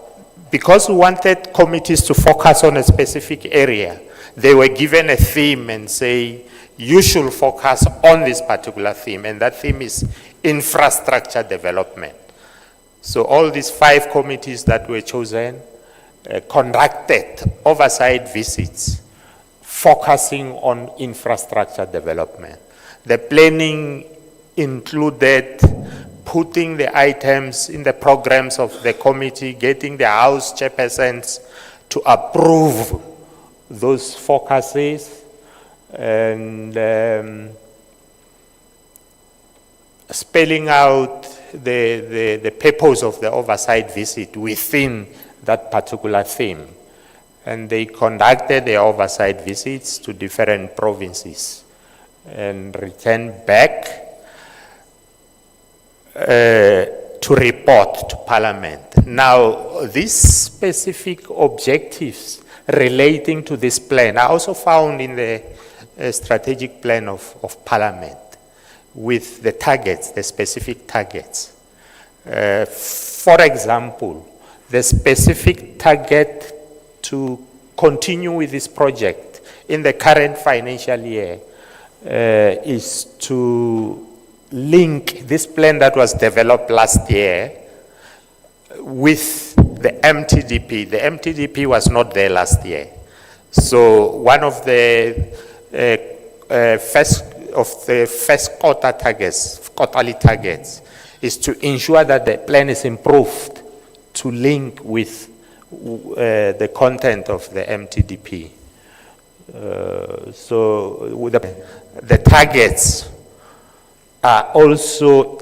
because we wanted committees to focus on a specific area, they were given a theme and say, you should focus on this particular theme, and that theme is infrastructure development. So all these 5 committees that were chosen conducted oversight visits focusing on infrastructure development. The planning included putting the items in the programs of the committee, getting the House chairpersons to approve those focuses, and spelling out the purpose of the oversight visit within that particular theme. And they conducted their oversight visits to different provinces and returned back to report to Parliament. Now, these specific objectives relating to this plan are also found in the strategic plan of Parliament with the targets, the specific targets. For example, the specific target to continue with this project in the current financial year is to link this plan that was developed last year with the MTDP. The MTDP was not there last year. So one of the first quarter targets, quarterly targets, is to ensure that the plan is improved to link with the content of the MTDP. So with the targets are also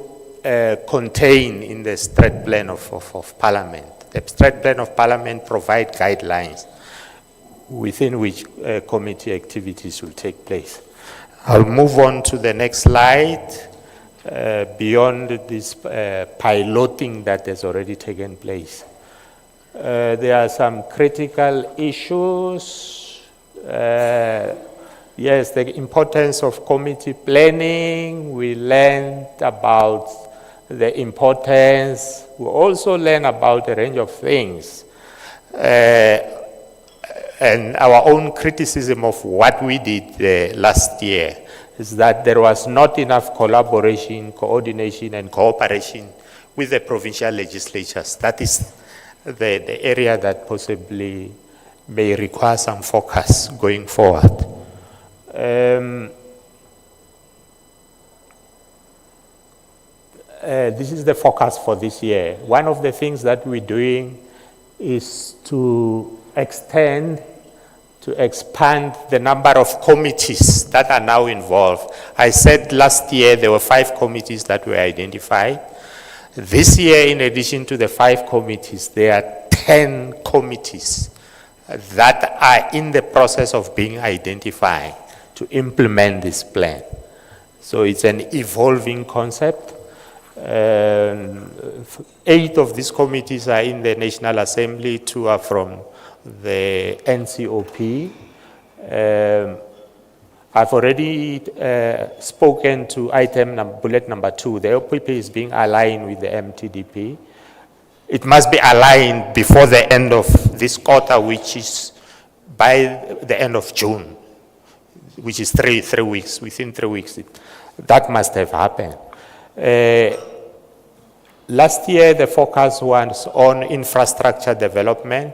contained in the strat plan of Parliament. The strat plan of Parliament provides guidelines within which committee activities will take place. I'll move on to the next slide. Beyond this piloting that has already taken place, there are some critical issues. Yes, the importance of committee planning. We learned about the importance. We also learned about a range of things. And our own criticism of what we did last year is that there was not enough collaboration, coordination, and cooperation with the provincial legislatures. That is the area that possibly may require some focus going forward. This is the focus for this year. One of the things that we're doing is to expand the number of committees that are now involved. I said last year there were 5 committees that were identified. This year, in addition to the 5 committees, there are 10 committees that are in the process of being identified to implement this plan. So it's an evolving concept. 8 of these committees are in the National Assembly, 2 are from the NCOP. I've already spoken to bullet number 2. The OPP is being aligned with the MTDP. It must be aligned before the end of this quarter, which is by the end of June, which is 3 weeks, within 3 weeks. That must have happened. Last year, the focus was on infrastructure development.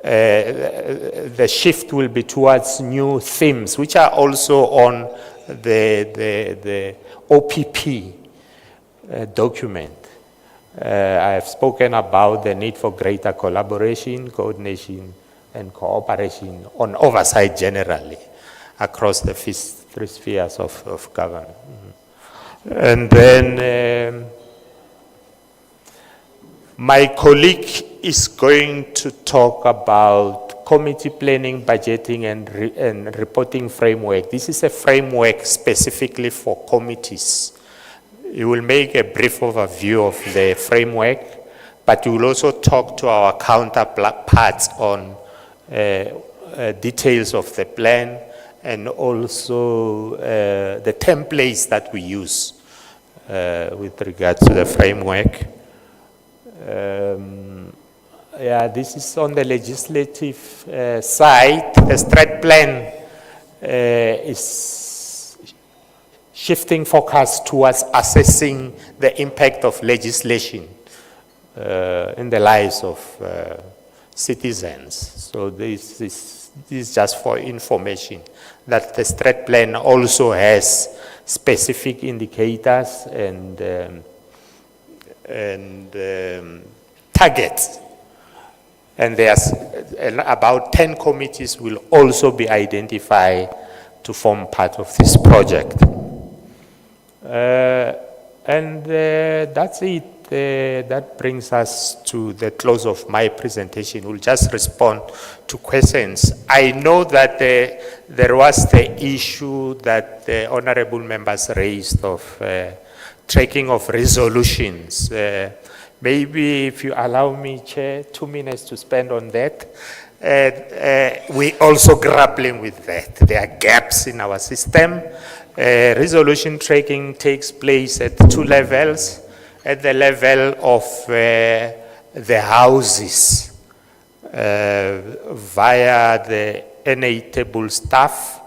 The shift will be towards new themes, which are also on the OPP document. I have spoken about the need for greater collaboration, coordination, and cooperation on oversight generally across the 3 spheres of government. And then my colleague is going to talk about committee planning, budgeting, and reporting framework. This is a framework specifically for committees. You will make a brief overview of the framework, but you will also talk to our counterparts on details of the plan and also the templates that we use with regard to the framework. This is on the legislative side. The strat plan is shifting focus towards assessing the impact of legislation in the lives of citizens. So this is just for information that the strat plan also has specific indicators and targets. And there's about 10 committees will also be identified to form part of this project. And that's it. That brings us to the close of my presentation. We'll just respond to questions. I know that there was the issue that the honorable members raised of tracking of resolutions. Maybe if you allow me, Chair, 2 minutes to spend on that. We also grappling with that. There are gaps in our system. Resolution tracking takes place at 2 levels. At the level of the houses via the NA table staff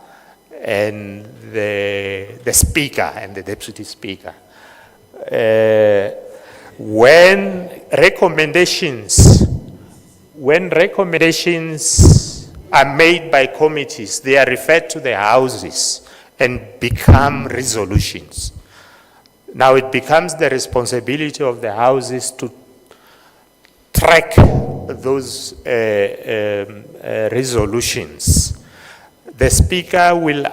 and the speaker and the deputy speaker. When recommendations are made by committees, they are referred to the houses and become resolutions. Now it becomes the responsibility of the houses to track those resolutions. The speaker will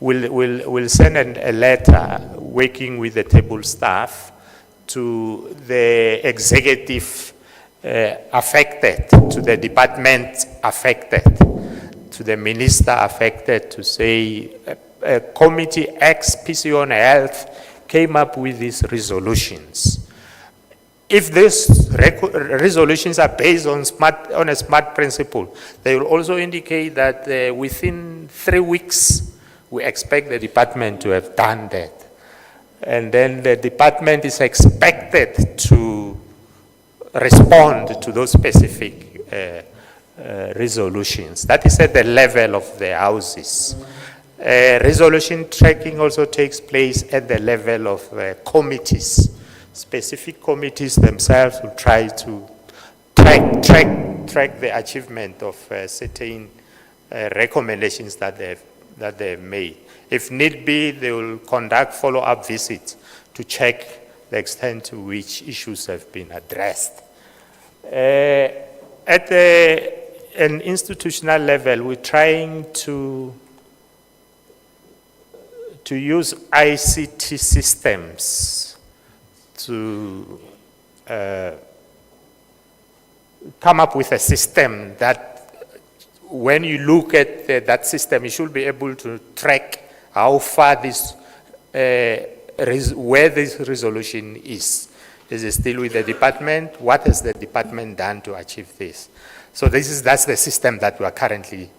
will send a letter working with the table staff to the executive affected, to the department affected, to the minister affected to say, Committee X, PC on Health, came up with these resolutions. If these resolutions are based on a SMART principle, they will also indicate that within 3 weeks, we expect the department to have done that. And then the department is expected to respond to those specific resolutions. That is at the level of the houses. Resolution tracking also takes place at the level of committees. Specific committees themselves will try to track the achievement of certain recommendations that they've made. If need be, they will conduct follow-up visits to check the extent to which issues have been addressed. At an institutional level, we're trying to use ICT systems to come up with a system that when you look at that system, you should be able to track how far this, where this resolution is. Is it still with the department? What has the department done to achieve this? So that's the system that we are currently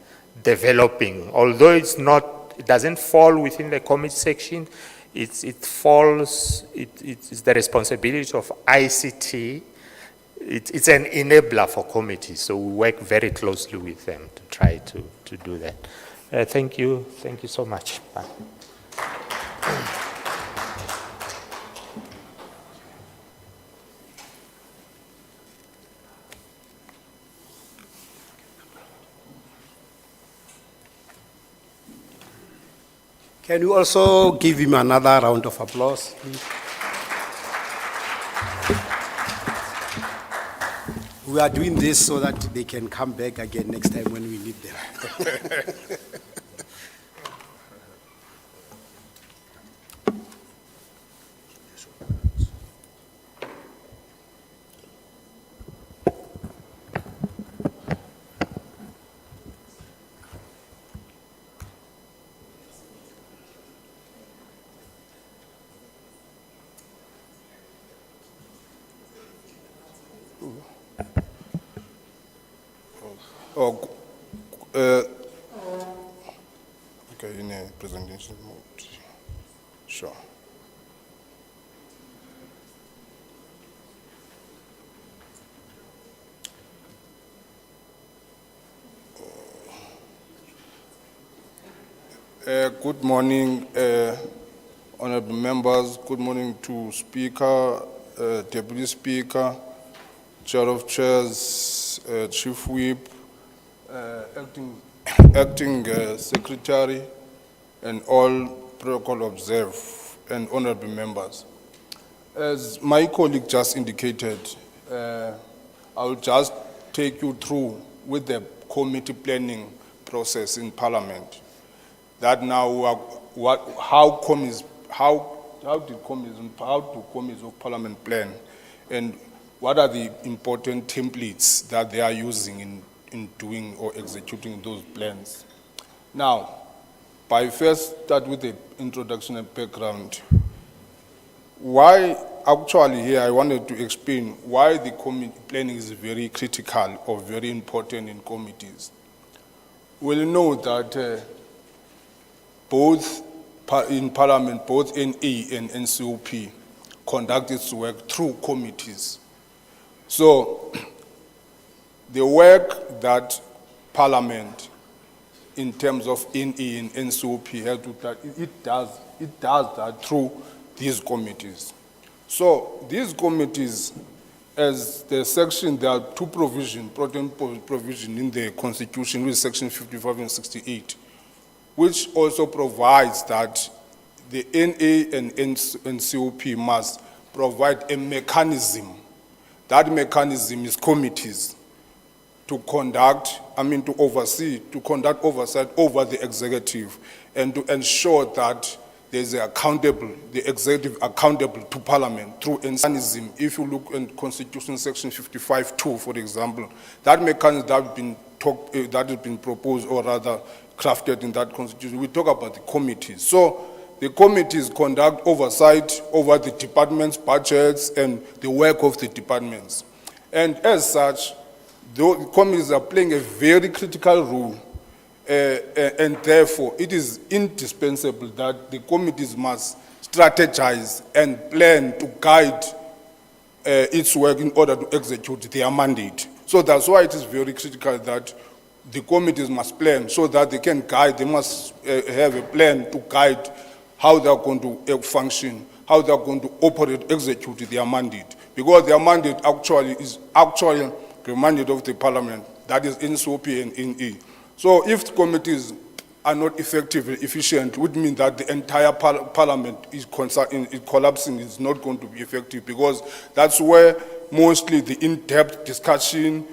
developing. Although it doesn't fall within the committee section, it's the responsibility of ICT. It's an enabler for committees, so we work very closely with them to try to do that. Thank you so much. Bye. Can you also give him another round of applause, please? We are doing this so that they can come back again next time when we need them. Okay, in a presentation mode. Sure. Good morning, honorable members. Good morning to Speaker, Deputy Speaker, Chair of Chairs, Chief Whip, acting Secretary, and all protocol observed, and honorable members. As my colleague just indicated, I will just take you through with the committee planning process in Parliament. That now, how how do committees of parliament plan, and what are the important templates that they are using in doing or executing those plans? Now, by first start with the introduction and background. Why, actually here I wanted to explain why the planning is very critical or very important in committees. We'll know that both in Parliament, both NA and NCOP conduct its work through committees. So the work that Parliament, in terms of NA and NCOP, has to that it does that through these committees. So these committees, as the section, there are two provision in the Constitution, which is section 55 and 68, which also provides that the NA and NCOP must provide a mechanism. That mechanism is committees to conduct oversight over the executive and to ensure that there's the executive accountable to Parliament through a mechanism. If you look in Constitution section 55(2), for example, that mechanism that has been proposed or rather crafted in that Constitution, we talk about the committees. So the committees conduct oversight over the departments' budgets and the work of the departments. And as such, the committees are playing a very critical role, and therefore it is indispensable that the committees must strategize and plan to guide its work in order to execute their mandate. So that's why it is very critical that the committees must plan so that they can guide, they must have a plan to guide how they are going to function, how they are going to operate, execute their mandate. Because their mandate is the mandate of the Parliament, that is NCOP and NA. So if the committees are not effective and efficient, it would mean that the entire Parliament is collapsing, is not going to be effective, because that's where mostly the in-depth discussion,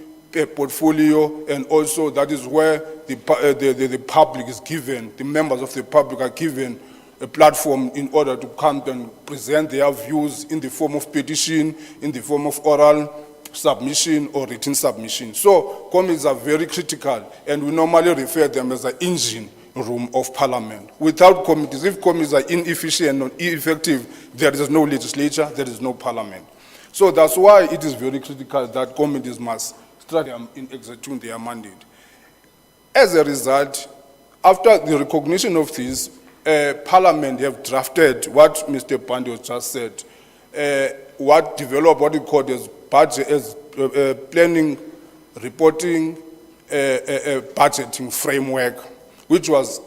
portfolio, and also that is where the public is given, the members of the public are given a platform in order to come and present their views in the form of petition, in the form of oral submission or written submission. So committees are very critical, and we normally refer them as the engine room of Parliament. Without committees, if committees are inefficient or ineffective, there is no legislature, there is no Parliament. So that's why it is very critical that committees must strategize in executing their mandate. As a result, after the recognition of this, Parliament have drafted what Mr. Pandio just said, what he called as budget, as planning, reporting, budgeting framework, which was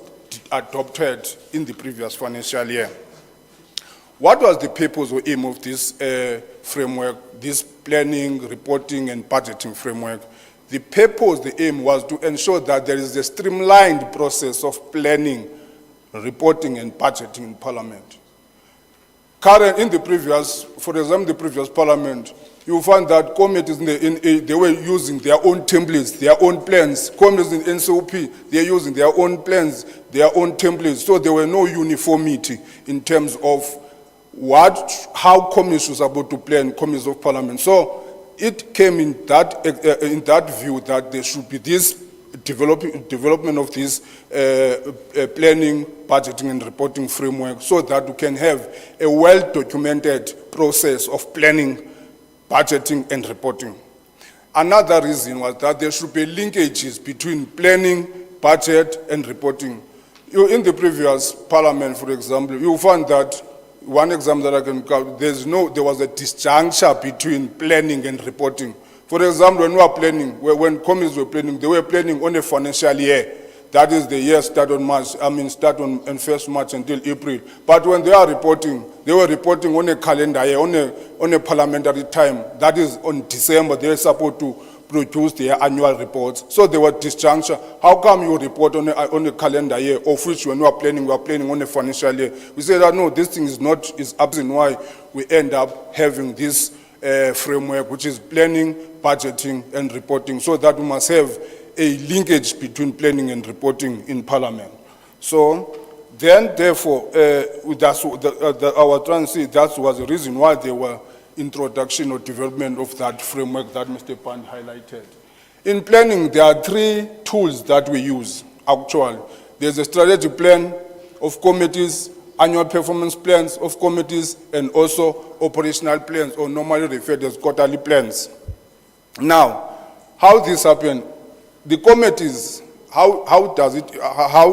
adopted in the previous financial year. What was the purpose or aim of this framework, this planning, reporting, and budgeting framework? The purpose, the aim was to ensure that there is a streamlined process of planning, reporting, and budgeting in Parliament. In the previous, for example, the previous Parliament, you find that committees in the NA, they were using their own templates, their own plans. Committees in NCOP, they are using their own plans, their own templates. So there were no uniformity in terms of how committees were supposed to plan, committees of Parliament. So it came in that view that there should be this development of this planning, budgeting, and reporting framework, so that we can have a well-documented process of planning, budgeting, and reporting. Another reason was that there should be linkages between planning, budget, and reporting. In the previous Parliament, for example, you found that one example that I can count, there was a disjuncture between planning and reporting. For example, when committees were planning, they were planning on a financial year. That is the year start on 1st March until April. But when they are reporting, they were reporting on a calendar year, on a parliamentary time. That is on December, they were supposed to produce their annual reports. So they were disjuncture. How come you report on a calendar year, of which when we are planning on a financial year? We say that no, this thing is absent. Why we end up having this framework, which is planning, budgeting, and reporting, so that we must have a linkage between planning and reporting in Parliament. So Then therefore, our transit, that was the reason why there were introduction or development of that framework that Mr. Pan highlighted. In planning, there are 3 tools that we use, actually. There's a strategic plan of committees, annual performance plans of committees, and also operational plans, or normally referred as quarterly plans. Now, how this happen? The committees, how does it, how